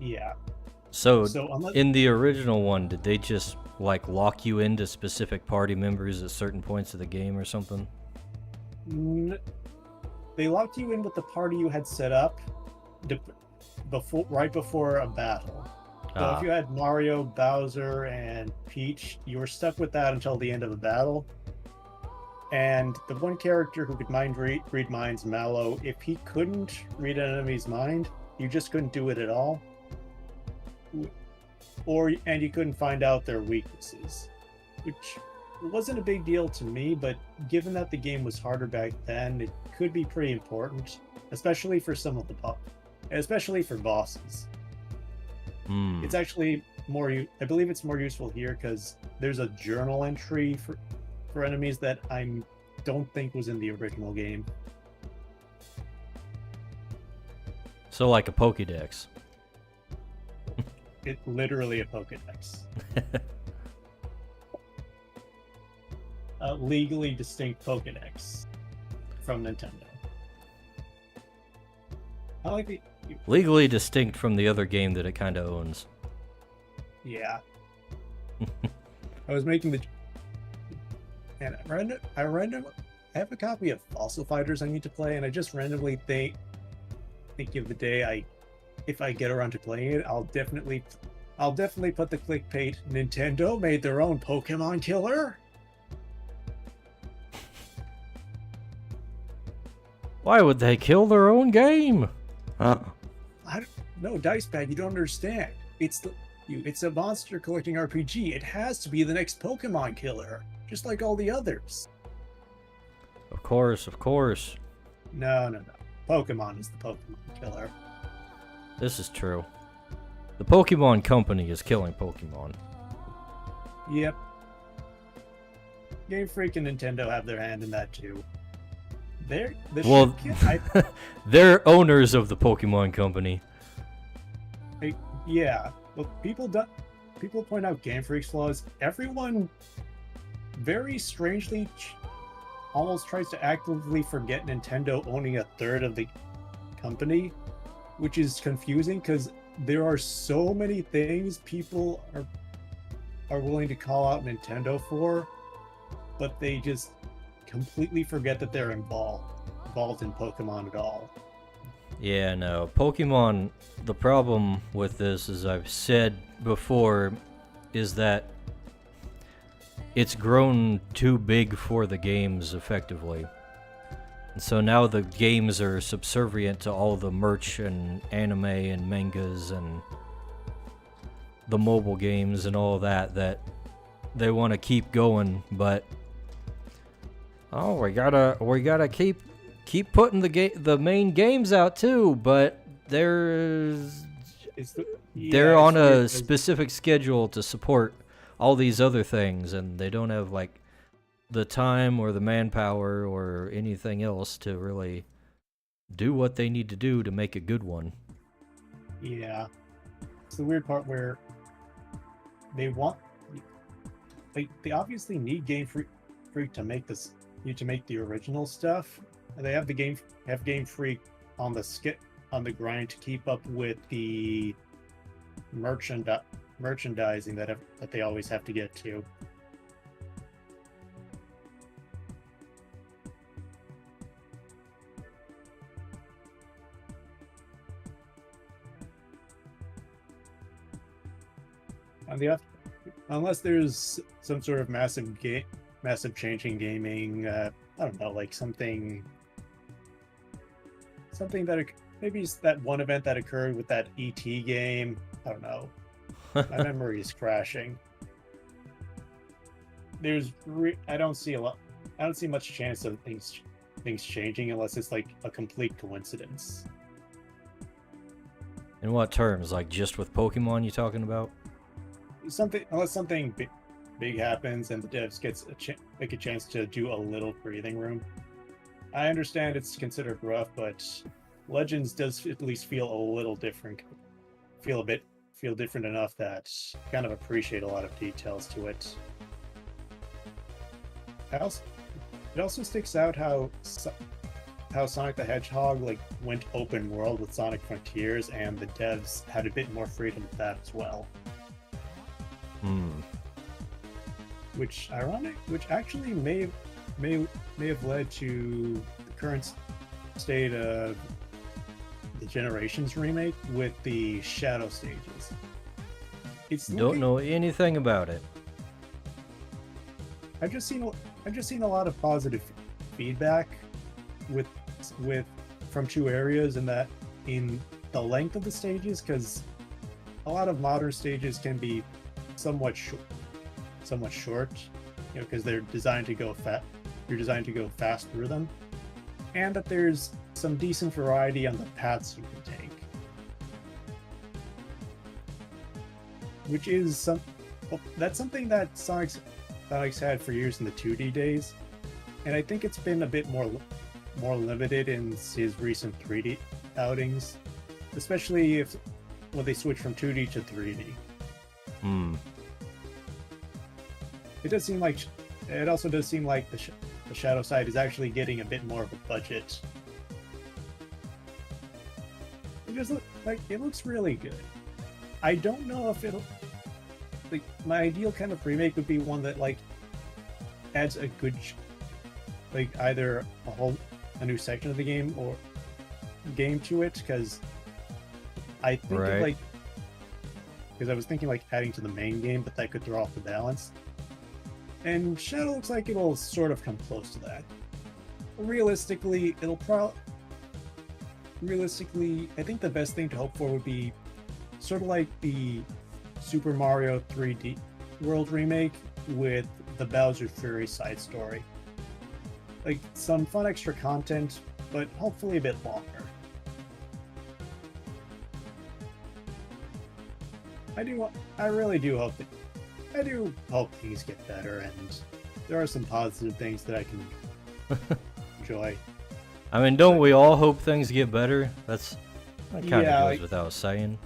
C: Yeah.
B: So
C: unless
B: in the original one, did they just like lock you into specific party members at certain points of the game or something?
C: they locked you in with the party you had set up right before a battle. So if you had Mario, Bowser, and Peach, you were stuck with that until the end of the battle. And the one character who could read minds, Mallow, if he couldn't read an enemy's mind, you just couldn't do it at all. And you couldn't find out their weaknesses, which wasn't a big deal to me, but given that the game was harder back then, it could be pretty important, especially for especially for bosses. It's actually I believe it's more useful here because there's a journal entry for enemies that I don't think was in the original game.
B: So like a Pokédex.
C: It's literally a Pokédex. A legally distinct Pokédex from Nintendo. I like the...
B: Legally distinct from the other game that it kind of owns.
C: Yeah. I was making the... And I have a copy of Fossil Fighters I need to play, and I just randomly think of the day if I get around to playing it, I'll definitely put the clickbait, Nintendo made their own Pokemon killer?
B: Why would they kill their own game?
C: No, Dicebag, you don't understand. It's a monster collecting RPG. It has to be the next Pokemon killer, just like all the others.
B: Of course.
C: No. Pokemon is the Pokemon killer.
B: This is true. The Pokemon Company is killing Pokemon.
C: Yep. Game Freak and Nintendo have their hand in that too.
B: They're owners of the Pokemon Company.
C: Yeah, but people point out Game Freak's flaws. Everyone very strangely almost tries to actively forget Nintendo owning a third of the company, which is confusing because there are so many things people are willing to call out Nintendo for, but they just completely forget that they're involved in Pokemon at all.
B: Yeah, no. Pokemon, the problem with this, as I've said before, is that it's grown too big for the games effectively. And so now the games are subservient to all the merch and anime and mangas and the mobile games and all that they want to keep going, but we gotta keep putting the main games out too, but they're on a specific schedule to support all these other things, and they don't have like the time or the manpower or anything else to really do what they need to do to make a good one.
C: Yeah, it's the weird part where they obviously need Game Freak to make this, to make the original stuff. And they have Game Freak on the grind to keep up with the merchandising that they always have to get to. Unless there's some sort of massive change in gaming, I don't know, like something that maybe it's that one event that occurred with that ET game. I don't know. My memory is crashing. I don't see much chance of things changing unless it's like a complete coincidence.
B: In what terms? Like just with Pokemon you talking about?
C: Unless something big happens and the devs make a chance to do a little breathing room. I understand it's considered rough, but Legends does at least feel a little different. Feel different enough that I kind of appreciate a lot of details to it. It also sticks out how Sonic the Hedgehog went open world with Sonic Frontiers, and the devs had a bit more freedom with that as well. Which actually may have led to the current state of the Generations remake with the Shadow stages.
B: Don't know anything about it.
C: I've just seen a lot of positive feedback with from two areas in the length of the stages, because a lot of modern stages can be somewhat short, because they're designed to go You're designed to go fast through them, and that there's some decent variety on the paths you can take, which is that's something that Sonic's had for years in the 2D days, and I think it's been a bit more limited in his recent 3D outings, especially when they switch from 2D to 3D. It also does seem like the Shadow side is actually getting a bit more of a budget. It looks really good. I don't know if it'll my ideal kind of remake would be one that adds a good either a new section of the game or game to it, because I think because I was thinking adding to the main game, but that could throw off the balance. And Shadow looks like it'll sort of come close to that. Realistically, I think the best thing to hope for would be sort of like the Super Mario 3D World remake with the Bowser Fury side story. Some fun extra content, but hopefully a bit longer. I really do hope things get better, and there are some positive things that I can enjoy.
B: I mean, don't we all hope things get better? That kind of goes without saying.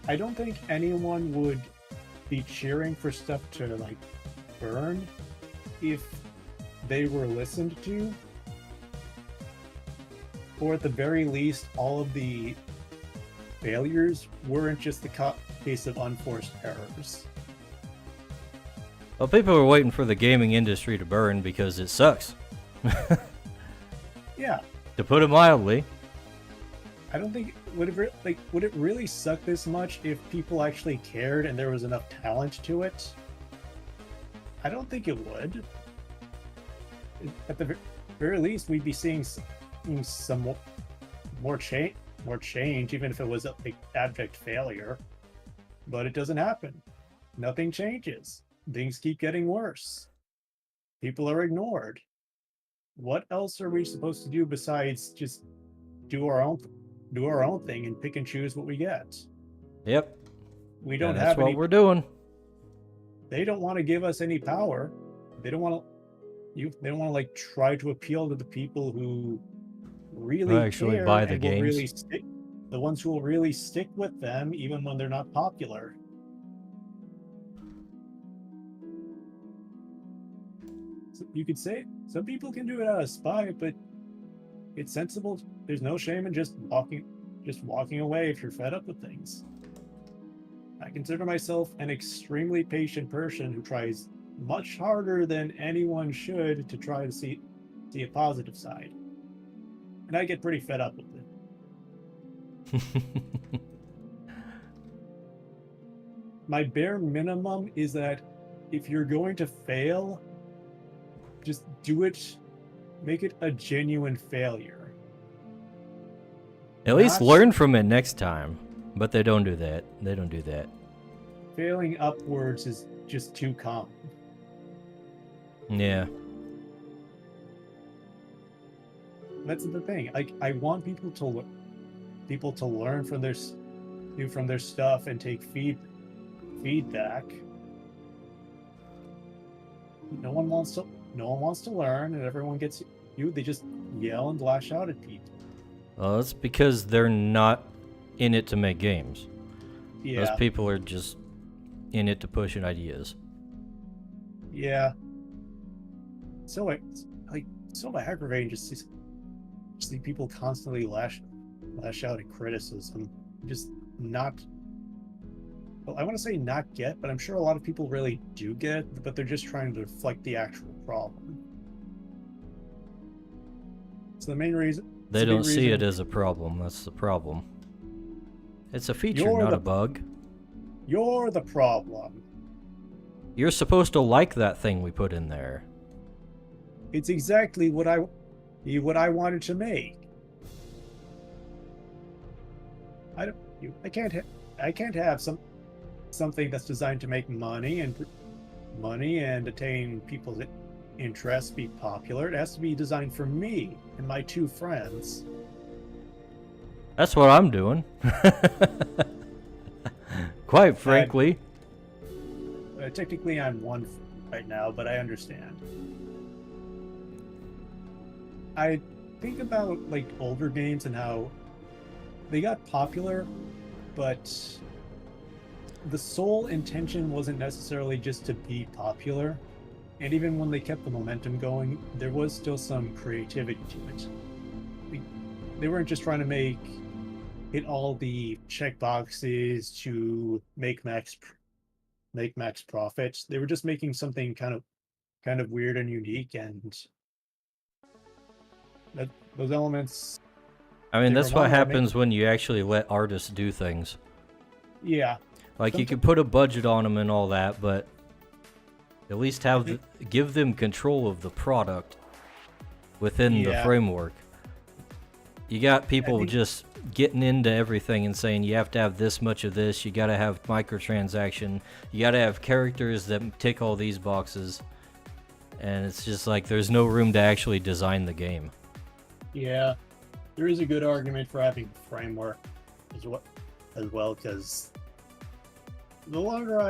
C: I don't think anyone would be cheering for stuff to burn if they were listened to, or at the very least all of the failures weren't just the case of unforced errors.
B: Well, people are waiting for the gaming industry to burn because it sucks.
C: Yeah,
B: To put it mildly.
C: I don't think would it really suck this much if people actually cared and there was enough talent to it? I don't think it would. At the very least, we'd be seeing some more change, even if it was like abject failure. But it doesn't happen. Nothing changes. Things keep getting worse. People are ignored. What else are we supposed to do besides just do our own thing and pick and choose what we get?
B: Yep.
C: We don't
B: That's
C: have
B: what
C: any.
B: we're doing.
C: They don't want to give us any power. They don't want to. They don't want to like try to appeal to the people who really
B: Actually
C: care
B: buy the
C: and will
B: games.
C: really stick. The ones who will really stick with them even when they're not popular. So you could say some people can do it out of spite, but it's sensible. There's no shame in just walking away if you're fed up with things. I consider myself an extremely patient person who tries much harder than anyone should to try to see a positive side. And I get pretty fed up with it. My bare minimum is that if you're going to fail, just do it, make it a genuine failure.
B: At least
C: Not-
B: learn from it next time. But they don't do that. They don't do that.
C: Failing upwards is just too common.
B: Yeah.
C: That's the thing. I want people to learn from their stuff and take feedback. No one wants to learn, and everyone gets you. They just yell and lash out at people.
B: Well, it's because they're not in it to make games.
C: Yeah,
B: Those people are just in it to push in ideas.
C: yeah. So aggravating just see people constantly lash out at criticism. Just not. Well, I want to say not get, but I'm sure a lot of people really do get, but they're just trying to deflect the actual problem. So the main reason
B: They don't see it as a problem. That's the problem. It's a feature,
C: You're
B: not
C: the-
B: a bug.
C: You're the problem.
B: You're supposed to like that thing we put in there.
C: It's exactly what I wanted to make. I can't have something that's designed to make money and attain people's interest, be popular. It has to be designed for me and my two friends.
B: That's what I'm doing. Quite frankly.
C: Technically, I'm one right now, but I understand. I think about like older games and how they got popular, but the sole intention wasn't necessarily just to be popular. And even when they kept the momentum going, there was still some creativity to it. They weren't just trying to hit all the check boxes to make max profits. They were just making something kind of weird and unique, and those elements.
B: I mean,
C: They
B: that's
C: were
B: what
C: one that
B: happens when you actually let artists do things.
C: Yeah,
B: Like, you
C: Someti-
B: could put a budget on them and all that, but at least give them control of the product within the
C: Yeah.
B: framework. You got people
C: think-
B: just getting into everything and saying you have to have this much of this, you gotta have microtransaction, you gotta have characters that tick all these boxes, and it's just like there's no room to actually design the game.
C: yeah. There is a good argument for having a framework as well, because the longer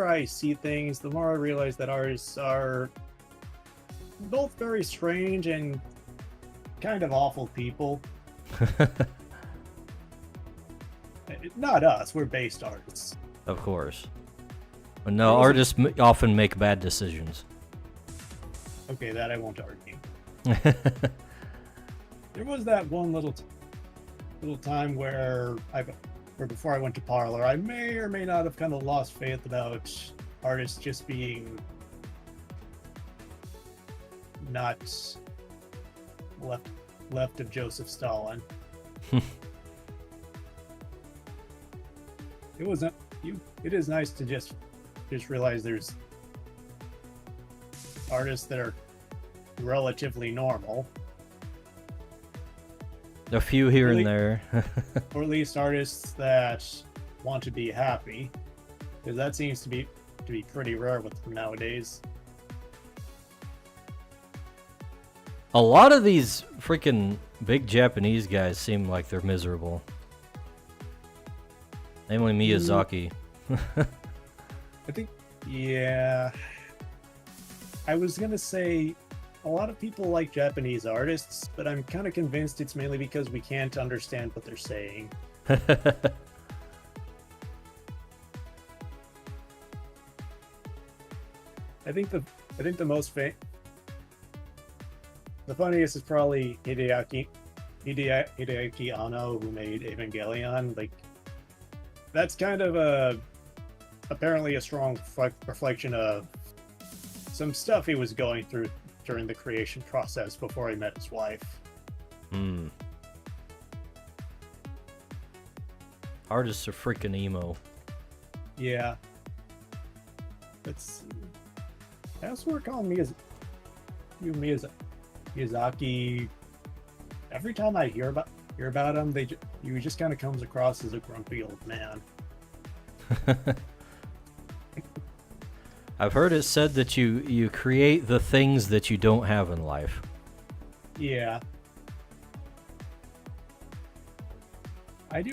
C: I see things, the more I realize that artists are both very strange and kind of awful people. Not us, we're based artists.
B: Of course. But no,
C: There was a-
B: artists often make bad decisions.
C: Okay, that I won't argue. There was that one little little time where before I went to Parlor, I may or may not have kind of lost faith about artists just being not left of Joseph Stalin. It is nice to just realize there's artists that are relatively normal.
B: A few here and there.
C: Or at least artists that want to be happy, because that seems to be pretty rare with them nowadays.
B: A lot of these freaking big Japanese guys seem like they're miserable. Namely Miyazaki.
C: I think, yeah. I was gonna say a lot of people like Japanese artists, but I'm kind of convinced it's mainly because we can't understand what they're saying. I think the most the funniest is probably Hideaki Anno, who made Evangelion. Like, that's kind of apparently a strong reflection of some stuff he was going through during the creation process before he met his wife.
B: Artists are freaking emo.
C: Yeah. Let's see. I also recall Miyazaki. Every time I hear about him, he just kind of comes across as a grumpy old man.
B: I've heard it said that you create the things that you don't have in life.
C: Yeah. I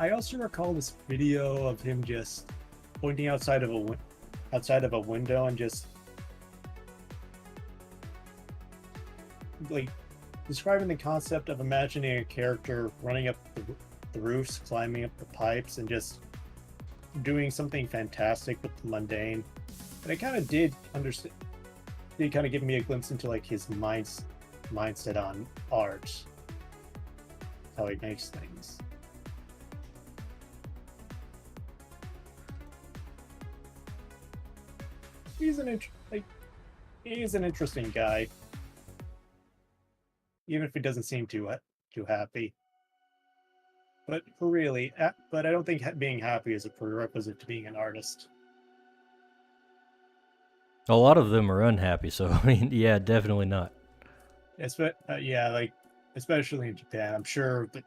C: also recall this video of him just pointing outside of a window and just like describing the concept of imagining a character running up the roofs, climbing up the pipes, and just doing something fantastic with the mundane. And it kind of did kind of give me a glimpse into like his mindset on art, how he makes things. He's an interesting guy, even if he doesn't seem too happy. But I don't think being happy is a prerequisite to being an artist.
B: A lot of them are unhappy, so I mean, yeah, definitely not.
C: Like especially in Japan, I'm sure that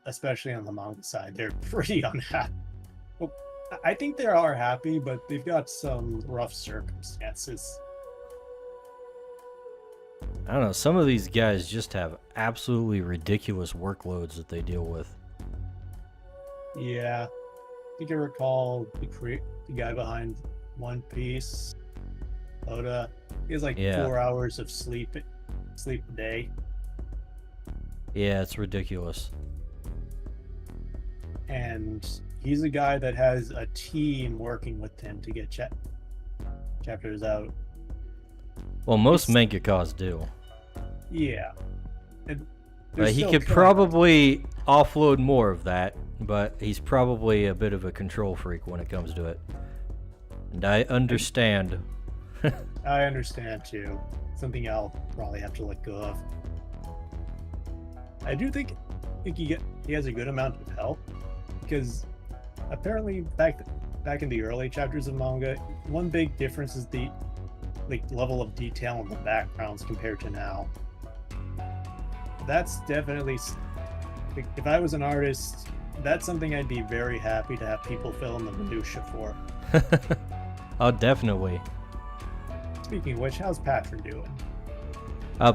C: especially on the manga side, they're pretty unhappy. Well, I think they are happy, but they've got some rough circumstances.
B: I don't know, some of these guys just have absolutely ridiculous workloads that they deal with.
C: Yeah. I think I recall the guy behind One Piece, Oda. He has like 4 hours of sleep a day.
B: Yeah, it's ridiculous.
C: And he's a guy that has a team working with him to get chapters out.
B: Well, most mangakas do.
C: Yeah.
B: But he could probably offload more of that, but he's probably a bit of a control freak when it comes to it. And I understand.
C: I understand too. Something I'll probably have to let go of. I do think he has a good amount of help, because apparently back in the early chapters of manga, one big difference is the level of detail in the backgrounds compared to now. That's definitely, if I was an artist, that's something I'd be very happy to have people fill in the minutia for.
B: Oh, definitely.
C: Speaking of which, how's Patron doing?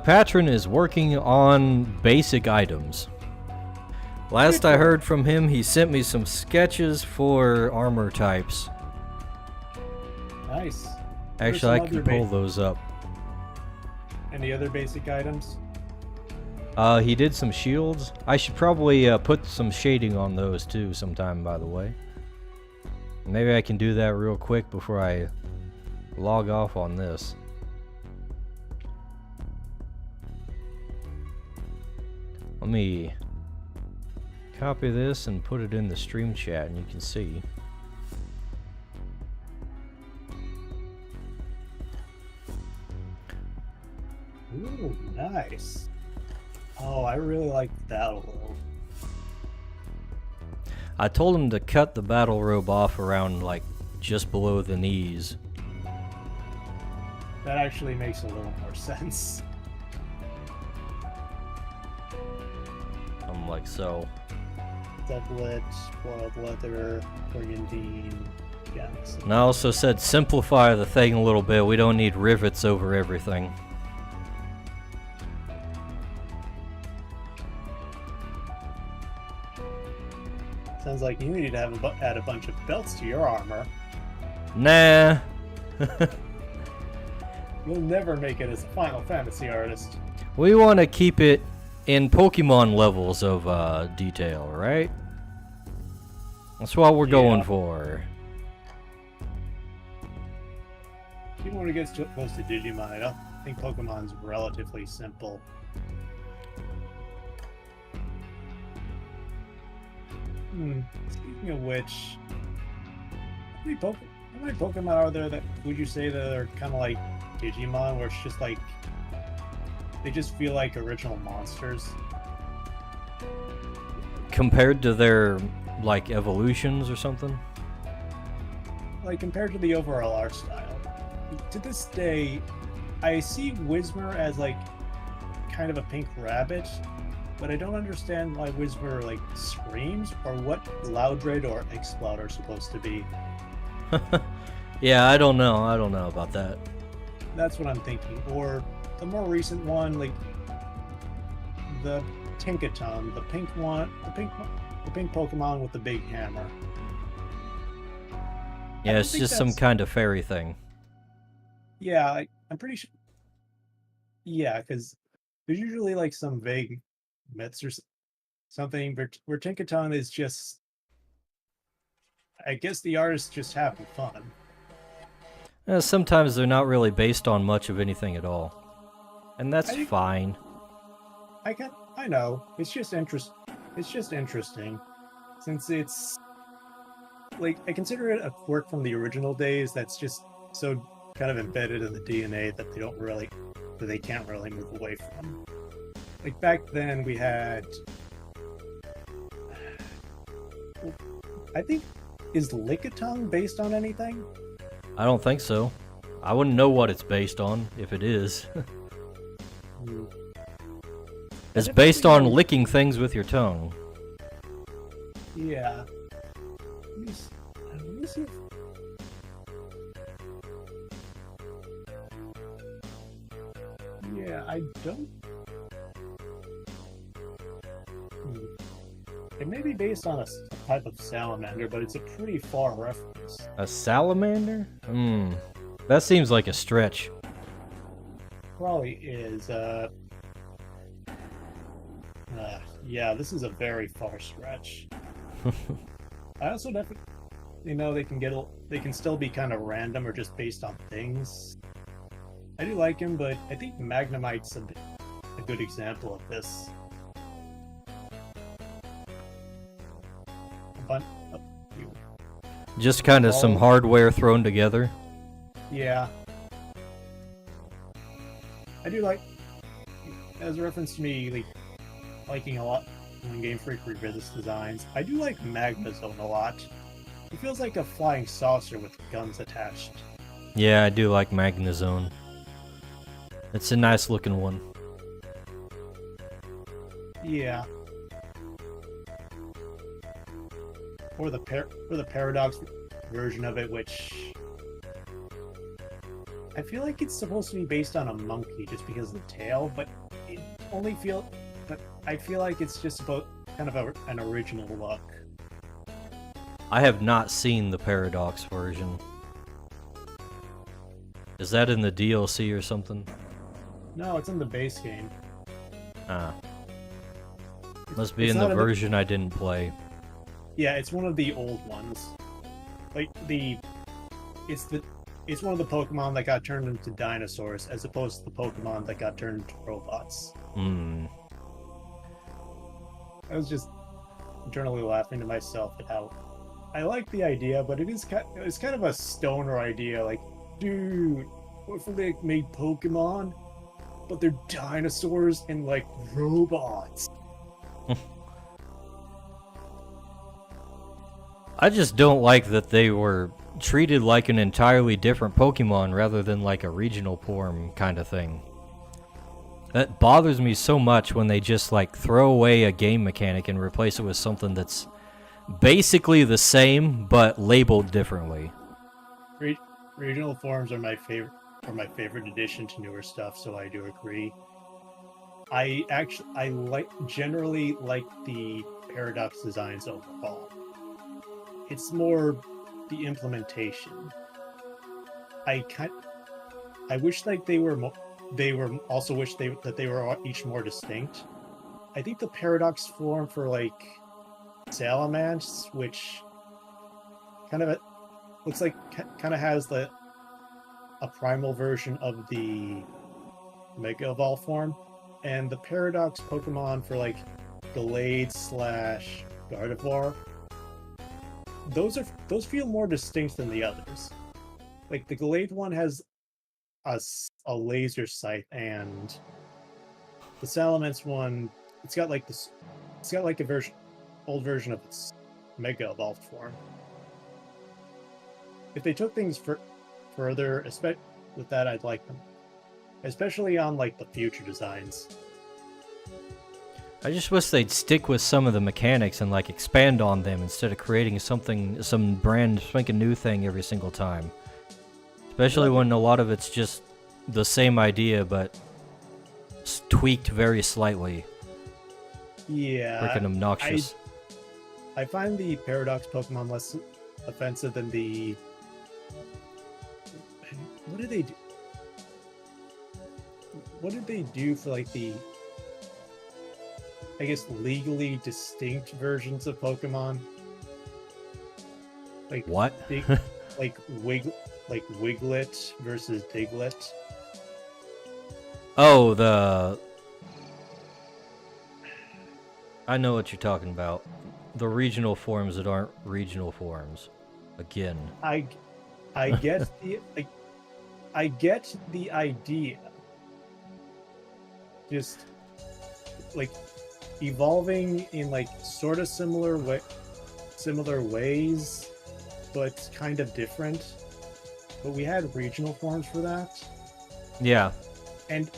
B: Patron is working on basic items. Last I heard from him, he sent me some sketches for armor types.
C: Nice.
B: Actually, I can pull those up.
C: Any other basic items?
B: He did some shields. I should probably put some shading on those too sometime, by the way. Maybe I can do that real quick before I log off on this. Let me copy this and put it in the stream chat and you can see.
C: Ooh, nice. Oh, I really like the battle robe.
B: I told him to cut the battle robe off around like just below the knees.
C: That actually makes a little more sense.
B: I'm like, so.
C: Doublet, boiled leather, organdine, yes.
B: And I also said simplify the thing a little bit. We don't need rivets over everything.
C: Sounds like you need to have add a bunch of belts to your armor.
B: Nah.
C: You'll never make it as a Final Fantasy artist.
B: We want to keep it in Pokemon levels of detail, right? That's what we're going for.
C: Even when it gets close to Digimon, I don't think Pokemon's relatively simple. Speaking of which, how many Pokemon are there that would you say that are kind of like Digimon, where it's just like they just feel like original monsters?
B: Compared to their like evolutions or something?
C: Like compared to the overall art style. To this day, I see Whismur as like kind of a pink rabbit, but I don't understand why Whismur like screams or what Loudred or Exploud are supposed to be.
B: Yeah, I don't know. I don't know about that.
C: That's what I'm thinking. Or the more recent one, like the Tinkaton, the pink one, the pink Pokemon with the big hammer.
B: Yeah, it's just some kind of fairy thing.
C: Yeah, I'm pretty sure. Yeah, because there's usually like some vague myths or something where Tinkaton is just, I guess the artist just having fun.
B: Sometimes they're not really based on much of anything at all, and that's fine.
C: I know. It's just interesting, since it's like I consider it a work from the original days that's just so kind of embedded in the DNA that they can't really move away from. Like back then we had, I think, is Lickitung based on anything?
B: I don't think so. I wouldn't know what it's based on if it is. It's based on licking things with your tongue.
C: Yeah. Let me see. Yeah, I don't. It may be based on a type of salamander, but it's a pretty far reference.
B: A salamander? That seems like a stretch.
C: Probably is. Yeah, this is a very far stretch. I also definitely, they can still be kind of random or just based on things. I do like him, but I think Magnemite's a good example of this.
B: Just kind of some hardware thrown together.
C: Yeah. I do like, as a reference to me, liking a lot when Game Freak revisits designs, I do like Magnezone a lot. It feels like a flying saucer with guns attached.
B: Yeah, I do like Magnezone. It's a nice looking one.
C: Yeah. Or the Paradox version of it, which I feel like it's supposed to be based on a monkey just because of the tail, but I feel like it's just about kind of an original look.
B: I have not seen the Paradox version. Is that in the DLC or something?
C: No, it's in the base game.
B: Ah. Must be in the version I didn't play.
C: Yeah, it's one of the old ones. It's one of the Pokemon that got turned into dinosaurs, as opposed to the Pokemon that got turned into robots. internally laughing to myself at how I like the idea, but it's kind of a stoner idea. Like, dude, what if they made Pokemon, but they're dinosaurs and like robots?
B: I just don't like that they were treated like an entirely different Pokemon rather than like a regional form kind of thing. That bothers me so much when they just like throw away a game mechanic and replace it with something that's basically the same but labeled differently.
C: Regional forms are my favorite addition to newer stuff, so I do agree. I generally like the Paradox designs overall. It's more the implementation. I wish like they were that they were each more distinct. I think the Paradox form for like Salamence, which looks like kind of has a primal version of the Mega Evolve form, and the Paradox Pokemon for like Gallade / Gardevoir. Those feel more distinct than the others. Like the Gallade one has a laser sight, and the Salamence one, it's got like a old version of its Mega Evolved form. If they took things further, especially with that, I'd like them, especially on like the future designs.
B: I just wish they'd stick with some of the mechanics and like expand on them instead of creating some brand spanking new thing every single time. Especially when a lot of it's just the same idea but tweaked very slightly.
C: Yeah.
B: Freaking obnoxious.
C: I find the Paradox Pokemon less offensive than the... What did they do? What did they do for like the, I guess, legally distinct versions of Pokemon? Like
B: what?
C: like Wiglet versus Diglett.
B: Oh, I know what you're talking about. The regional forms that aren't regional forms. Again.
C: I get I get the idea. Just like evolving in like sort of similar ways, but kind of different. But we had regional forms for that.
B: Yeah.
C: And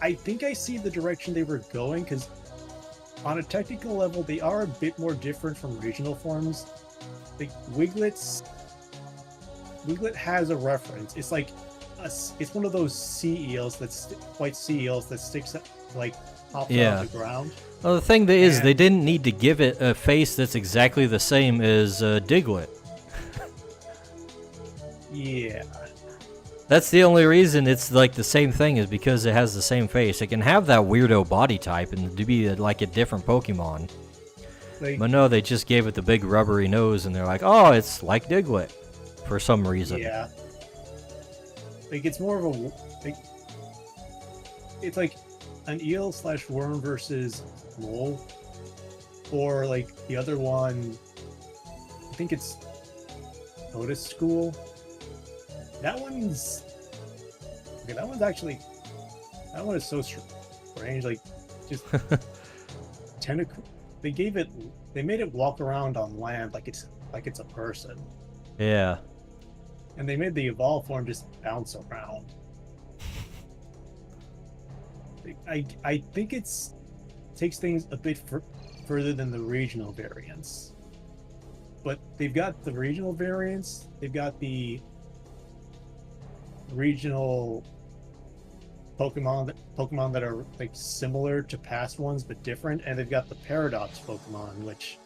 C: I think I see the direction they were going, because on a technical level, they are a bit more different from regional forms. Like Wiglet has a reference. It's like it's one of those sea eels white sea eels that sticks like pops out of the ground.
B: Well, the thing is, they didn't need to give it a face that's exactly the same as Diglett.
C: Yeah.
B: That's the only reason it's like the same thing, is because it has the same face. It can have that weirdo body type and to be like a different Pokemon. But no, they just gave it the big rubbery nose and they're like, oh, it's like Diglett for some reason.
C: Yeah. Like it's more of a it's like an eel / worm versus mole, or like the other one, I think it's Otis School. That one is so strange. Like just tentacle. They made it walk around on land like it's a person.
B: Yeah.
C: And they made the evolved form just bounce around. I think takes things a bit further than the regional variants. But they've got the regional variants, they've got the regional Pokemon that are like similar to past ones but different, and they've got the Paradox Pokemon, which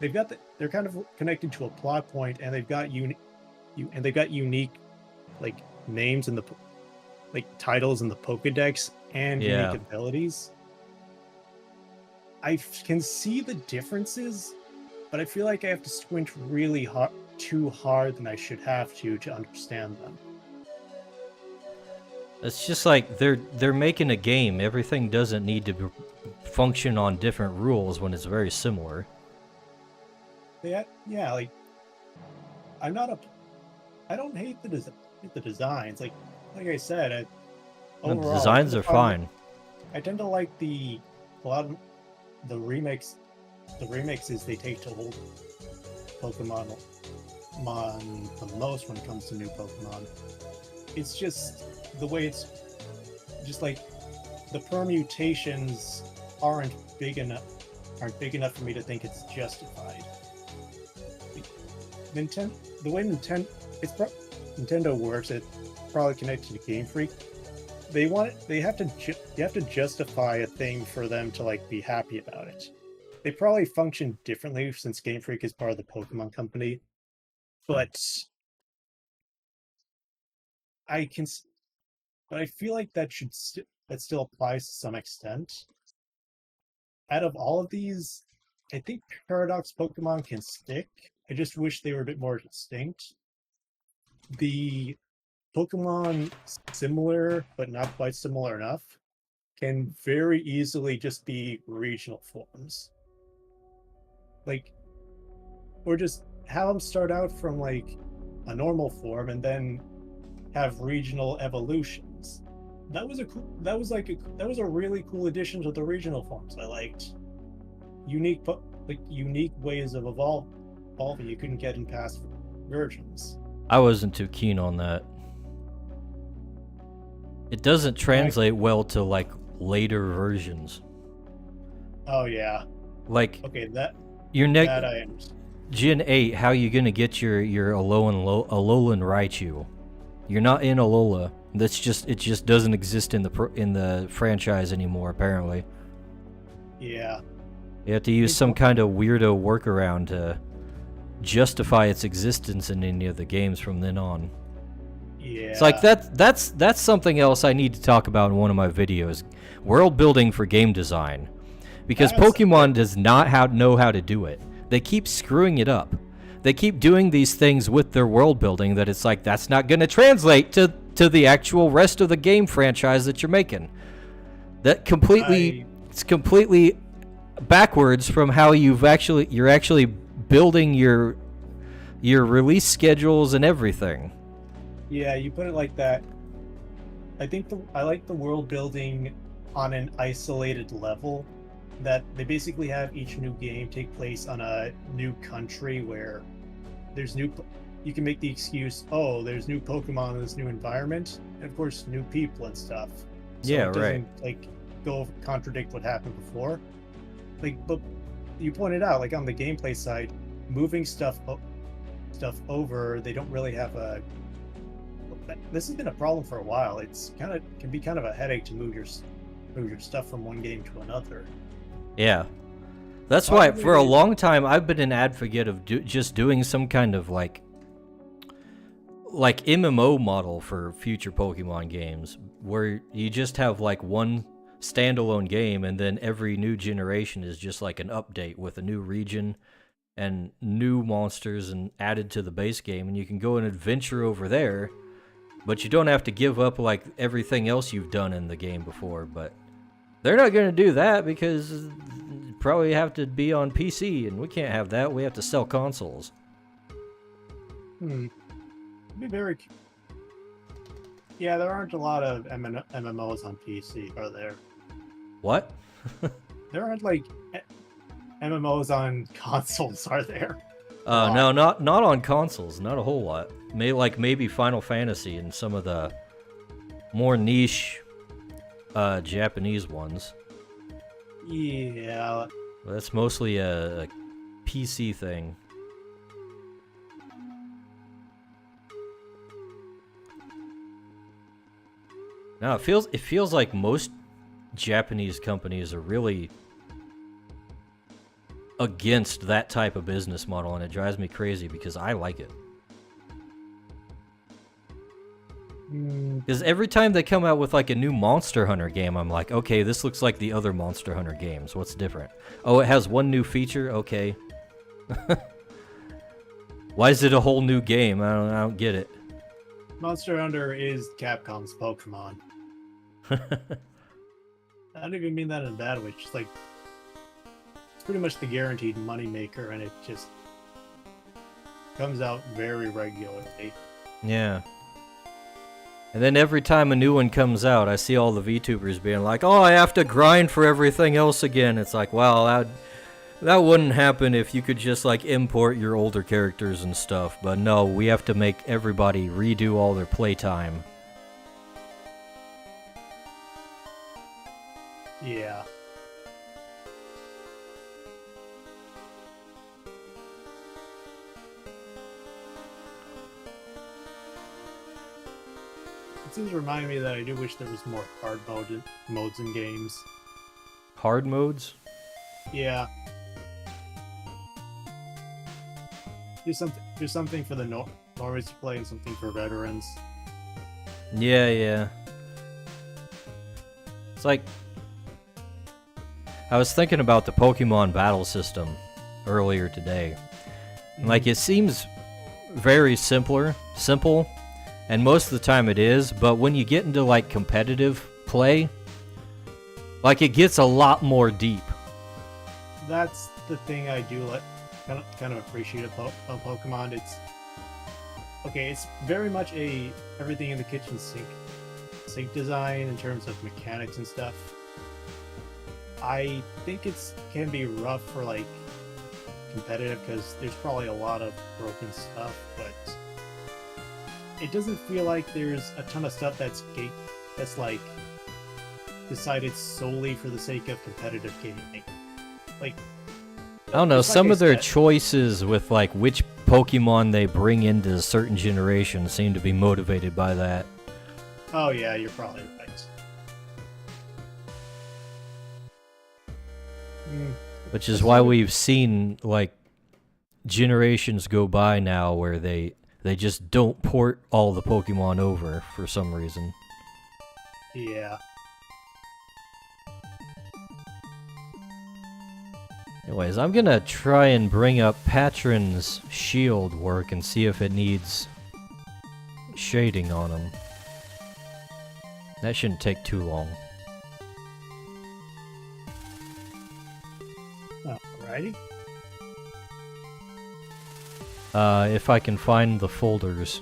C: they're kind of connected to a plot point, and they've got unique like names in the like titles in the Pokedex and unique abilities. I can see the differences, but I feel like I have to squint really too hard than I should have to understand them.
B: It's just like they're making a game. Everything doesn't need to function on different rules when it's very similar.
C: Yeah, like I'm not a. I don't hate the designs. Like I said,
B: No, the
C: overall,
B: designs are fine.
C: I tend to like a lot of the remakes. The remixes they take to old Pokemon the most when it comes to new Pokemon. It's just the way it's just like the permutations aren't big enough for me to think it's justified. The way Nintendo works, it's probably connected to Game Freak. You have to justify a thing for them to like be happy about it. They probably function differently since Game Freak is part of the Pokemon company, but I feel like that still applies to some extent. Out of all of these, I think Paradox Pokemon can stick. I just wish they were a bit more distinct. The Pokemon similar, but not quite similar enough, can very easily just be regional forms. Like, or just have them start out from like a normal form and then have regional evolutions. That was a really cool addition to the regional forms. I liked unique ways of evolving you couldn't get in past versions.
B: I wasn't too keen on that. It doesn't translate well to like later versions.
C: Oh yeah.
B: Like
C: okay, that
B: your
C: that I understand.
B: Gen 8, how you gonna get your Alolan Raichu? You're not in Alola. It just doesn't exist in the franchise anymore. Apparently.
C: Yeah.
B: You have to use some kind of weirdo workaround to justify its existence in any of the games from then on.
C: Yeah.
B: It's like that's something else I need to talk about in one of my videos. World building for game design. Because Pokemon does not know how to do it. They keep screwing it up. They keep doing these things with their world building that it's like that's not going to translate to the actual rest of the game franchise that you're making. It's completely backwards from how you're actually building your release schedules and everything.
C: Yeah, you put it like that. I like the world building on an isolated level, that they basically have each new game take place on a new country where there's you can make the excuse, oh, there's new Pokemon in this new environment, and of course new people and stuff. So
B: yeah,
C: it doesn't,
B: right.
C: like go contradict what happened before. Like, but you pointed out, like on the gameplay side, moving stuff over, they don't really have a. This has been a problem for a while. Can be kind of a headache to move your stuff from one game to another.
B: Yeah. That's why for a long time I've been an advocate of just doing some kind of like MMO model for future Pokemon games where you just have like one standalone game and then every new generation is just like an update with a new region and new monsters and added to the base game, and you can go and adventure over there, but you don't have to give up like everything else you've done in the game before. But they're not going to do that because you probably have to be on PC, and we can't have that. We have to sell consoles.
C: It'd be very. Yeah, there aren't a lot of MMOs on PC, are there?
B: What?
C: There aren't like MMOs on consoles, are there?
B: No, not on consoles. Not a whole lot. Maybe Final Fantasy and some of the more niche Japanese ones.
C: Yeah.
B: That's mostly a PC thing. Now it feels like most Japanese companies are really against that type of business model, and it drives me crazy because I like it. Because every time they come out with like a new Monster Hunter game, I'm like, okay, this looks like the other Monster Hunter games. What's different? Oh, it has one new feature? Okay. Why is it a whole new game? I don't get it.
C: Monster Hunter is Capcom's Pokemon. I don't even mean that in a bad way. It's just like it's pretty much the guaranteed money maker, and it just comes out very regularly.
B: Yeah. And then every time a new one comes out, I see all the VTubers being like, "Oh, I have to grind for everything else again." It's like, wow, that wouldn't happen if you could just like import your older characters and stuff. But no, we have to make everybody redo all their playtime.
C: Yeah. It seems to remind me that I do wish there was more hard modes in games.
B: Hard modes?
C: Yeah. Do something for the normies to play and something for veterans.
B: Yeah, yeah. It's like, I was thinking about the Pokemon battle system earlier today. Like, it seems very simple, and most of the time it is, but when you get into, like, competitive play, like, it gets a lot more deep.
C: That's the thing I do kind of appreciate about Pokemon. It's very much a everything in the kitchen sink design in terms of mechanics and stuff. I think can be rough for like competitive because there's probably a lot of broken stuff, but it doesn't feel like there's a ton of stuff that's like decided solely for the sake of competitive gaming. Like,
B: I don't know,
C: like
B: some
C: I
B: of their
C: said-
B: choices with like which Pokemon they bring into a certain generation seem to be motivated by that.
C: Oh yeah, you're probably right.
B: Which is why we've seen like generations go by now where they just don't port all the Pokemon over for some reason.
C: Yeah.
B: Anyways, I'm gonna try and bring up Patron's shield work and see if it needs shading on him. That shouldn't take too long.
C: Alrighty.
B: If I can find the folders.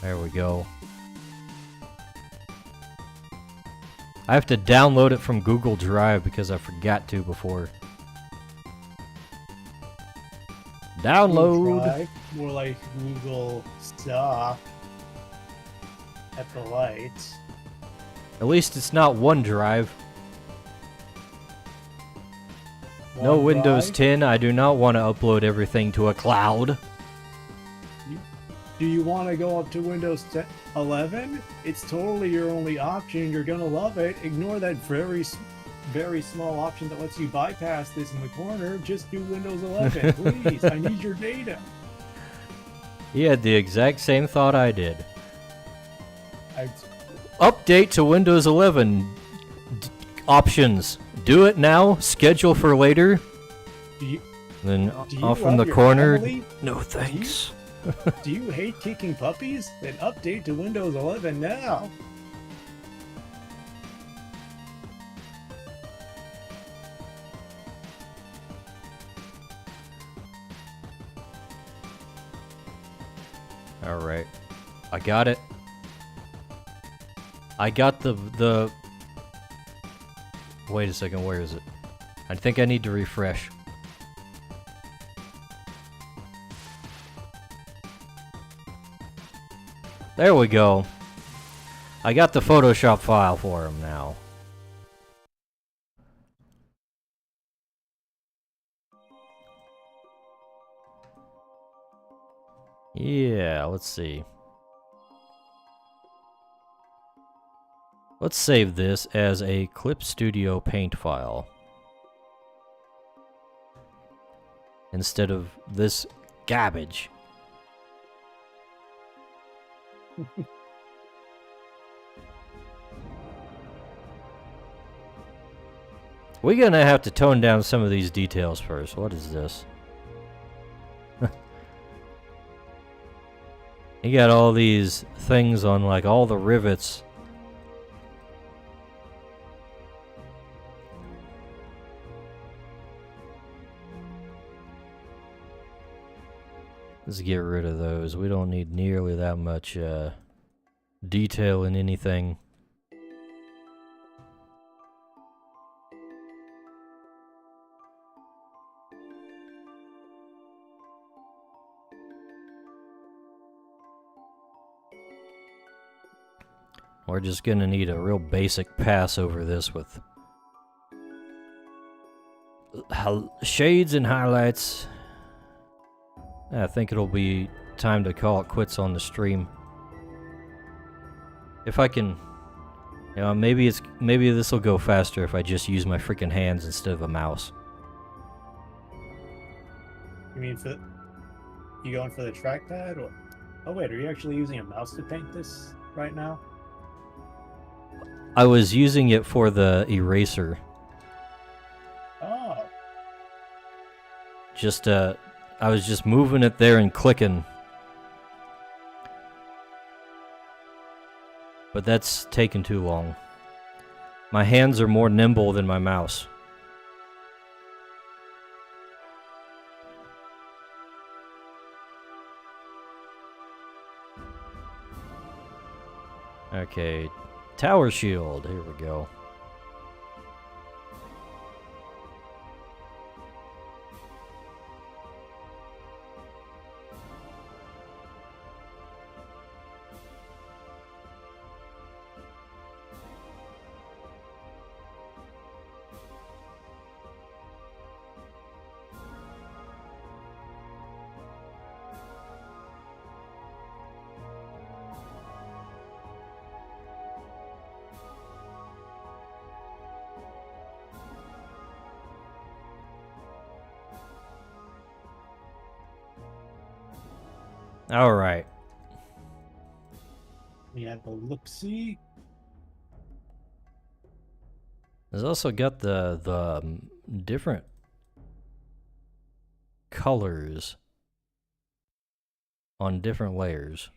B: There we go. I have to download it from Google Drive because I forgot to before. Download!
C: Drive, more like Google Stop at the light.
B: At least it's not OneDrive. No Windows
C: OneDrive?
B: 10, I do not want to upload everything to a cloud.
C: Do you want to go up to Windows 11? It's totally your only option. You're gonna love it. Ignore that very small option that lets you bypass this in the corner. Just do Windows 11, please. I need your data.
B: He had the exact same thought I did.
C: I,
B: Update to Windows 11. Options. Do it now, schedule for later.
C: do you
B: Then
C: Do you
B: off in
C: love
B: the
C: your
B: corner.
C: family?
B: No thanks.
C: do you hate kicking puppies? Then update to Windows 11 now.
B: Alright. I got it. I got the... Wait a second, where is it? I think I need to refresh. There we go. I got the Photoshop file for him now. Yeah, let's see. Let's save this as a Clip Studio Paint file. Instead of this garbage. We're gonna have to tone down some of these details first. What is this? You got all these things on like all the rivets. Let's get rid of those. We don't need nearly that much detail in anything. We're just gonna need a real basic pass over this with shades and highlights. I think it'll be time to call it quits on the stream. If I can, you know, maybe this will go faster if I just use my freaking hands instead of a mouse.
C: You mean you going for the trackpad? Or oh wait, are you actually using a mouse to paint this right now?
B: I was using it for the eraser.
C: Oh.
B: I was just moving it there and clicking. But that's taken too long. My hands are more nimble than my mouse. Okay, tower shield, here we go. All right.
C: We have a look-see.
B: There's also got the different colors on different layers.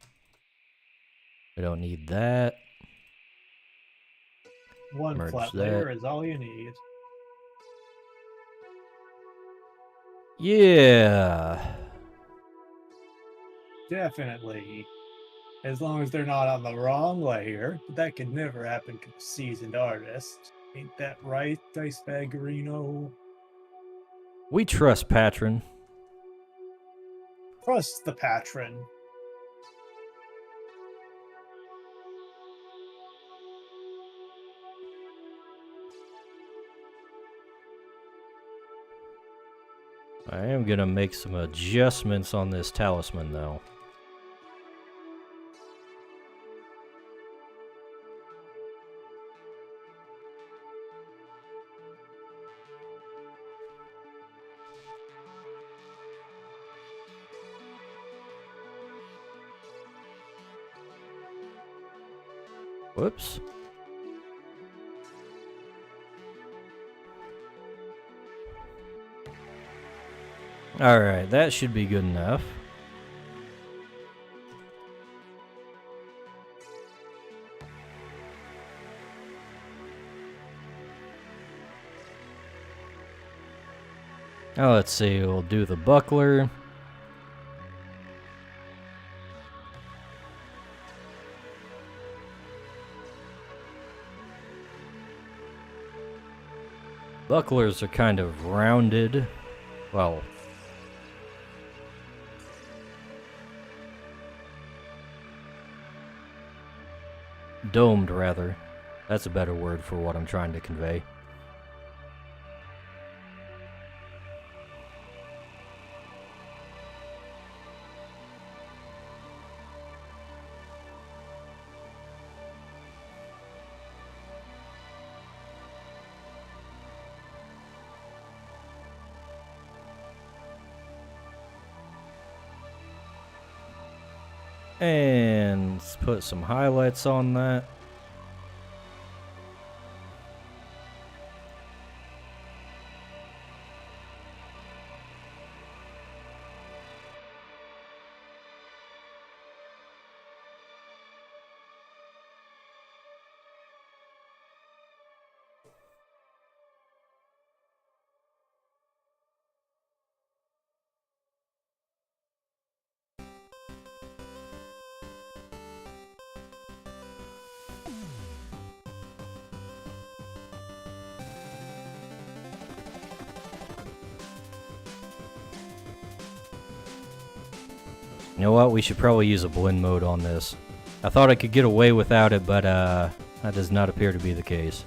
B: We don't need that.
C: One
B: Merge
C: flat
B: that.
C: layer is all you need.
B: Yeah.
C: Definitely. As long as they're not on the wrong layer. But that could never happen to a seasoned artist. Ain't that right, Dice Baggerino?
B: We trust Patron.
C: Trust the patron.
B: I am gonna make some adjustments on this talisman though. Whoops. Alright, that should be good enough. Now let's see, we'll do the buckler. Bucklers are kind of rounded. Well, domed rather. That's a better word for what I'm trying to convey. And let's put some highlights on that. You know what? We should probably use a blend mode on this. I thought I could get away without it, but that does not appear to be the case.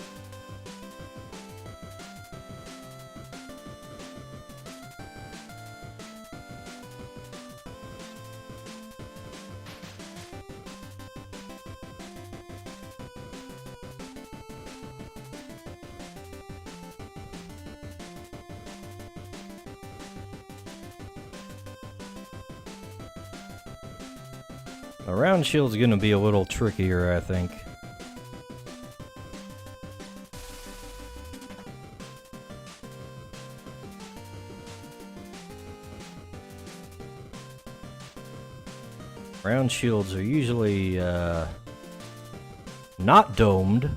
B: A round shield's gonna be a little trickier, I think. Round shields are usually not domed.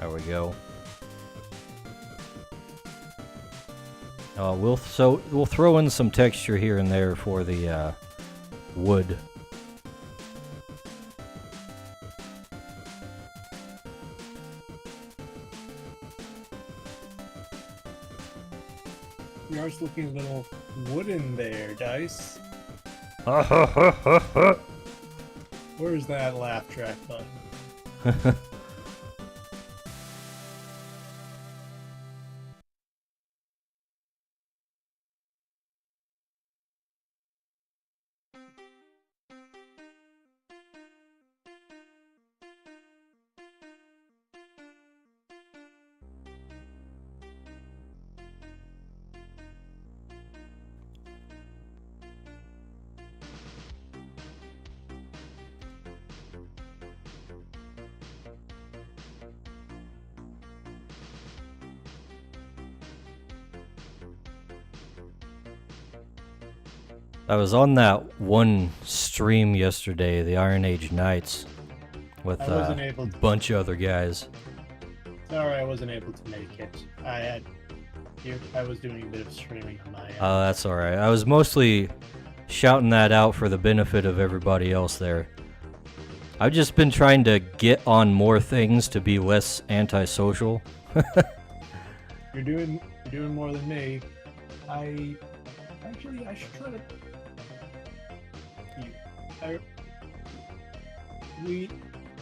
B: There we go. We'll throw in some texture here and there for the wood.
C: Yours looking a little wooden there, Dice. Where's that laugh track button?
B: I was on that one stream yesterday, the Iron Age Nights, with a bunch of other guys.
C: Sorry, I wasn't able to make it. I was doing a bit of streaming on my end.
B: Oh, that's alright. I was mostly shouting that out for the benefit of everybody else there. I've just been trying to get on more things to be less antisocial.
C: You're doing more than me. I should try to. You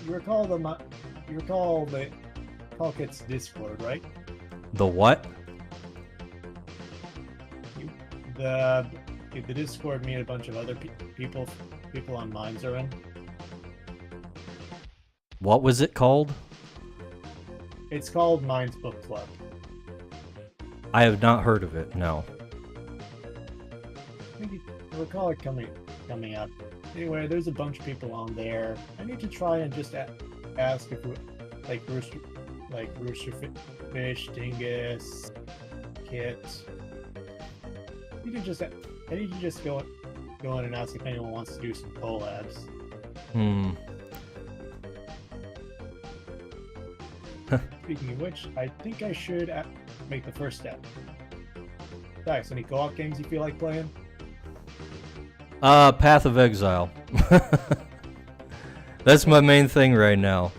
C: recall the Pocket's Discord, right?
B: The what?
C: The Discord me and a bunch of other people on Minds are in.
B: What was it called?
C: It's called Minds Book Club.
B: I have not heard of it, no.
C: I recall it coming up. Anyway, there's a bunch of people on there. I need to try and just ask if Rooster Fish, Dingus, Kit. I need to just go in and ask if anyone wants to do some collabs. Speaking of which, I think I should make the first step. Dice, any co-op games you feel like playing?
B: Path of Exile. That's my main thing right now.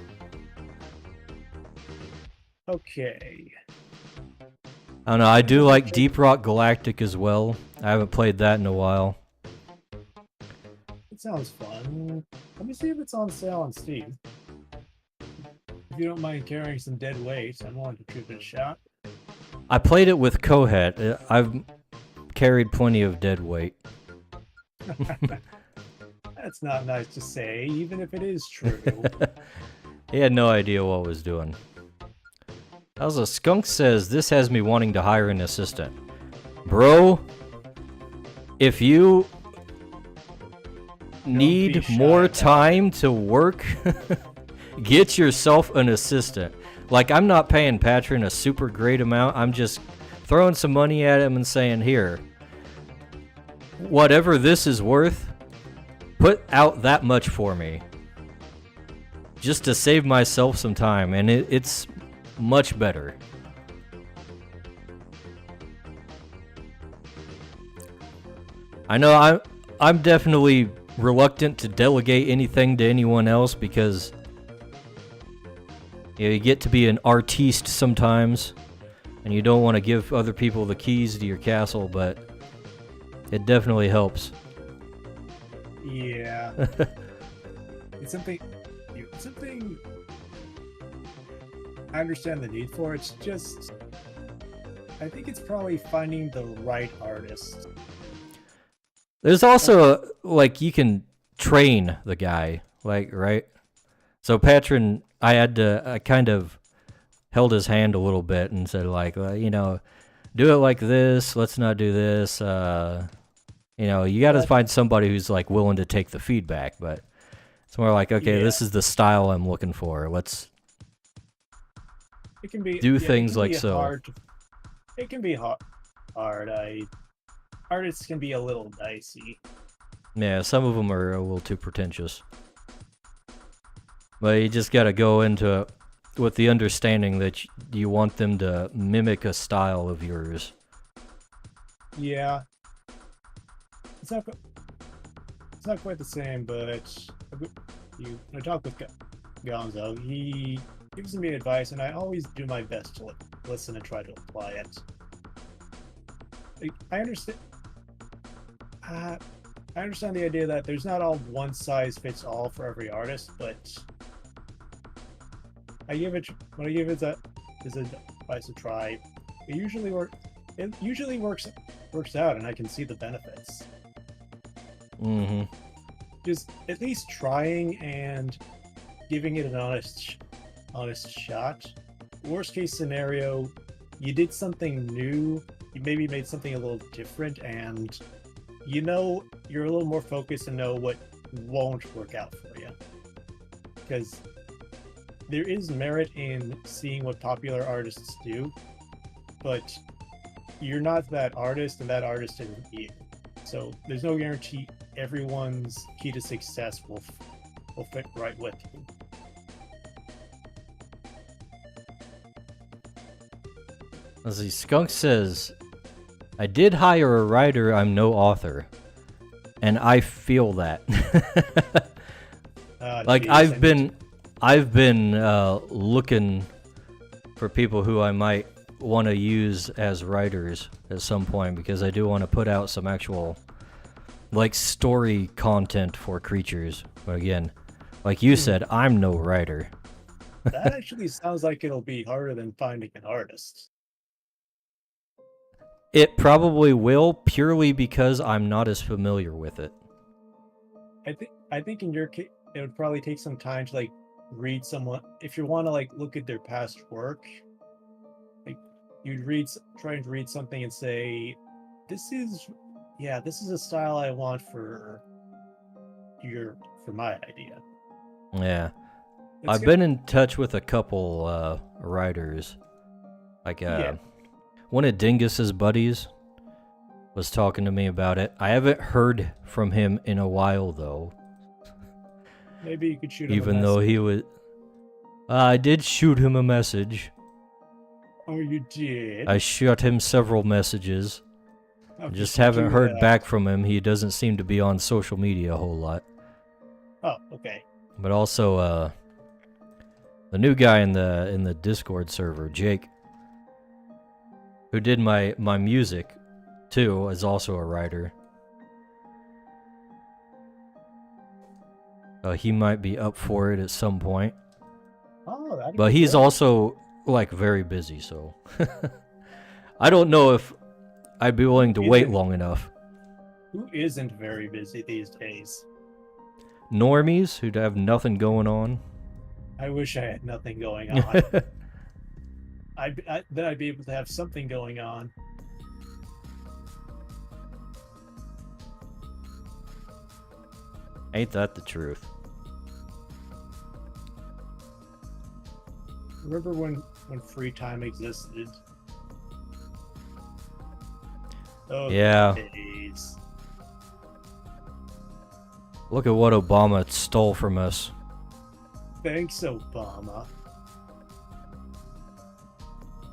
C: Okay.
B: I don't know, I do like Deep Rock Galactic as well. I haven't played that in a while.
C: It sounds fun. Let me see if it's on sale on Steam. If you don't mind carrying some dead weight, I'm willing to give it a shot.
B: I played it with Kohet. I've carried plenty of dead weight.
C: That's not nice to say, even if it is true.
B: He had no idea what I was doing. How's a skunk says, this has me wanting to hire an assistant. Bro, if you need more time to work, get yourself an assistant. Like, I'm not paying Patron a super great amount. I'm just throwing some money at him and saying, here, whatever this is worth, put out that much for me. Just to save myself some time, and it's much better. I know I'm definitely reluctant to delegate anything to anyone else because you get to be an artiste sometimes, and you don't want to give other people the keys to your castle, but it definitely helps.
C: Yeah. It's something I understand the need for. It's just, I think it's probably finding the right artist.
B: There's also, like, you can train the guy, like, right? So Patron, I kind of held his hand a little bit and said, like, you know, do it like this, let's not do this. You know, you got to find somebody who's, like, willing to take the feedback, but it's more like, okay, this is the style I'm looking for. Let's do things like so.
C: It can be hard. Artists can be a little dicey.
B: Yeah, some of them are a little too pretentious. But you just got to go into it with the understanding that you want them to mimic a style of yours.
C: Yeah. It's not quite the same, but I talk with Gonzo. He gives me advice, and I always do my best to listen and try to apply it. I understand. I understand the idea that there's not all one size fits all for every artist, but when I give it as advice to try, it usually works out, and I can see the benefits.
B: Mm-hmm.
C: Just at least trying and giving it an honest shot. Worst case scenario, you did something new, you maybe made something a little different, and you know you're a little more focused and know what won't work out for you. Because there is merit in seeing what popular artists do, but you're not that artist, and that artist isn't you. So there's no guarantee everyone's key to success will fit right with you.
B: Let's see, Skunk says, I did hire a writer, I'm no author. And I feel that. Like, geez, I've been looking for people who I might want to use as writers at some point, because I do want to put out some actual, like, story content for Crytures. But again, like you said, I'm no writer.
C: That actually sounds like it'll be harder than finding an artist.
B: It probably will, purely because I'm not as familiar with it.
C: I think in your case, it would probably take some time to, like, read someone. If you want to, like, look at their past work, like, you'd try and read something and say, this is a style I want for my idea.
B: Yeah. I've been in touch with a couple writers. Like, one of Dingus's buddies was talking to me about it. I haven't heard from him in a while, though.
C: Maybe you could shoot him
B: even though he was... I did shoot him a message.
C: Oh, you did?
B: I shot him several messages. I just haven't heard back from him. He doesn't seem to be on social media a whole lot.
C: Oh, okay.
B: But also, the new guy in the Discord server, Jake, who did my music, too, is also a writer. He might be up for it at some point.
C: Oh,
B: but he's also, like, very busy, so... I don't know if I'd be willing to wait long enough.
C: Who isn't very busy these days?
B: Normies who'd have nothing going on.
C: I wish I had nothing going on. Then I'd be able to have something going on.
B: Ain't that the truth?
C: Remember when free time existed? Oh,
B: yeah.
C: Days.
B: Look at what Obama stole from us.
C: Thanks, Obama.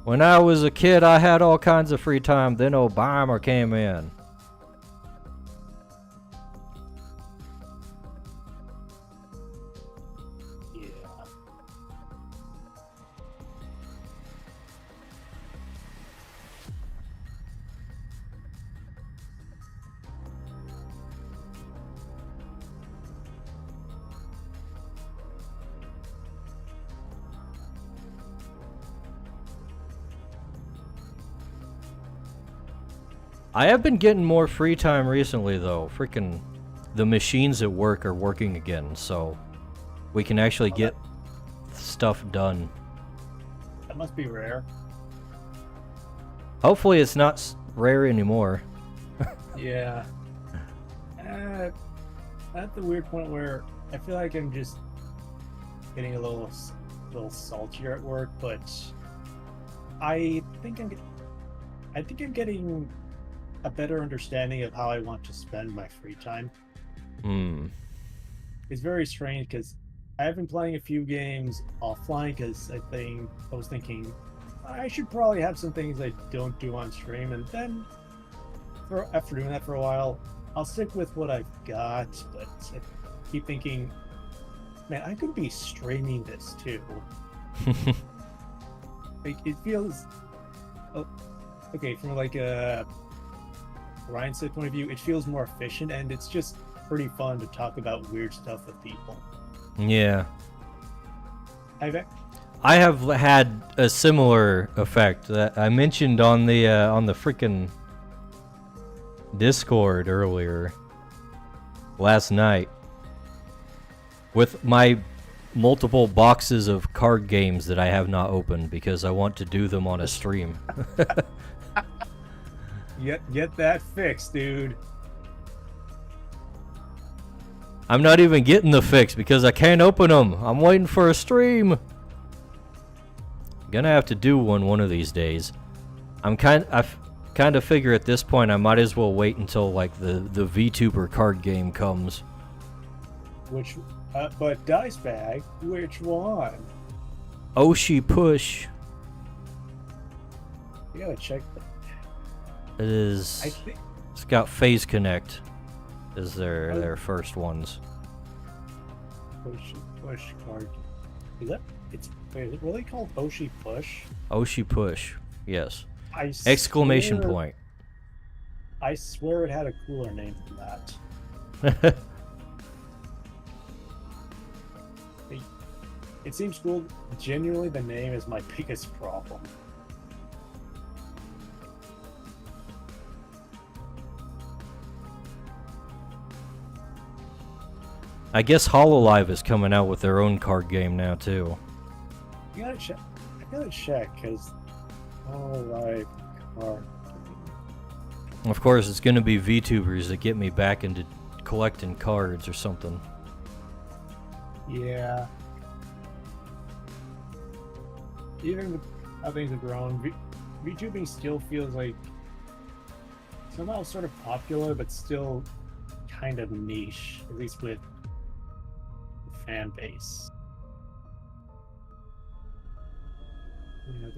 B: When I was a kid, I had all kinds of free time. Then Obama came in. I have been getting more free time recently, though. Freaking, the machines at work are working again, so we can actually get stuff done.
C: That must be rare.
B: Hopefully it's not rare anymore.
C: Yeah. At the weird point where I feel like I'm just getting a little saltier at work, but I think I'm getting a better understanding of how I want to spend my free time. It's very strange because I have been playing a few games offline because I was thinking I should probably have some things I don't do on stream, and then after doing that for a while, I'll stick with what I've got, but I keep thinking, man, I could be streaming this too. Like, it feels okay from like a Ryan said point of view. It feels more efficient, and it's just pretty fun to talk about weird stuff with people.
B: Yeah.
C: I
B: have had a similar effect that I mentioned on the freaking Discord earlier last night with my multiple boxes of card games that I have not opened because I want to do them on a stream.
C: Get that fixed, dude.
B: I'm not even getting the fix because I can't open them. I'm waiting for a stream. Gonna have to do one of these days. I kind of figure at this point I might as well wait until like the VTuber card game comes.
C: But Dice Bag, which one?
B: Oshi Push.
C: You gotta check that.
B: It is. It's got Phase Connect as their first ones.
C: Push card. Is it really called Oshi Push?
B: Oshi Push. Yes. Exclamation point.
C: I swear it had a cooler name than that. It seems cool. Genuinely, the name is my biggest problem.
B: I guess Hololive is coming out with their own card game now too.
C: You gotta check. I gotta check because Hololive card.
B: Of course, it's gonna be VTubers that get me back into collecting cards or something.
C: Yeah. Even with how things have grown, VTubing still feels like somehow sort of popular, but still kind of niche, at least with the fan base. Yeah,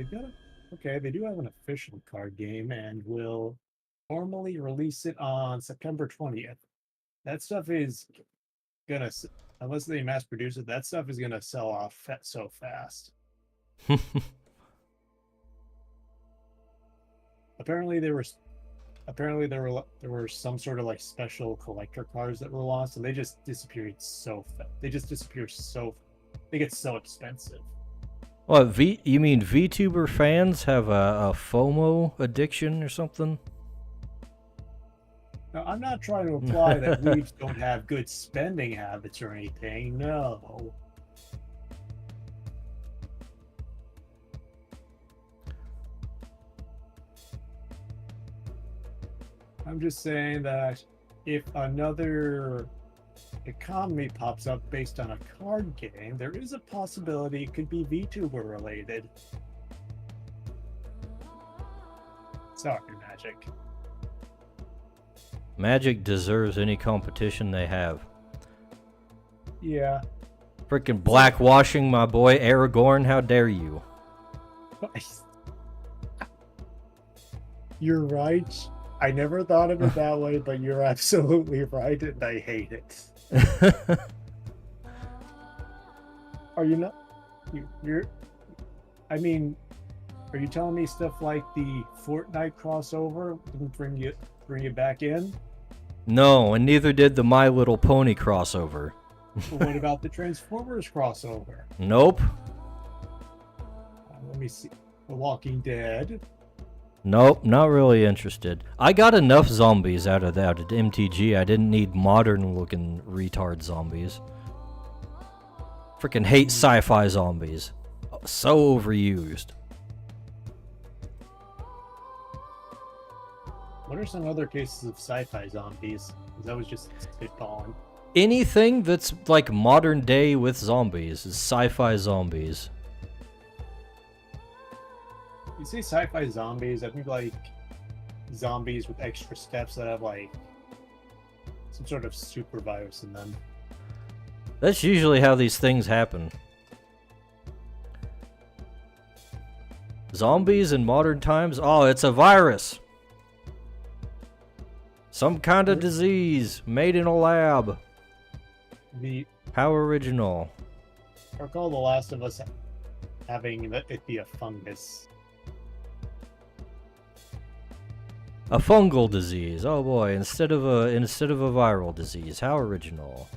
C: they do have an official card game and will formally release it on September 20th. That stuff is gonna, unless they mass produce it, that stuff is gonna sell off so fast. Apparently there were some sort of like special collector cards that were lost, and they just disappeared so fast. They get so expensive.
B: What, you mean VTuber fans have a FOMO addiction or something?
C: Now, I'm not trying to imply that weebs don't have good spending habits or anything. No. I'm just saying that if another economy pops up based on a card game, there is a possibility it could be VTuber related. Sorry, Magic.
B: Magic deserves any competition they have.
C: Yeah.
B: Freaking blackwashing my boy Aragorn, how dare you?
C: You're right. I never thought of it that way, but you're absolutely right, and I hate it. Are you not? I mean, are you telling me stuff like the Fortnite crossover didn't bring you back in?
B: No, and neither did the My Little Pony crossover.
C: Well, what about the Transformers crossover?
B: Nope.
C: Let me see. The Walking Dead.
B: Nope, not really interested. I got enough zombies out of that at MTG. I didn't need modern-looking retard zombies. Freaking hate sci-fi zombies. So overused.
C: What are some other cases of sci-fi zombies? Because I was just spitballing.
B: Anything that's like modern day with zombies is sci-fi zombies.
C: You say sci-fi zombies, I think like zombies with extra steps that have like some sort of super virus in them.
B: That's usually how these things happen. Zombies in modern times? Oh, it's a virus. Some kind of disease made in a lab. How original.
C: I recall The Last of Us having it be a fungus.
B: A fungal disease. Oh boy, instead of a viral disease. How original.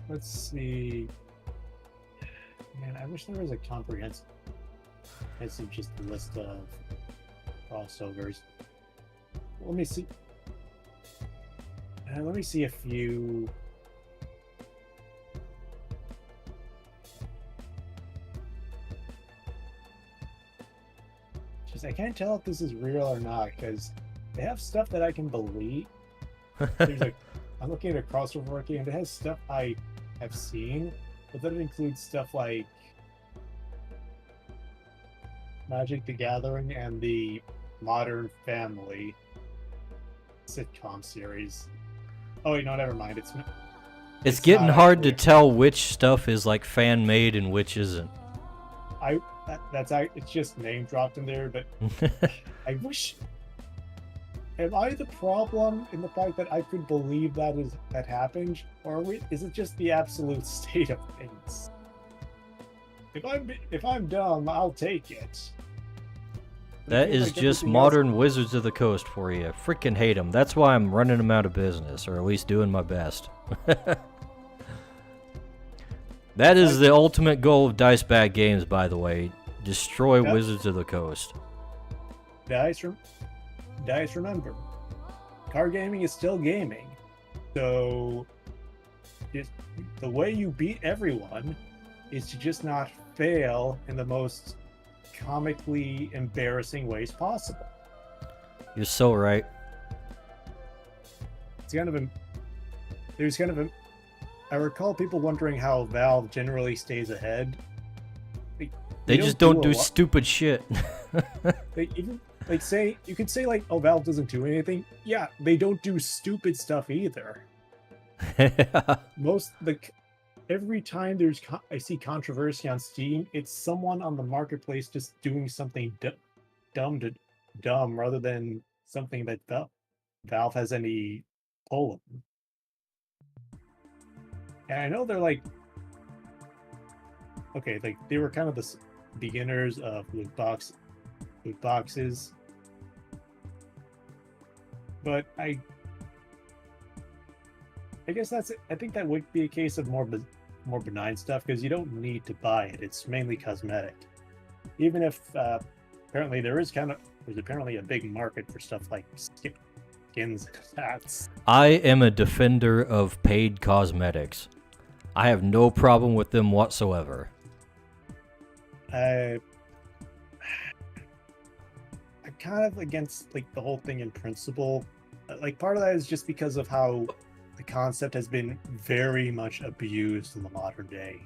C: Let's see. Man, I wish there was a comprehensive just list of crossovers. Let me see. Let me see a few. I can't tell if this is real or not because they have stuff that I can believe. There's like, I'm looking at a crossover game. It has stuff I have seen, but then it includes stuff like Magic the Gathering and the Modern Family sitcom series. Oh wait, no, never mind.
B: It's getting hard to tell which stuff is like fan made and which isn't.
C: It's just name dropped in there, but I wish. Am I the problem in the fact that I could believe that happened, or is it just the absolute state of things? If I'm dumb, I'll take it.
B: That is just modern Wizards of the Coast for you. Freaking hate them. That's why I'm running them out of business, or at least doing my best. That is the ultimate goal of Dice Bag Games, by the way. Destroy Wizards of the Coast.
C: Dice, remember, card gaming is still gaming. So, the way you beat everyone is to just not fail in the most comically embarrassing ways possible.
B: You're so right.
C: It's kind of I recall people wondering how Valve generally stays ahead.
B: They just don't do stupid shit.
C: You could say oh, Valve doesn't do anything. Yeah, they don't do stupid stuff either. Every time I see controversy on Steam, it's someone on the marketplace just doing something dumb rather than something that Valve has any pull in. And I know they're like, okay, like they were kind of the beginners of loot boxes, but I guess that's it. I think that would be a case of more benign stuff because you don't need to buy it. It's mainly cosmetic. Even if apparently there's apparently a big market for stuff like skins and hats.
B: I am a defender of paid cosmetics. I have no problem with them whatsoever.
C: I'm kind of against like the whole thing in principle. Like part of that is just because of how the concept has been very much abused in the modern day.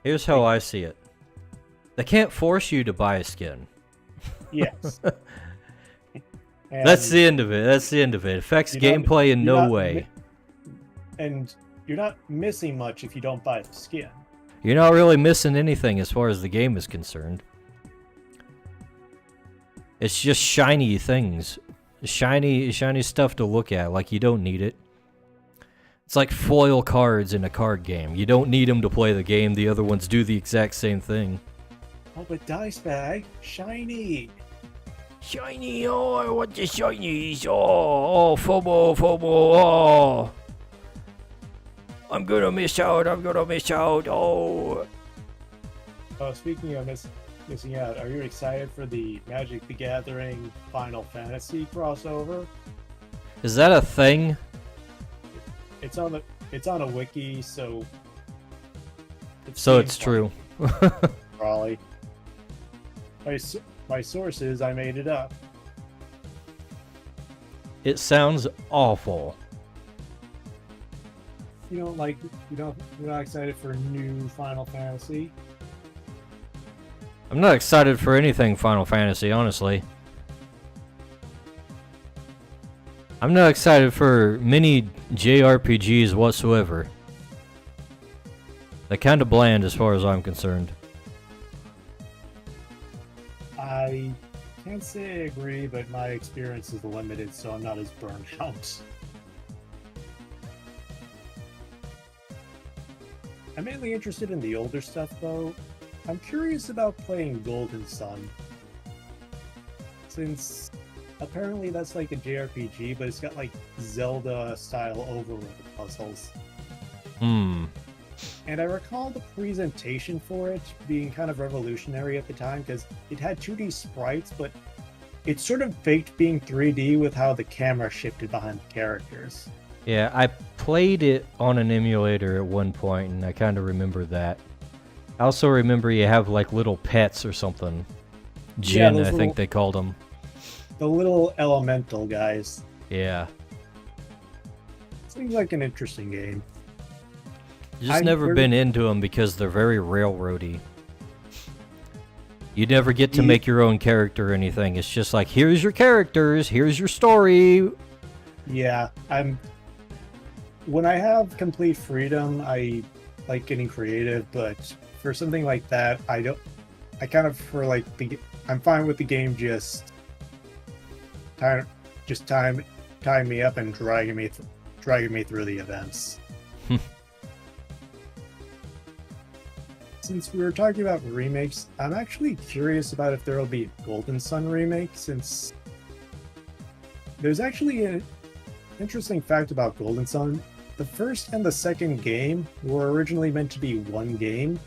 B: Here's how I see it. They can't force you to buy a skin.
C: Yes.
B: That's the end of it. It affects gameplay in no way.
C: And you're not missing much if you don't buy the skin.
B: You're not really missing anything as far as the game is concerned. It's just shiny things. Shiny stuff to look at, like you don't need it. It's like foil cards in a card game. You don't need them to play the game. The other ones do the exact same thing.
C: Oh, but Dice Bag, shiny.
B: Shiny, oh, I want the shinies. Oh, FOMO, oh. I'm gonna miss out, oh.
C: Oh, speaking of missing out. Are you excited for the Magic the Gathering Final Fantasy crossover?
B: Is that a thing?
C: It's on a wiki, so
B: It's true.
C: Probably. My sources, I made it up.
B: It sounds awful.
C: You're not excited for new Final Fantasy?
B: I'm not excited for anything Final Fantasy, honestly. I'm not excited for many JRPGs whatsoever. They're kind of bland as far as I'm concerned.
C: I can't say I agree, but my experience is limited, so I'm not as burned out. I'm mainly interested in the older stuff, though. I'm curious about playing Golden Sun, since apparently that's like a JRPG, but it's got like Zelda-style overworld puzzles.
B: Hmm.
C: And I recall the presentation for it being kind of revolutionary at the time, because it had 2D sprites, but it sort of faked being 3D with how the camera shifted behind the characters.
B: Yeah, I played it on an emulator at one point, and I kind of remember that. I also remember you have like little pets or something. Jinn, I think they called them.
C: The little elemental guys.
B: Yeah.
C: Seems like an interesting game.
B: Just never been into them because they're very railroady. You never get to make your own character or anything. It's just like, here's your characters, here's your story.
C: Yeah, when I have complete freedom, I like getting creative, but for something like that, I'm fine with the game just tying me up and dragging me through the events. Since we were talking about remakes, I'm actually curious about if there will be a Golden Sun remake, since there's actually an interesting fact about Golden Sun. The first and the second game were originally meant to be one game,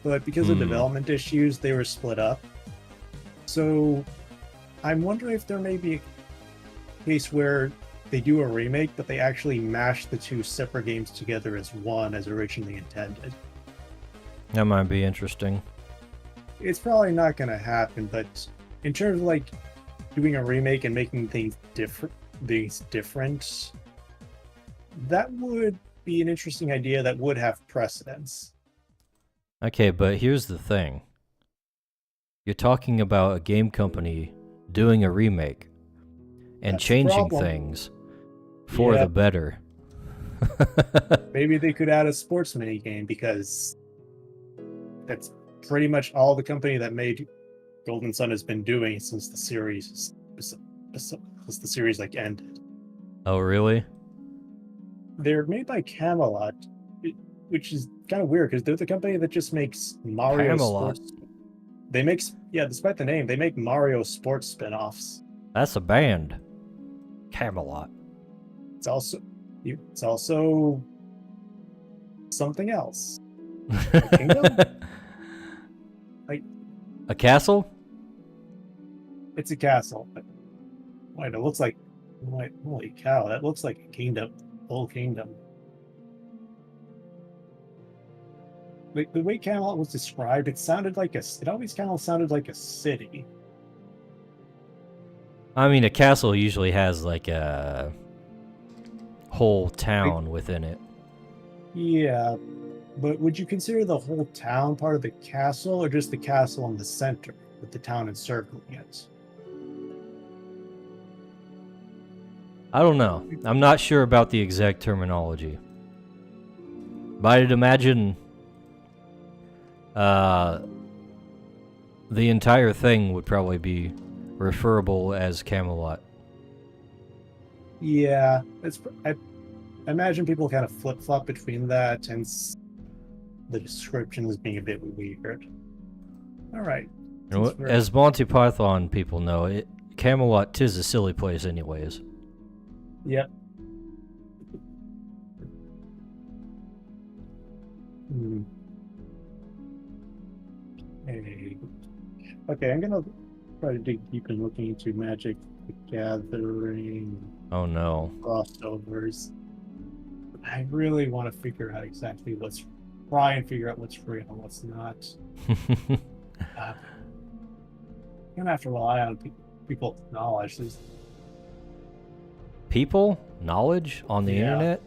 C: but because of development issues, they were split up. So I'm wondering if there may be a case where they do a remake, but they actually mash the two separate games together as one, as originally intended.
B: That might be interesting.
C: It's probably not going to happen, but in terms of like doing a remake and making things different, that would be an interesting idea that would have precedence.
B: Okay, but here's the thing. You're talking about a game company doing a remake and changing things for the better.
C: Maybe they could add a sports minigame, because that's pretty much all the company that made Golden Sun has been doing since the series ended.
B: Oh, really?
C: They're made by Camelot, which is kind of weird because they're the company that just makes Mario
B: Camelot.
C: sports. Despite the name, they make Mario sports spin-offs.
B: That's a band. Camelot.
C: It's also something else. A kingdom?
B: A castle?
C: It's a castle. Wait, it looks like... holy cow, that looks like a kingdom. Whole kingdom. The way Camelot was described, it always kind of sounded like a city.
B: I mean, a castle usually has like a whole town within it.
C: Yeah, but would you consider the whole town part of the castle, or just the castle in the center, with the town encircling it?
B: I don't know. I'm not sure about the exact terminology. But I'd imagine the entire thing would probably be referable as Camelot.
C: Yeah, I imagine people kind of flip-flop between that and the description as being a bit weird. All right.
B: You know, as Monty Python people know, Camelot 'tis a silly place anyways.
C: Yep. Okay, I'm gonna try to dig deep and looking into Magic the Gathering
B: Oh no.
C: crossovers. I really want to figure out exactly try and figure out what's real and what's not. I'm gonna have to rely on people's knowledge.
B: People? Knowledge on the
C: Yeah.
B: internet?